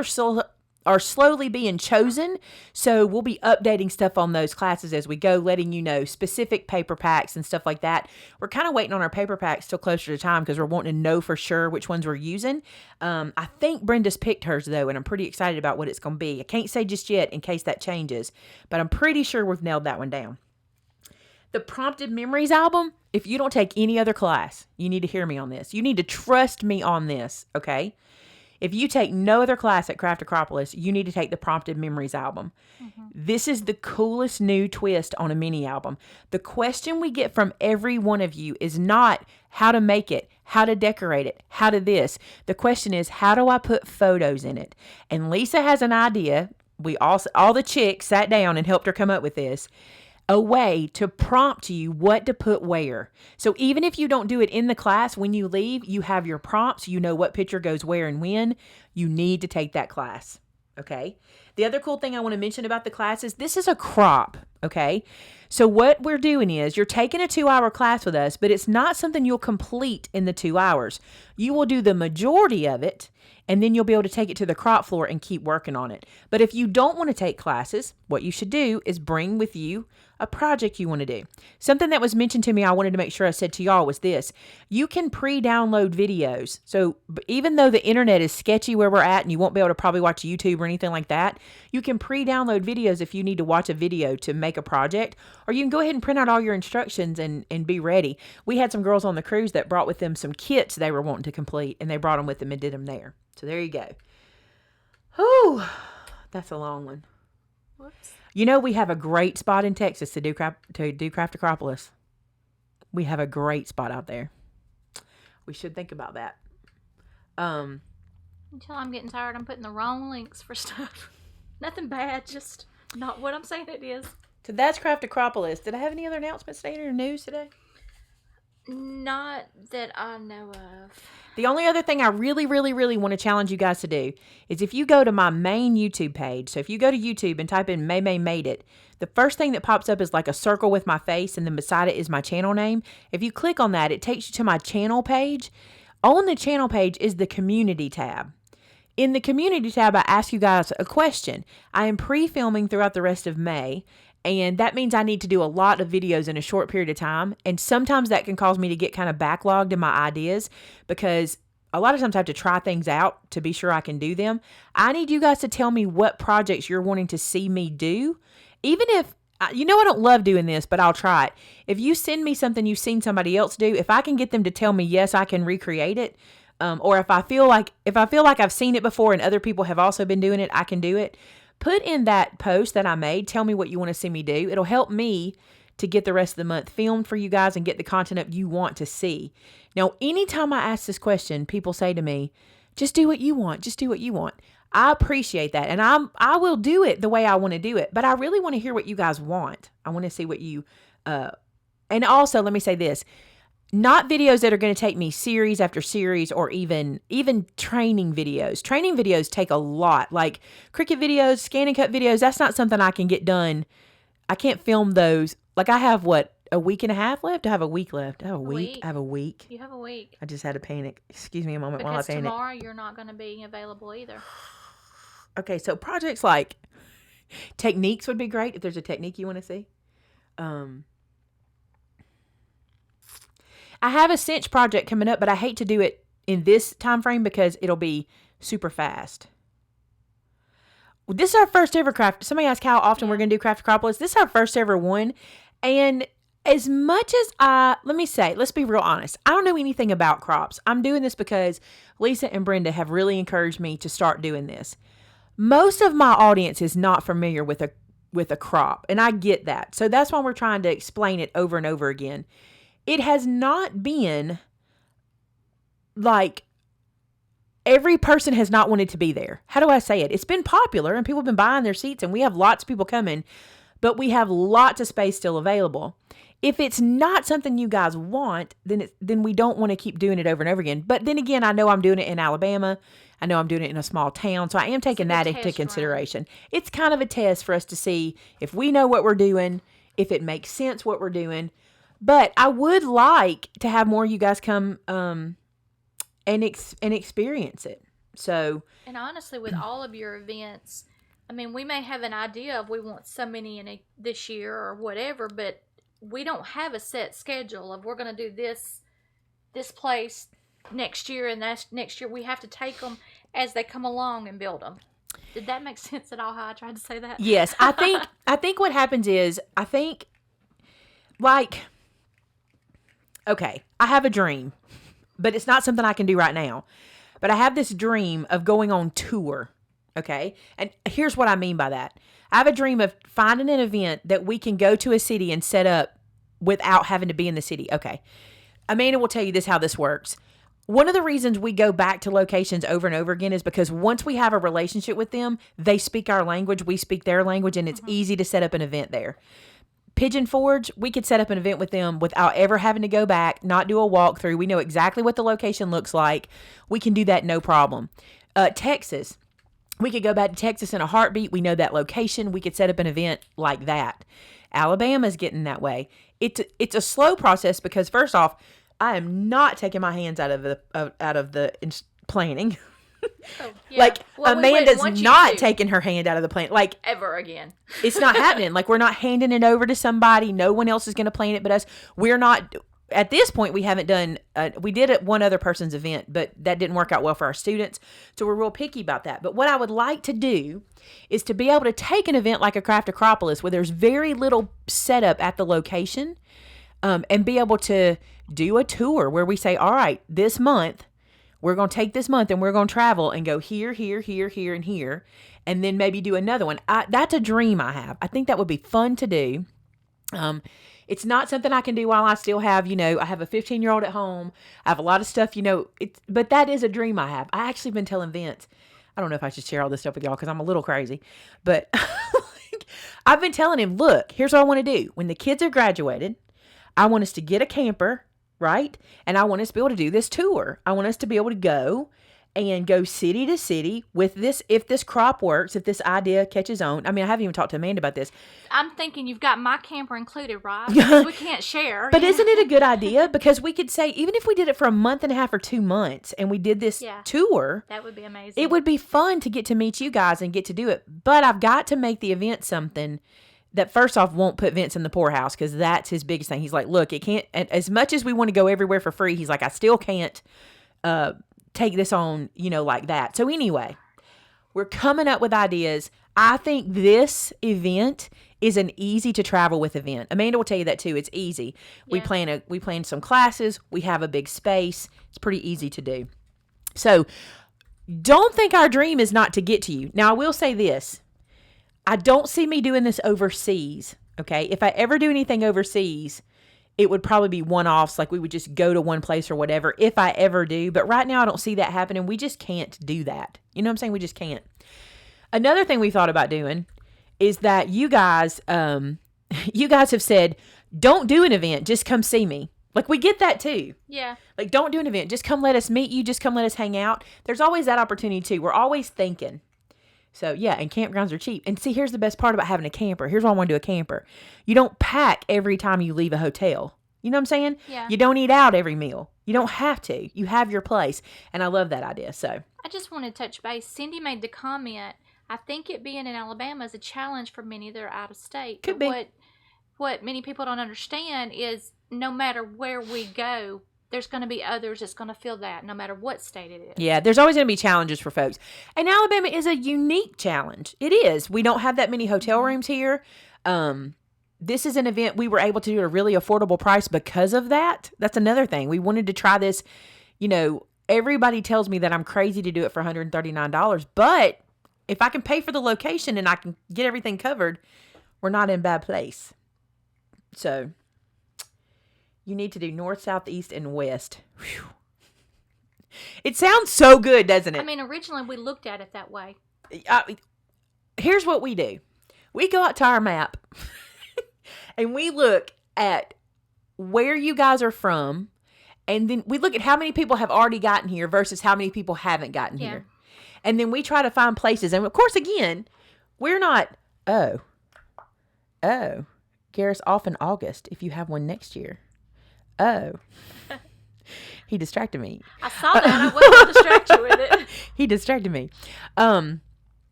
are slowly being chosen. So we'll be updating stuff on those classes as we go, letting you know specific paper packs and stuff like that. We're kind of waiting on our paper packs till closer to time because we're wanting to know for sure which ones we're using. I think Brenda's picked hers though, and I'm pretty excited about what it's going to be. I can't say just yet in case that changes, but I'm pretty sure we've nailed that one down. The Prompted Memories album, if you don't take any other class, you need to hear me on this. You need to trust me on this, okay? If you take no other class at Craft Acropolis, you need to take the Prompted Memories album. Mm-hmm. This is the coolest new twist on a mini album. The question we get from every one of you is not how to make it, how to decorate it, how to this. The question is, how do I put photos in it? And Lisa has an idea. We all the chicks sat down and helped her come up with this. A way to prompt you what to put where. So even if you don't do it in the class, when you leave, you have your prompts. You know what picture goes where and when. You need to take that class. Okay. The other cool thing I want to mention about the class is this is a crop. Okay. So what we're doing is you're taking a 2-hour class with us, but it's not something you'll complete in the 2 hours. You will do the majority of it, and then you'll be able to take it to the crop floor and keep working on it. But if you don't want to take classes, what you should do is bring with you a project you want to do. Something that was mentioned to me I wanted to make sure I said to y'all was this. You can pre-download videos. So even though the internet is sketchy where we're at and you won't be able to probably watch YouTube or anything like that, you can pre-download videos if you need to watch a video to make a project, or you can go ahead and print out all your instructions and be ready. We had some girls on the cruise that brought with them some kits they were wanting to complete, and they brought them with them and did them there. So there you go. Whew, that's a long one. Whoops. You know, we have a great spot in Texas to do Craft Acropolis. We have a great spot out there. We should think about that. Until I'm getting tired, I'm putting the wrong links for stuff. Nothing bad, just not what I'm saying it is. So that's Craft Acropolis. Did I have any other announcements today or news today? Not that I know of. The only other thing I really, really, really want to challenge you guys to do is if you go to my main YouTube page, so if you go to YouTube and type in Maymay Made It, the first thing that pops up is like a circle with my face, and then beside it is my channel name. If you click on that, it takes you to my channel page. On the channel page is the community tab. In the community tab, I ask you guys a question. I am pre-filming throughout the rest of May, and that means I need to do a lot of videos in a short period of time. And sometimes that can cause me to get kind of backlogged in my ideas because a lot of times I have to try things out to be sure I can do them. I need you guys to tell me what projects you're wanting to see me do. Even if, you know, I don't love doing this, but I'll try it. If you send me something you've seen somebody else do, if I can get them to tell me, yes, I can recreate it. Or if I feel like I've seen it before and other people have also been doing it, I can do it. Put in that post that I made. Tell me what you want to see me do. It'll help me to get the rest of the month filmed for you guys and get the content up you want to see. Now, anytime I ask this question, people say to me, just do what you want. Just do what you want. I appreciate that. And I will do it the way I want to do it. But I really want to hear what you guys want. I want to see what you, and also let me say this, not videos that are going to take me series after series or even training videos. Training videos take a lot. Like Cricut videos, scan and cut videos, that's not something I can get done. I can't film those. Like I have a week and a half left? I have a week left. I have a week. I have a week. You have a week. I just had to panic. Excuse me a moment while I because panic. tomorrow you're not going to be available either. Okay, so projects like techniques would be great if there's a technique you want to see. I have a cinch project coming up, but I hate to do it in this time frame because it'll be super fast. This is our first ever craft. Somebody asked how often we're going to do Craft Acropolis. This is our first ever one. And as much as let's be real honest. I don't know anything about crops. I'm doing this because Lisa and Brenda have really encouraged me to start doing this. Most of my audience is not familiar with a crop, and I get that. So that's why we're trying to explain it over and over again. It has not been like every person has not wanted to be there. How do I say it? It's been popular and people have been buying their seats and we have lots of people coming, but we have lots of space still available. If it's not something you guys want, then we don't want to keep doing it over and over again. But then again, I know I'm doing it in Alabama. I know I'm doing it in a small town. So I am taking that into consideration. It's kind of a test for us to see if we know what we're doing, if it makes sense what we're doing. But I would like to have more of you guys come and experience it. So, and honestly, with all of your events, I mean, we may have an idea of we want so many this year or whatever, but we don't have a set schedule of we're going to do this place next year and that's next year. We have to take them as they come along and build them. Did that make sense at all? How I tried to say that? Yes, I think what happens is okay, I have a dream, but it's not something I can do right now. But I have this dream of going on tour, okay? And here's what I mean by that. I have a dream of finding an event that we can go to a city and set up without having to be in the city. Okay. Amanda will tell you how this works. One of the reasons we go back to locations over and over again is because once we have a relationship with them, they speak our language, we speak their language, and it's easy to set up an event there. Pigeon Forge, we could set up an event with them without ever having to go back, not do a walkthrough. We know exactly what the location looks like. We can do that no problem. Texas, we could go back to Texas in a heartbeat. We know that location. We could set up an event like that. Alabama's getting that way. It's a slow process because first off, I am not taking my hands out of the planning. Oh, yeah. Amanda's not taking her hand out of the plan. Like ever again. It's not happening. Like we're not handing it over to somebody. No one else is going to plan it but us. We're not at this point. We haven't done. We did it one other person's event, but that didn't work out well for our students. So we're real picky about that. But what I would like to do is to be able to take an event like a Craft Acropolis where there's very little setup at the location, and be able to do a tour where we say, all right, this month. We're going to take this month and we're going to travel and go here, here, here, here, and here. And then maybe do another one. That's a dream I have. I think that would be fun to do. It's not something I can do while I still have, I have a 15-year-old at home. I have a lot of stuff, but that is a dream I have. I actually been telling Vince, I don't know if I should share all this stuff with y'all because I'm a little crazy, but I've been telling him, look, here's what I want to do. When the kids are graduated, I want us to get a camper. Right? And I want us to be able to do this tour. I want us to be able to go city to city with this. If this crop works, if this idea catches on. I mean, I haven't even talked to Amanda about this. I'm thinking you've got my camper included, right? Because we can't share. But isn't it a good idea? Because we could say, even if we did it for a month and a half or 2 months and we did this tour. That would be amazing. It would be fun to get to meet you guys and get to do it. But I've got to make the event something that first off won't put Vince in the poorhouse because that's his biggest thing. He's like, look, it can't, as much as we want to go everywhere for free, he's like, I still can't take this on, like that. So anyway, we're coming up with ideas. I think this event is an easy to travel with event. Amanda will tell you that too. It's easy. Yeah. We plan some classes. We have a big space. It's pretty easy to do. So don't think our dream is not to get to you. Now, I will say this. I don't see me doing this overseas. Okay. If I ever do anything overseas, it would probably be one-offs. Like we would just go to one place or whatever if I ever do. But right now I don't see that happening. We just can't do that. You know what I'm saying? We just can't. Another thing we thought about doing is that you guys have said, don't do an event. Just come see me. Like we get that too. Yeah. Like don't do an event. Just come let us meet you. Just come let us hang out. There's always that opportunity too. We're always thinking. So yeah, and campgrounds are cheap. And see, here's the best part about having a camper. Here's why I want to do a camper. You don't pack every time you leave a hotel. You know what I'm saying? Yeah. You don't eat out every meal. You don't have to. You have your place. And I love that idea. So I just want to touch base. Cindy made the comment, I think it being in Alabama is a challenge for many that are out of state. Could be. What many people don't understand is no matter where we go, there's going to be others that's going to feel that no matter what state it is. Yeah, there's always going to be challenges for folks. And Alabama is a unique challenge. It is. We don't have that many hotel rooms here. This is an event we were able to do at a really affordable price because of that. That's another thing. We wanted to try this. Everybody tells me that I'm crazy to do it for $139. But if I can pay for the location and I can get everything covered, we're not in a bad place. So you need to do north, south, east, and west. Whew. It sounds so good, doesn't it? I mean, originally we looked at it that way. Here's what we do. We go out to our map and we look at where you guys are from. And then we look at how many people have already gotten here versus how many people haven't gotten here. And then we try to find places. And of course, again, we're not, Garrett's off in August if you have one next year. He distracted me. I saw that. I wasn't going to distract you with it. He distracted me.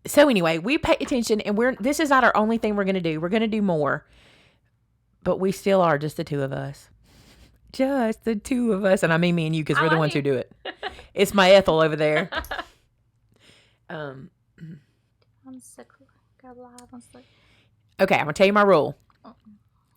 So anyway, we pay attention, and this is not our only thing we're going to do. We're going to do more, but we still are just the two of us. Just the two of us. And I mean me and you, because we're the ones who do it. It's my Ethel over there. I'm sick. Go live. I'm sick. Okay, I'm going to tell you my rule.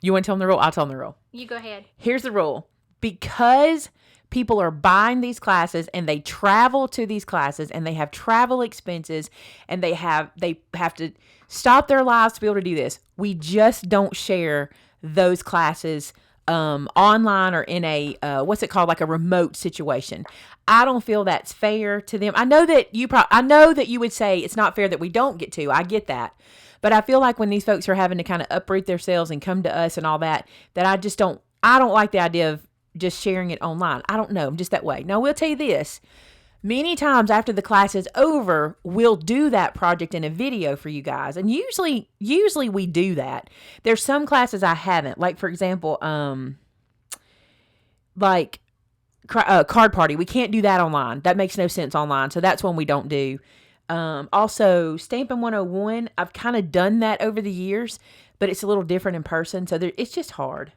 You want to tell them the rule? I'll tell them the rule. You go ahead. Here's the rule. Because people are buying these classes and they travel to these classes and they have travel expenses and they have to stop their lives to be able to do this, we just don't share those classes online or in a what's it called, like a remote situation. I don't feel that's fair to them. I know that you would say it's not fair that we don't get to. I get that. But I feel like when these folks are having to kind of uproot themselves and come to us and all that I don't like the idea of just sharing it online. I don't know. I'm just that way. Now, we'll tell you this. Many times after the class is over, we'll do that project in a video for you guys. And usually we do that. There's some classes I haven't. Like, for example, card party. We can't do that online. That makes no sense online. So that's one we don't do. Also, Stampin' 101, I've kind of done that over the years, but it's a little different in person. So it's just hard.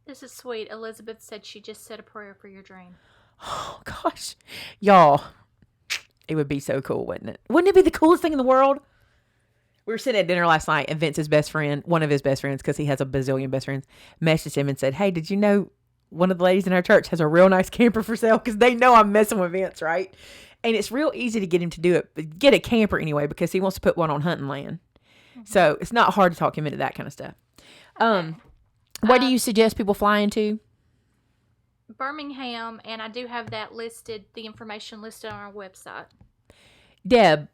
This is sweet. Elizabeth said she just said a prayer for your dream. Oh, gosh. Y'all, it would be so cool, wouldn't it? Wouldn't it be the coolest thing in the world? We were sitting at dinner last night, and Vince's best friend, one of his best friends, because he has a bazillion best friends, messaged him and said, hey, did you know one of the ladies in our church has a real nice camper for sale? Because they know I'm messing with Vince, right? And it's real easy to get him to do it, but get a camper anyway, because he wants to put one on hunting land. Mm-hmm. So it's not hard to talk him into that kind of stuff. Okay. Where do you suggest people fly into? Birmingham, and I do have that listed, the information listed on our website. Deb,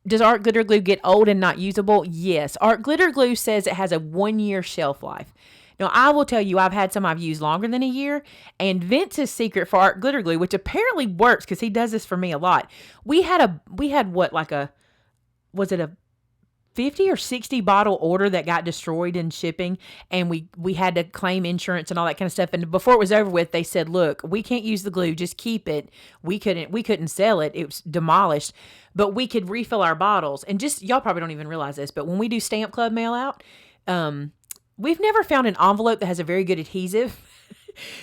does art glitter glue get old and not usable? Yes. Art glitter glue says it has a 1-year shelf life. Now, I will tell you, I've had some I've used longer than a year, and Vince's secret for art glitter glue, which apparently works because he does this for me a lot. We had was it a 50 or 60 bottle order that got destroyed in shipping, and we had to claim insurance and all that kind of stuff. And before it was over with, they said, look, we can't use the glue, just keep it. We couldn't sell it. It was demolished, but we could refill our bottles. And just, y'all probably don't even realize this, but when we do Stamp Club mail out, we've never found an envelope that has a very good adhesive.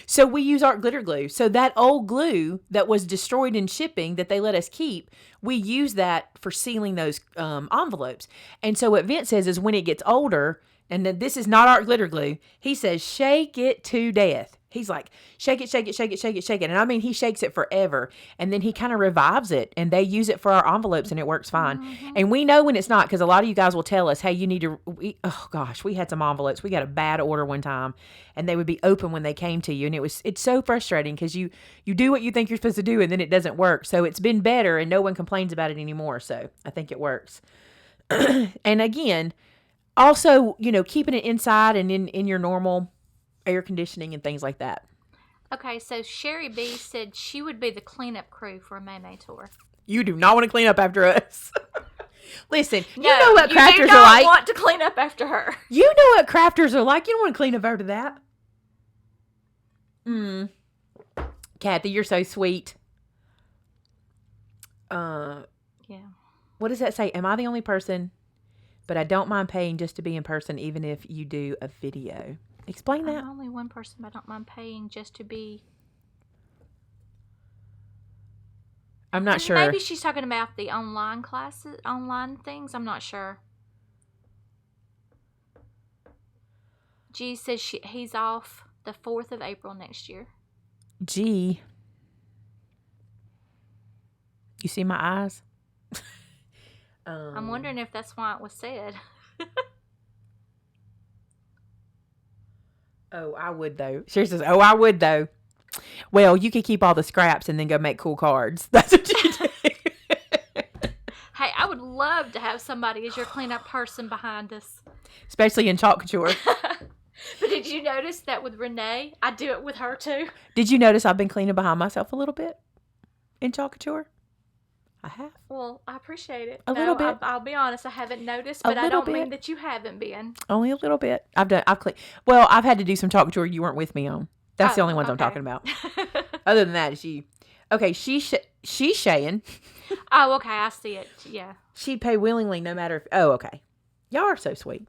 So we use art glitter glue. So that old glue that was destroyed in shipping that they let us keep, we use that for sealing those envelopes. And so what Vince says is when it gets older, and then this is not art glitter glue, he says, shake it to death. He's like, shake it, shake it, shake it, shake it, shake it. And I mean, he shakes it forever. And then he kind of revives it. And they use it for our envelopes and it works fine. Mm-hmm. And we know when it's not, because a lot of you guys will tell us, hey, you need to, oh gosh, we had some envelopes. We got a bad order one time. And they would be open when they came to you. And it's so frustrating because you do what you think you're supposed to do and then it doesn't work. So it's been better and no one complains about it anymore. So I think it works. And again, also, keeping it inside and in your normal air conditioning and things like that. Okay, so Sherry B said she would be the cleanup crew for a Maymay tour. You do not want to clean up after us. Listen, no, you know what crafters you do are like. not want to clean up after her. You know what crafters are like. You don't want to clean up after that. Kathy, you're so sweet. Yeah. What does that say? Am I the only person? But I don't mind paying just to be in person, even if you do a video. Explain that. I'm only one person, but I don't mind paying just to be. I'm not sure. Maybe she's talking about the online classes, online things. I'm not sure. G says he's off the 4th of April next year. G. You see my eyes? I'm wondering if that's why it was said. Oh, I would though. She says, oh, I would though. Well, you could keep all the scraps and then go make cool cards. That's what you do. Hey, I would love to have somebody as your cleanup person behind us. Especially in Chalk Couture. But did you notice that with Renee? I do it with her too. Did you notice I've been cleaning behind myself a little bit in Chalk Couture? I have. Well, I appreciate it. A little bit. I'll be honest, I haven't noticed, but I don't mean that you haven't been. Only a little bit. I've cleaned. Well, I've had to do some Chalk Couture you weren't with me on. That's the only ones I'm talking about. Other than that, okay, she's Shayin. Oh, okay, I see it. Yeah. She'd pay willingly no matter if, oh, okay. Y'all are so sweet.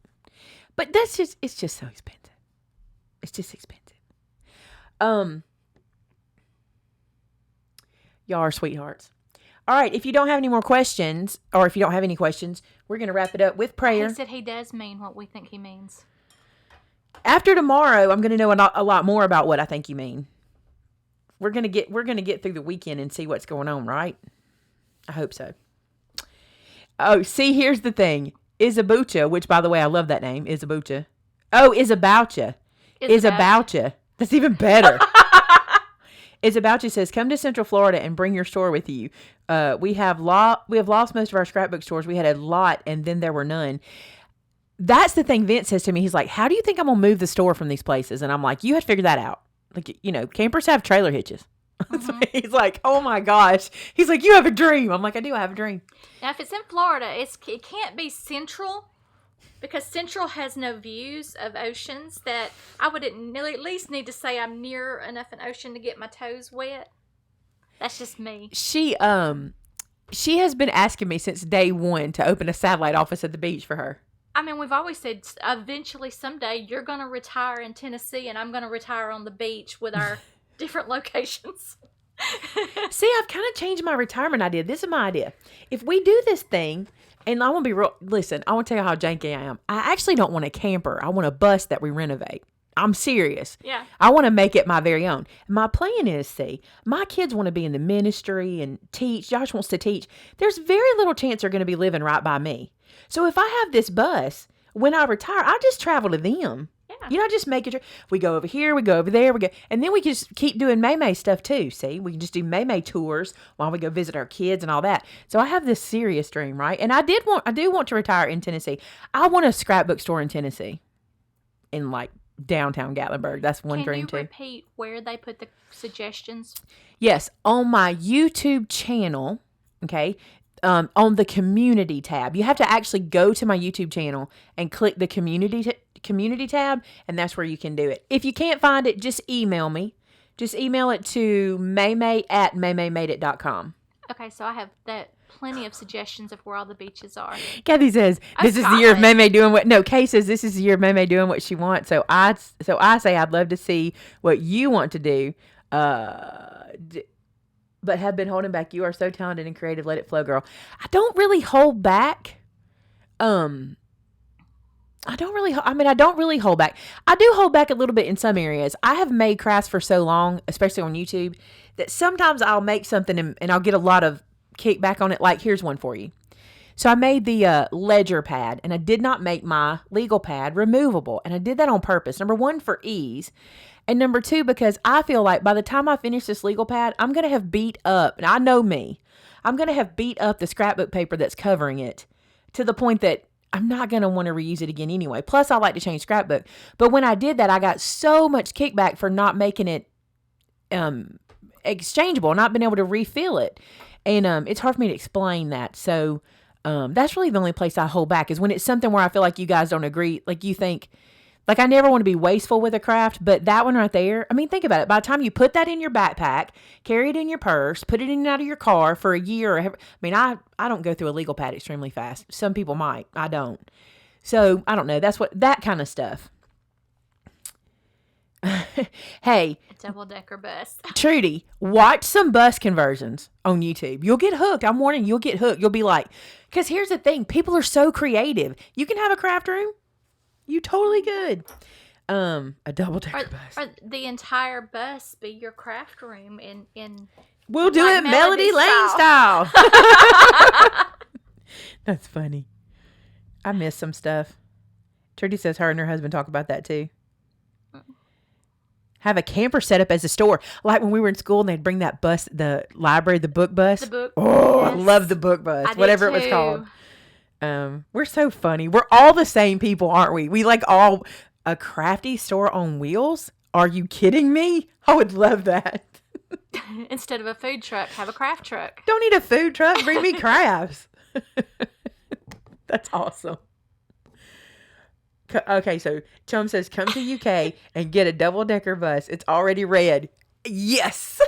But it's just so expensive. It's just expensive. Y'all are sweethearts. All right, if you don't have any more questions, or if you don't have any questions, we're going to wrap it up with prayer. He said he does mean what we think he means. After tomorrow, I'm going to know a lot more about what I think you mean. We're going to get through the weekend and see what's going on, right? I hope so. Oh, see, here's the thing. Isabucha, which, by the way, I love that name, Isabucha. Oh, Isaboucha. Isaboucha. That's even better. Isaboucha says, come to Central Florida and bring your store with you. We have lost most of our scrapbook stores. We had a lot, and then there were none. That's the thing Vince says to me. He's like, how do you think I'm going to move the store from these places? And I'm like, you have to figure that out. Like, campers have trailer hitches. Mm-hmm. He's like, oh my gosh. He's like, you have a dream. I'm like, I do. I have a dream. Now, if it's in Florida, it can't be Central, because Central has no views of oceans that I would at least need to say I'm near enough an ocean to get my toes wet. That's just me. She has been asking me since day one to open a satellite office at the beach for her. I mean, we've always said eventually someday you're going to retire in Tennessee and I'm going to retire on the beach with our different locations. See, I've kind of changed my retirement idea. This is my idea. If we do this thing, and I want to be real, listen, I want to tell you how janky I am. I actually don't want a camper. I want a bus that we renovate. I'm serious. Yeah. I want to make it my very own. My plan is, see, my kids want to be in the ministry and teach. Josh wants to teach. There's very little chance they're going to be living right by me. So if I have this bus, when I retire, I just travel to them. Yeah. I just make it. We go over here, we go over there, and then we can just keep doing Maymay stuff too. See, we can just do Maymay tours while we go visit our kids and all that. So I have this serious dream, right? And I do want to retire in Tennessee. I want a scrapbook store in Tennessee, in like downtown Gatlinburg. That's one dream too. Can you repeat where they put the suggestions? Yes, on my YouTube channel. Okay. On the community tab, you have to actually go to my YouTube channel and click the community tab, and that's where you can do it. If you can't find it, just email me. Just email it to maymay@maymaymadeit.com. Okay, so I have that plenty of suggestions of where all the beaches are. Kathy says, this is the year of Maymay doing what... No, Kay says, this is the year of Maymay doing what she wants. So I say, I'd love to see what you want to do. But have been holding back. You are so talented and creative. Let it flow, girl. I don't really hold back. I don't really hold back. I do hold back a little bit in some areas. I have made crafts for so long, especially on YouTube, that sometimes I'll make something and I'll get a lot of kickback on it. Like, here's one for you. So I made the ledger pad, and I did not make my legal pad removable. And I did that on purpose. Number one, for ease. And number two, because I feel like by the time I finish this legal pad, I'm going to have beat up, and I know me, I'm going to have beat up the scrapbook paper that's covering it to the point that I'm not going to want to reuse it again anyway. Plus, I like to change scrapbook. But when I did that, I got so much kickback for not making it exchangeable, not being able to refill it. And it's hard for me to explain that. So that's really the only place I hold back, is when it's something where I feel like you guys don't agree. Like, you think, like, I never want to be wasteful with a craft, but that one right there, I mean, think about it. By the time you put that in your backpack, carry it in your purse, put it in and out of your car for a year, I mean, I don't go through a legal pad extremely fast. Some people might. I don't. So, I don't know. That's that kind of stuff. Hey. Double-decker bus. Trudy, watch some bus conversions on YouTube. You'll get hooked. I'm warning you, you'll get hooked. You'll be like, because here's the thing. People are so creative. You can have a craft room. You totally could. A double-decker bus. Or the entire bus be your craft room in we'll do it Melody Lane style. That's funny. I miss some stuff. Trudy says her and her husband talk about that too. Have a camper set up as a store. Like when we were in school and they'd bring that bus, the library, the book bus. The book. Oh, yes. I love the book bus. Whatever it was called. We're so funny. We're all the same people, aren't we? We like all a crafty store on wheels. Are you kidding me? I would love that. Instead of a food truck, have a craft truck. Don't need a food truck. Bring me crafts. That's awesome. Okay, so Chum says, come to UK and get a double-decker bus. It's already red. Yes.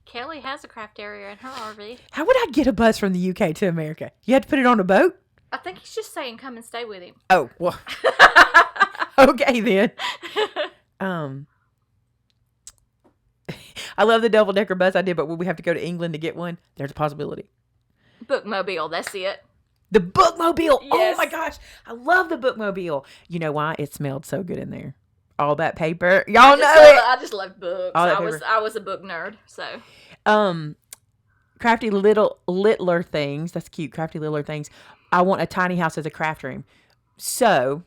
Kelly has a craft area in her RV. How would I get a bus from the UK to America? You had to put it on a boat? I think he's just saying come and stay with him. Oh, well. Okay, then. I love the double-decker bus idea, but would we have to go to England to get one? There's a possibility. Bookmobile, that's it. The bookmobile. Yes. Oh, my gosh. I love the bookmobile. You know why? It smelled so good in there. All that paper. Y'all know it. I just love books. I was a book nerd, so. Crafty littler things. That's cute. Crafty littler things. I want a tiny house as a craft room. So,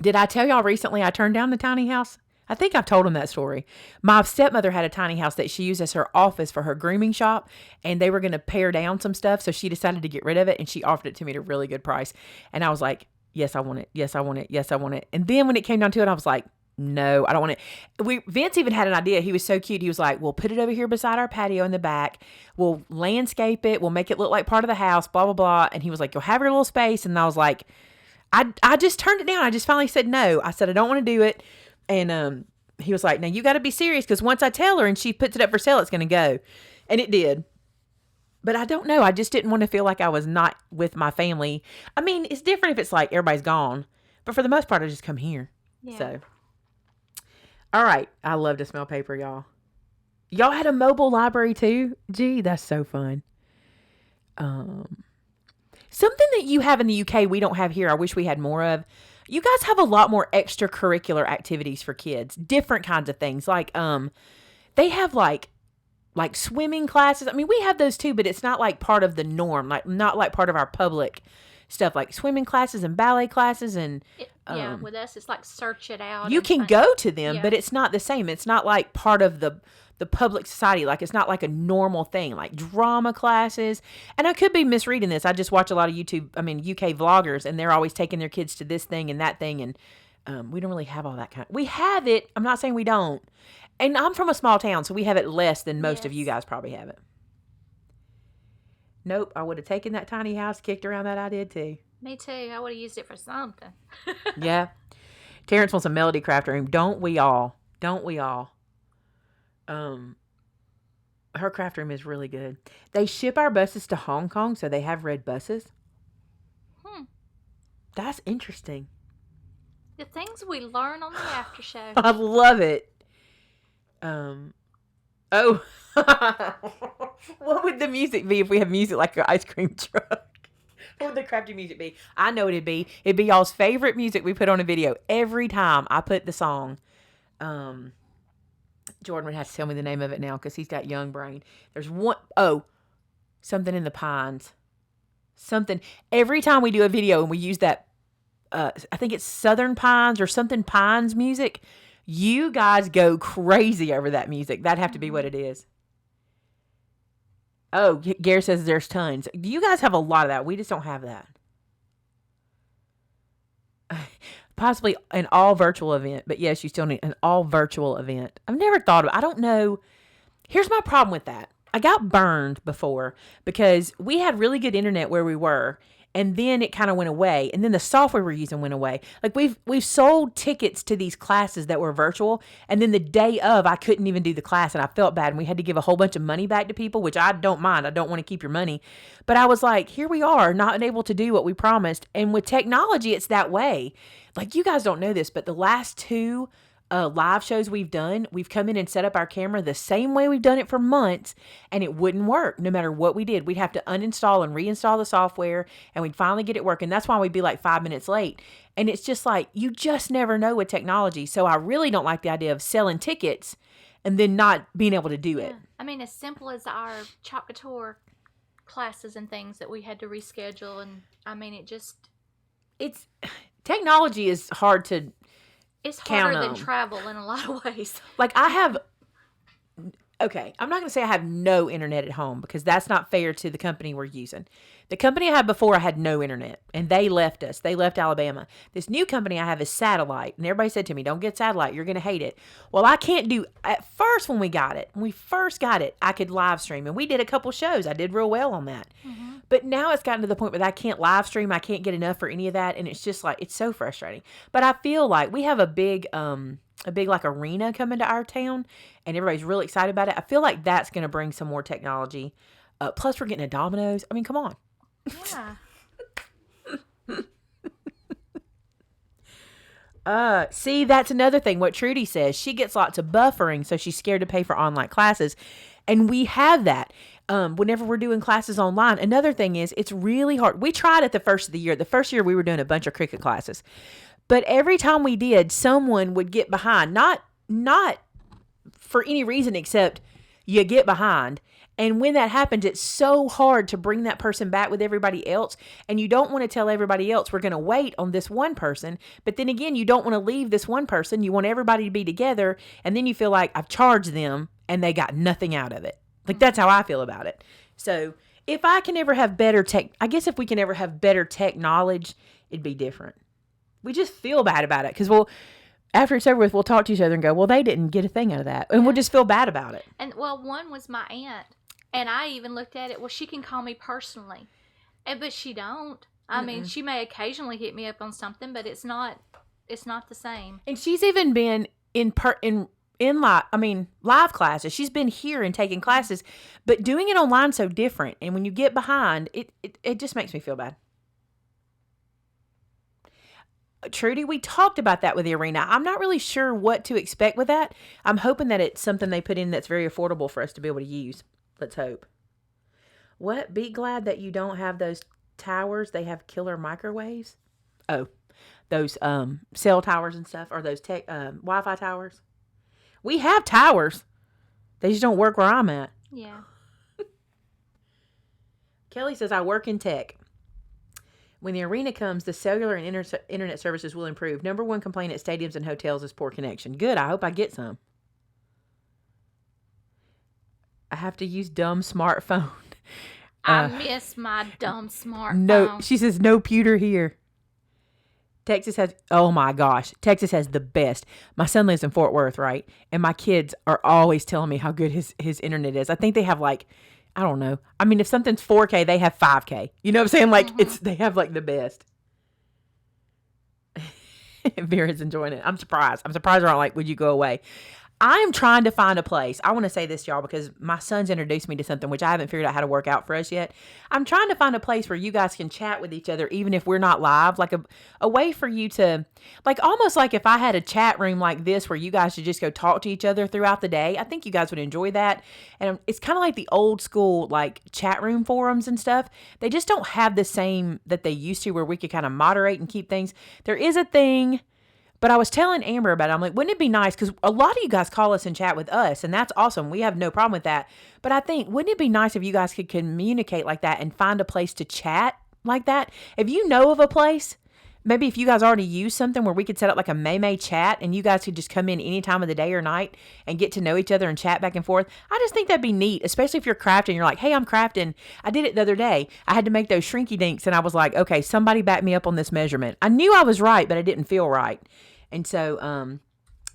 did I tell y'all recently I turned down the tiny house? I think I've told them that story. My stepmother had a tiny house that she used as her office for her grooming shop, and they were going to pare down some stuff, so she decided to get rid of it, and she offered it to me at a really good price. And I was like, yes, I want it. Yes, I want it. Yes, I want it. And then when it came down to it, I was like, no, I don't want it. Vince even had an idea. He was so cute. He was like, we'll put it over here beside our patio in the back. We'll landscape it. We'll make it look like part of the house, blah, blah, blah. And he was like, you'll have your little space. And I was like, I just turned it down. I just finally said no. I said, I don't want to do it. And he was like, now you got to be serious, because once I tell her and she puts it up for sale, it's going to go. And it did. But I don't know. I just didn't want to feel like I was not with my family. I mean, it's different if it's like everybody's gone. But for the most part, I just come here. Yeah. So, all right. I love to smell paper, y'all. Y'all had a mobile library too? Gee, that's so fun. Something that you have in the UK we don't have here, I wish we had more of. You guys have a lot more extracurricular activities for kids. Different kinds of things. Like, they have like swimming classes. I mean, we have those too, but it's not like part of the norm. Like, not like part of our public stuff. Like swimming classes and ballet classes and... yeah, with us, it's like search it out. You can go to them, but it's not the same. It's not like part of the public society. Like, it's not like a normal thing, like drama classes. And I could be misreading this. I just watch a lot of UK vloggers, and they're always taking their kids to this thing and that thing. And we don't really have all that kind. We have it. I'm not saying we don't. And I'm from a small town, so we have it less than most of you guys probably have it. Nope. I would have taken that tiny house, kicked around that. I did too. Me too. I would have used it for something. Yeah. Terrence wants a melody craft room. Don't we all? Don't we all? Her craft room is really good. They ship our buses to Hong Kong, so they have red buses. That's interesting. The things we learn on the after show. I love it. Oh. What would the music be if we have music like your ice cream truck? What would the crafty music be? I know what it'd be. It'd be y'all's favorite music we put on a video. Every time I put the song, Jordan would have to tell me the name of it now because he's got young brain. There's one, something in the pines. Something. Every time we do a video and we use that, I think it's Southern Pines or something Pines music, you guys go crazy over that music. That'd have to be what it is. Oh, Gary says there's tons. You guys have a lot of that. We just don't have that. Possibly an all virtual event. But yes, you still need an all virtual event. I've never thought of it. I don't know. Here's my problem with that. I got burned before because we had really good internet where we were. And then it kind of went away. And then the software we're using went away. Like we've sold tickets to these classes that were virtual. And then the day of, I couldn't even do the class. And I felt bad. And we had to give a whole bunch of money back to people, which I don't mind. I don't want to keep your money. But I was like, here we are, not able to do what we promised. And with technology, it's that way. Like you guys don't know this, but the last two live shows we've done, we've come in and set up our camera the same way we've done it for months, and it wouldn't work no matter what we did. We'd have to uninstall and reinstall the software, and we'd finally get it working. That's why we'd be like 5 minutes late. And it's just like, you just never know with technology. So I really don't like the idea of selling tickets and then not being able to do it. I mean, as simple as our Chalk Couture classes and things that we had to reschedule, and I mean, it's technology is hard to. It's harder than travel in a lot of ways. Like okay, I'm not going to say I have no internet at home because that's not fair to the company we're using. The company I had before, I had no internet, and they left us. They left Alabama. This new company I have is satellite, and everybody said to me, don't get satellite. You're going to hate it. Well, I can't do, at first when we first got it, I could live stream, and we did a couple shows. I did real well on that. Mm-hmm. But now it's gotten to the point where I can't live stream. I can't get enough for any of that, and it's just like, it's so frustrating. But I feel like we have a big like arena coming to our town, and everybody's really excited about it. I feel like that's going to bring some more technology. Plus, we're getting a Domino's. I mean, come on. Yeah. See, that's another thing. What Trudy says, she gets lots of buffering, so she's scared to pay for online classes. And we have that whenever we're doing classes online. Another thing is, it's really hard. We tried it the first of the year. The first year we were doing a bunch of Cricut classes. But every time we did, someone would get behind. Not for any reason except you get behind. And when that happens, it's so hard to bring that person back with everybody else. And you don't want to tell everybody else we're going to wait on this one person. But then again, you don't want to leave this one person. You want everybody to be together. And then you feel like I've charged them and they got nothing out of it. Like that's how I feel about it. So if I can ever have I guess if we can ever have better tech knowledge, it'd be different. We just feel bad about it because after it's over with, we'll talk to each other and go, well, they didn't get a thing out of that. And we'll just feel bad about it. And well, one was my aunt. And I even looked at it, well, she can call me personally. But she don't. I mean, she may occasionally hit me up on something, but it's not the same. And she's even been live classes. She's been here and taking classes, but doing it online so different. And when you get behind, it just makes me feel bad. Trudy, we talked about that with the arena. I'm not really sure what to expect with that. I'm hoping that it's something they put in that's very affordable for us to be able to use. Let's hope. What? Be glad that you don't have those towers. They have killer microwaves. Oh, those cell towers and stuff, or those Wi-Fi towers. We have towers. They just don't work where I'm at. Yeah. Kelly says, I work in tech. When the arena comes, the cellular and internet services will improve. Number one complaint at stadiums and hotels is poor connection. Good. I hope I get some. I have to use dumb smartphone. I miss my dumb smartphone. No, she says no pewter here. Texas has, oh my gosh, Texas has the best. My son lives in Fort Worth, right? And my kids are always telling me how good his internet is. I think they have like, I don't know. I mean, if something's 4K, they have 5K. You know what I'm saying? Like they have like the best. Vera's enjoying it. I'm surprised. They're all like, would you go away? I'm trying to find a place. I want to say this, y'all, because my son's introduced me to something which I haven't figured out how to work out for us yet. I'm trying to find a place where you guys can chat with each other, even if we're not live, like a way for you to, like almost like if I had a chat room like this where you guys should just go talk to each other throughout the day. I think you guys would enjoy that. And it's kind of like the old school, like chat room forums and stuff. They just don't have the same that they used to where we could kind of moderate and keep things. There is a thing. But I was telling Amber about it. I'm like, wouldn't it be nice? Because a lot of you guys call us and chat with us, and that's awesome. We have no problem with that. But I think, wouldn't it be nice if you guys could communicate like that and find a place to chat like that? If you know of a place, maybe if you guys already use something where we could set up like a Maymay chat and you guys could just come in any time of the day or night and get to know each other and chat back and forth. I just think that'd be neat, especially if you're crafting. You're like, hey, I'm crafting. I did it the other day. I had to make those shrinky dinks, and I was like, okay, somebody back me up on this measurement. I knew I was right, but I didn't feel right. And so,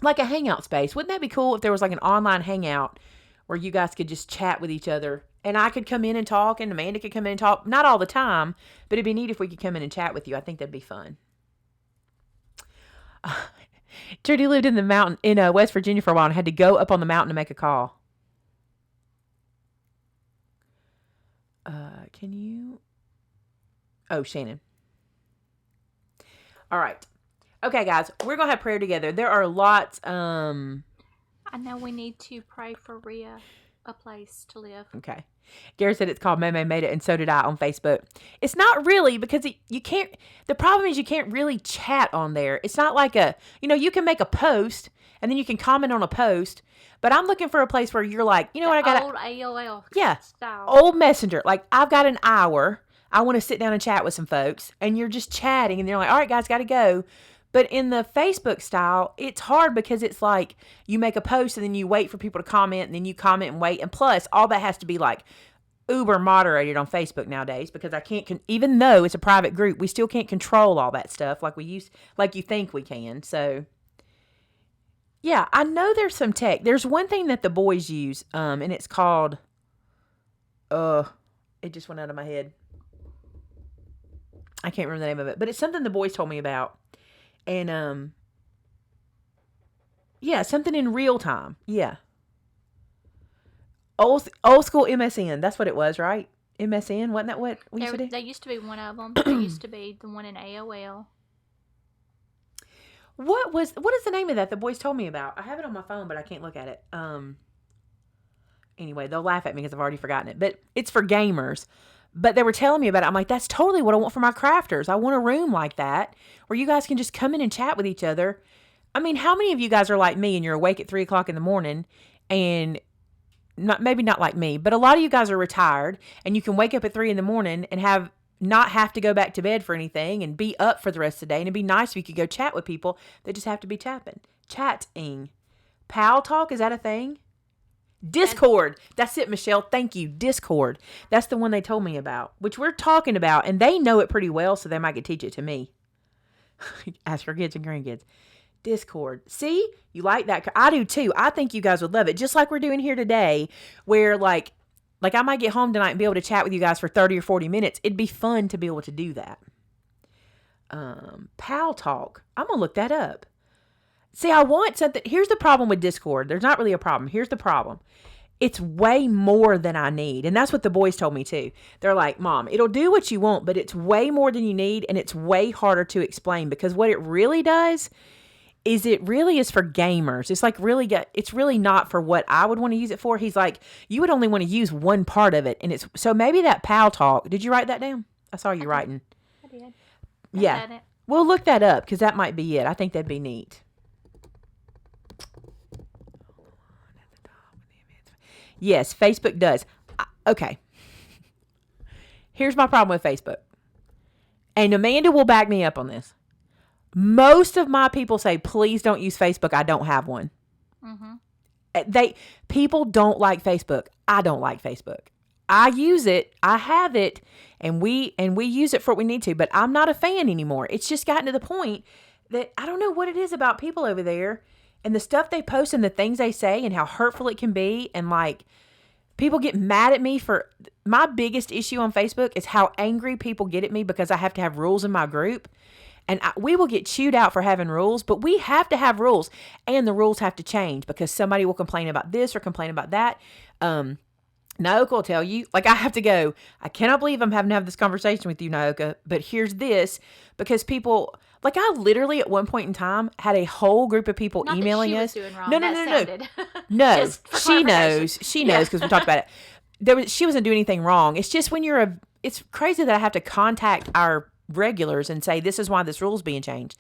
like a hangout space, wouldn't that be cool if there was like an online hangout where you guys could just chat with each other and I could come in and talk and Amanda could come in and talk, not all the time, but it'd be neat if we could come in and chat with you. I think that'd be fun. Trudy lived in the mountain in West Virginia for a while and had to go up on the mountain to make a call. Can you? Oh, Shannon. All right. Okay, guys, we're going to have prayer together. There are lots. I know we need to pray for Rhea a place to live. Okay. Gary said it's called Maymay Made It, and so did I on Facebook. It's not really because you can't. The problem is you can't really chat on there. It's not like you can make a post and then you can comment on a post. But I'm looking for a place where you're like, you know what, I got old AOL style. Old Messenger. Like I've got an hour. I want to sit down and chat with some folks, and you're just chatting, and they're like, all right, guys, got to go. But in the Facebook style, it's hard because it's like you make a post and then you wait for people to comment and then you comment and wait. And plus, all that has to be like uber moderated on Facebook nowadays because I can't, even though it's a private group, we still can't control all that stuff like you think we can. So, yeah, I know there's some tech. There's one thing that the boys use, and it's called, it just went out of my head. I can't remember the name of it, but it's something the boys told me about. And, yeah, something in real time. Yeah. Old school MSN. That's what it was, right? MSN. Wasn't that what we used to do? There used to be one of them. There used to be the one in AOL. What is the name of that the boys told me about? I have it on my phone, but I can't look at it. Anyway, they'll laugh at me because I've already forgotten it, but it's for gamers. But they were telling me about it. I'm like, that's totally what I want for my crafters. I want a room like that where you guys can just come in and chat with each other. I mean, how many of you guys are like me and you're awake at 3 o'clock in the morning and maybe not like me, but a lot of you guys are retired and you can wake up at 3 in the morning and not have to go back to bed for anything and be up for the rest of the day. And it'd be nice if you could go chat with people that just have to be chatting. Pal Talk, is that a thing? Discord. That's it, Michelle. Thank you. Discord. That's the one they told me about, which we're talking about, and they know it pretty well, so they might could teach it to me. Ask for kids and grandkids. Discord. See? You like that? I do too. I think you guys would love it. Just like we're doing here today, where like I might get home tonight and be able to chat with you guys for 30 or 40 minutes. It'd be fun to be able to do that. Pal Talk. I'm going to look that up. See, I want something. Here's the problem with Discord. There's not really a problem. Here's the problem. It's way more than I need. And that's what the boys told me too. They're like, Mom, it'll do what you want, but it's way more than you need. And it's way harder to explain because what it really does is it really is for gamers. It's like it's really not for what I would want to use it for. He's like, you would only want to use one part of it. And so maybe that Pal Talk. Did you write that down? I saw you writing. I did. Yeah. We'll look that up because that might be it. I think that'd be neat. Yes, Facebook does. Okay. Here's my problem with Facebook. And Amanda will back me up on this. Most of my people say, please don't use Facebook. I don't have one. Mm-hmm. People don't like Facebook. I don't like Facebook. I use it. I have it. And we use it for what we need to. But I'm not a fan anymore. It's just gotten to the point that I don't know what it is about people over there. And the stuff they post and the things they say and how hurtful it can be. And like, people get mad at me for, my biggest issue on Facebook is how angry people get at me because I have to have rules in my group. And we will get chewed out for having rules, but we have to have rules, and the rules have to change because somebody will complain about this or complain about that. Naoka will tell you, like, I have to go, I cannot believe I'm having to have this conversation with you, Naoka, but here's this, because people, like, I literally at one point in time had a whole group of people Not emailing that she us. was doing wrong. No, That She clarification. knows. She knows because we talked about it. She wasn't doing anything wrong. It's just when it's crazy that I have to contact our regulars and say, this is why this rule's being changed.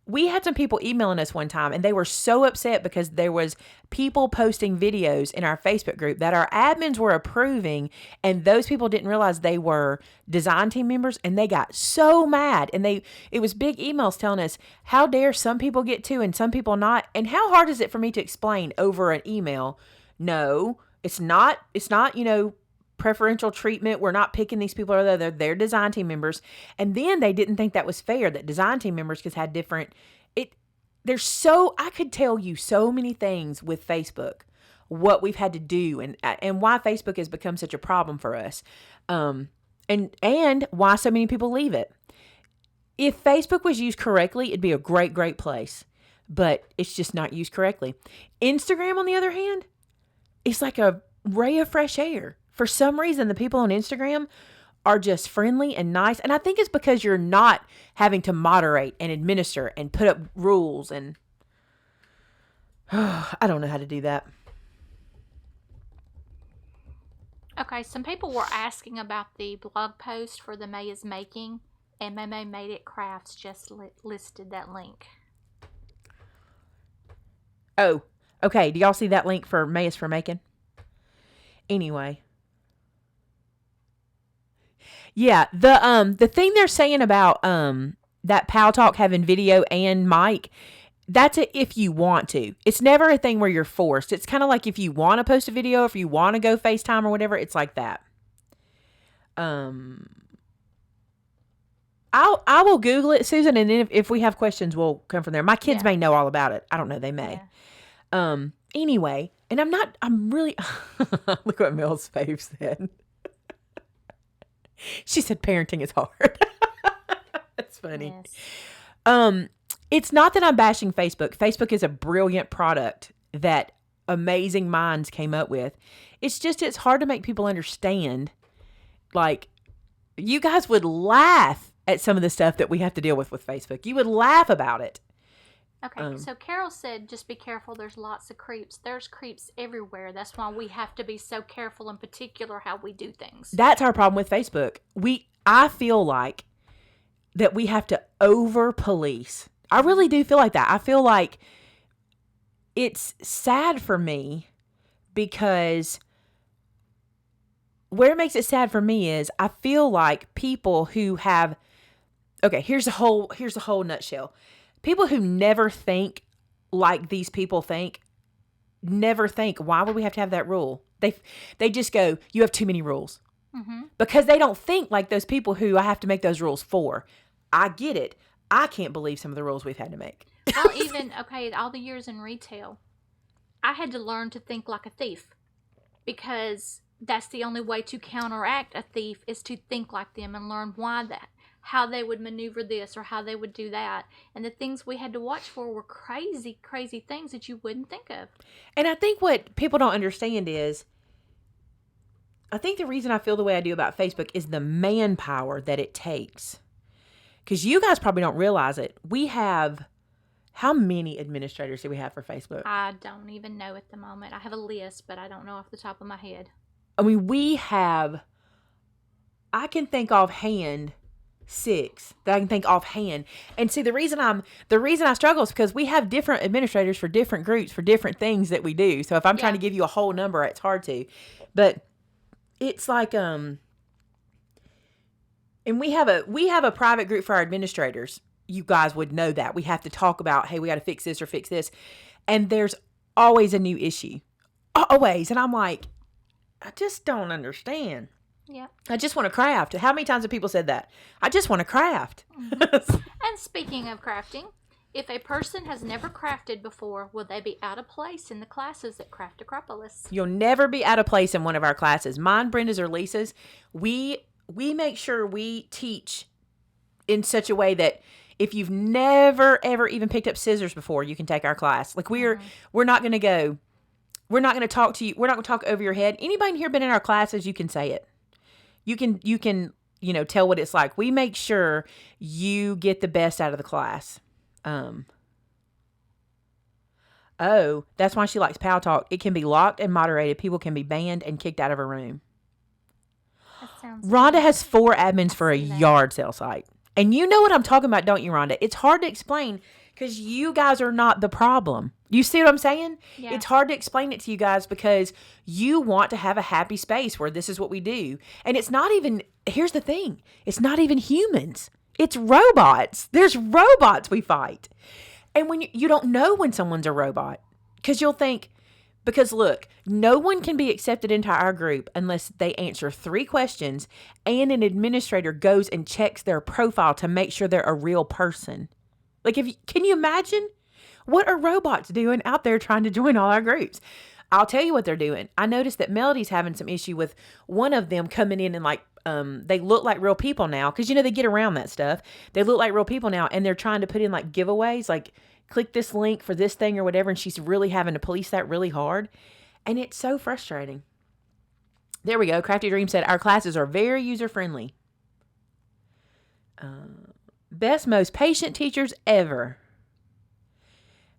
We had some people emailing us one time, and they were so upset because there was people posting videos in our Facebook group that our admins were approving, and those people didn't realize they were design team members, and they got so mad. And it was big emails telling us, how dare some people get to and some people not? And how hard is it for me to explain over an email? No, it's not, preferential treatment. We're not picking these people, or they're design team members. And then they didn't think that was fair, that design team members could have different, I could tell you so many things with Facebook, what we've had to do and why Facebook has become such a problem for us. And why so many people leave it. If Facebook was used correctly, it'd be a great, great place, but it's just not used correctly. Instagram, on the other hand, it's like a ray of fresh air. For some reason, the people on Instagram are just friendly and nice. And I think it's because you're not having to moderate and administer and put up rules. And I don't know how to do that. Okay, some people were asking about the blog post for the May is Making, and Maymay Made It Crafts just listed that link. Oh, okay. Do y'all see that link for May is for Making? Anyway. Yeah, the thing they're saying about that Pal Talk having video and mic, that's it if you want to. It's never a thing where you're forced. It's kind of like if you want to post a video, if you want to go FaceTime or whatever, it's like that. I will Google it, Susan, and then if we have questions, we'll come from there. My kids may know all about it. I don't know, they may. Yeah. Anyway, and I'm really look what Mel's fave said. She said parenting is hard. That's funny. Yes. It's not that I'm bashing Facebook. Facebook is a brilliant product that amazing minds came up with. It's just, it's hard to make people understand. Like, you guys would laugh at some of the stuff that we have to deal with Facebook. You would laugh about it. Okay, so Carol said, just be careful. There's lots of creeps. There's creeps everywhere. That's why we have to be so careful and particular how we do things. That's our problem with Facebook. I feel like that we have to over police. I really do feel like that. I feel like it's sad for me because where it makes it sad for me is I feel like people who have, okay, here's a whole nutshell. People who never think like these people think, never think, why would we have to have that rule? They just go, you have too many rules. Mm-hmm. Because they don't think like those people who I have to make those rules for. I get it. I can't believe some of the rules we've had to make. Well, even, all the years in retail, I had to learn to think like a thief. Because that's the only way to counteract a thief is to think like them and learn how they would maneuver this or how they would do that. And the things we had to watch for were crazy, crazy things that you wouldn't think of. And I think what people don't understand is, I think the reason I feel the way I do about Facebook is the manpower that it takes. Because you guys probably don't realize it. We have, how many administrators do we have for Facebook? I don't even know at the moment. I have a list, but I don't know off the top of my head. I mean, I can think offhand 6 that I can think offhand. And see, the reason I struggle is because we have different administrators for different groups for different things that we do. So if I'm trying to give you a whole number, it's hard to. But it's like and we have a private group for our administrators. You guys would know that. We have to talk about, hey, we got to fix this or fix this. And there's always a new issue. Always. And I'm like, I just don't understand. Yeah. I just want to craft. How many times have people said that? I just want to craft. Mm-hmm. And speaking of crafting, if a person has never crafted before, will they be out of place in the classes at Craft Acropolis? You'll never be out of place in one of our classes. Mine, Brenda's, or Lisa's. We make sure we teach in such a way that If you've never, ever even picked up scissors before, you can take our class. Like we're not going to go, we're not going to talk to you. We're not going to talk over your head. Anybody in here been in our classes, you can say it. You can, tell what it's like. We make sure you get the best out of the class. Oh, that's why she likes Pow Talk. It can be locked and moderated. People can be banned and kicked out of a room. Rhonda has 4 admins for a yard sale site. And you know what I'm talking about, don't you, Rhonda? It's hard to explain because you guys are not the problem. You see what I'm saying? Yeah. It's hard to explain it to you guys because you want to have a happy space where this is what we do. And it's not even, here's the thing, it's not even humans. It's robots. There's robots we fight. And when you don't know when someone's a robot because you'll think, because look, no one can be accepted into our group unless they answer 3 questions and an administrator goes and checks their profile to make sure they're a real person. Like, can you imagine? What are robots doing out there trying to join all our groups? I'll tell you what they're doing. I noticed that Melody's having some issue with one of them coming in and they look like real people now. Because, they get around that stuff. They look like real people now. And they're trying to put in like giveaways, like click this link for this thing or whatever. And she's really having to police that really hard. And it's so frustrating. There we go. Crafty Dream said, our classes are very user-friendly. Best, most patient teachers ever.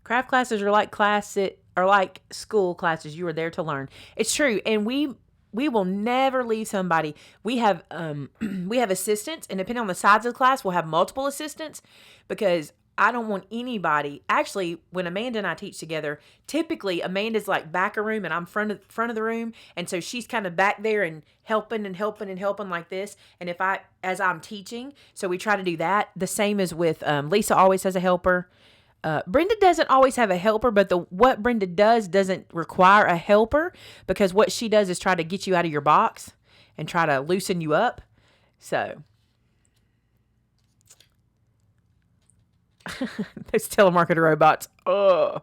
Craft classes are like school classes. You are there to learn. It's true. And we will never leave somebody. We have assistants, and depending on the size of the class, we'll have multiple assistants because I don't want anybody. Actually, when Amanda and I teach together, typically Amanda's like back of room and I'm front of the room. And so she's kind of back there and helping like this. And as I'm teaching, so we try to do that. The same as with Lisa always has a helper. Brenda doesn't always have a helper, but what Brenda does doesn't require a helper because what she does is try to get you out of your box and try to loosen you up. So those telemarketer robots. Ugh. All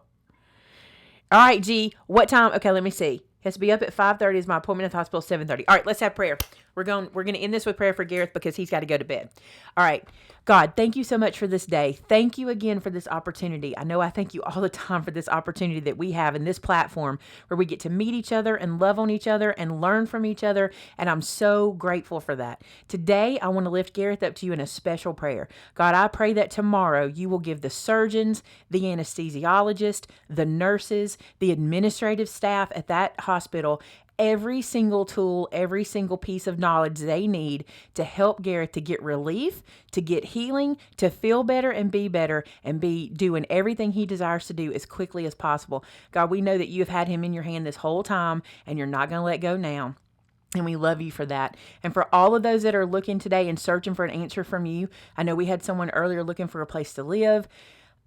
right, G. What time? Okay, let me see. Has to be up at 5:30 is my appointment at the hospital, 7:30. All right, let's have prayer. We're going to end this with prayer for Gareth because he's got to go to bed. All right. God, thank you so much for this day. Thank you again for this opportunity. I know I thank you all the time for this opportunity that we have in this platform where we get to meet each other and love on each other and learn from each other. And I'm so grateful for that. Today, I want to lift Gareth up to you in a special prayer. God, I pray that tomorrow you will give the surgeons, the anesthesiologist, the nurses, the administrative staff at that hospital every single tool, every single piece of knowledge they need to help Gareth to get relief, to get healing, to feel better and be doing everything he desires to do as quickly as possible. God, we know that you have had him in your hand this whole time and you're not going to let go now. And we love you for that. And for all of those that are looking today and searching for an answer from you, I know we had someone earlier looking for a place to live.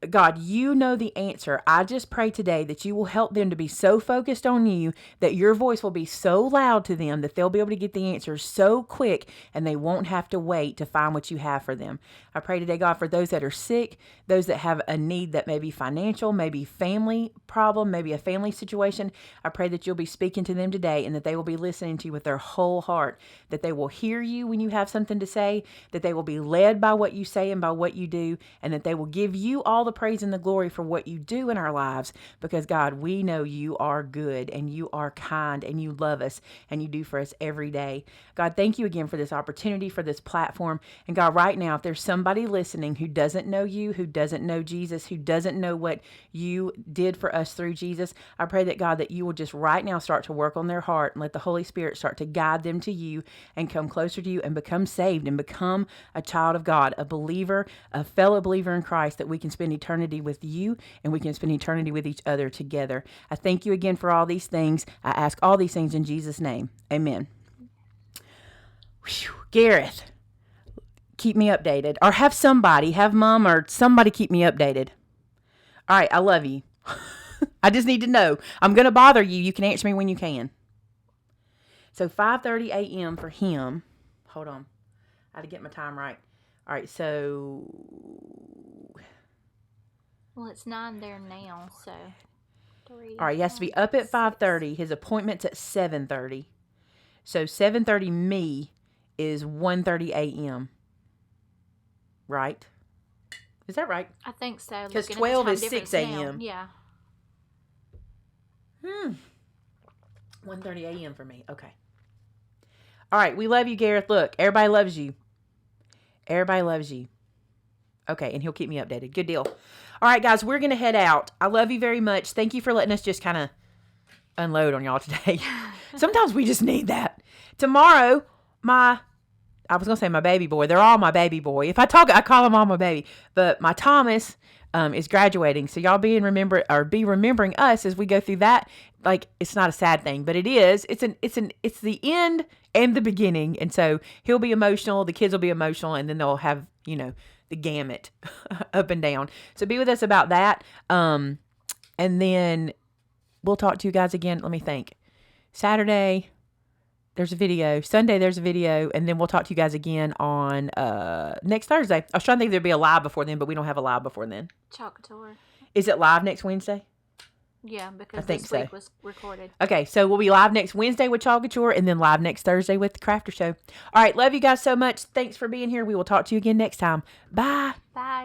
God, you know the answer. I just pray today that you will help them to be so focused on you that your voice will be so loud to them that they'll be able to get the answers so quick and they won't have to wait to find what you have for them. I pray today, God, for those that are sick, those that have a need that may be financial, maybe family problem, maybe a family situation. I pray that you'll be speaking to them today and that they will be listening to you with their whole heart, that they will hear you when you have something to say, that they will be led by what you say and by what you do, and that they will give you all the praise and the glory for what you do in our lives, because God, we know you are good and you are kind and you love us and you do for us every day. God, thank you again for this opportunity, for this platform. And God, right now, if there's somebody listening who doesn't know you, who doesn't know Jesus, who doesn't know what you did for us through Jesus, I pray that God, that you will just right now start to work on their heart and let the Holy Spirit start to guide them to you and come closer to you and become saved and become a child of God, a believer, a fellow believer in Christ, that we can spend eternity with you and we can spend eternity with each other together. I thank you again for all these things. I ask all these things in Jesus' name. Amen. Whew. Gareth, keep me updated, or have mom or somebody keep me updated. All right. I love you. I just need to know. I'm going to bother you. You can answer me when you can. So 5:30 a.m. for him. Hold on. I had to get my time right. All right. So. Well, it's 9 there now, so 3. All right, he has to be up at 5:30. His appointment's at 7:30. So 7:30 me is 1:30 a.m. Right? Is that right? I think so. 'Cause looking at the 12 time is 6 difference now. a.m.. Yeah. 1:30 a.m. for me. Okay. All right. We love you, Gareth. Look, everybody loves you. Everybody loves you. Okay. And he'll keep me updated. Good deal. All right, guys. We're going to head out. I love you very much. Thank you for letting us just kind of unload on y'all today. Sometimes we just need that. Tomorrow, I was going to say my baby boy. They're all my baby boy. If I talk, I call them all my baby. But my Thomas is graduating. So y'all be remembering us as we go through that. Like, it's not a sad thing, but it is. It's the end and the beginning. And so he'll be emotional. The kids will be emotional. And then they'll have, the gamut up and down. So be with us about that. And then we'll talk to you guys again. Let me think. Saturday, there's a video. Sunday, there's a video. And then we'll talk to you guys again on next Thursday. I was trying to think there'd be a live before then, but we don't have a live before then. Couture. Is it live next Wednesday? Yeah, because think this so. week was recorded. Okay, so we'll be live next Wednesday with Couture and then live next Thursday with the Crafter Show. All right, love you guys so much. Thanks for being here. We will talk to you again next time. Bye. Bye.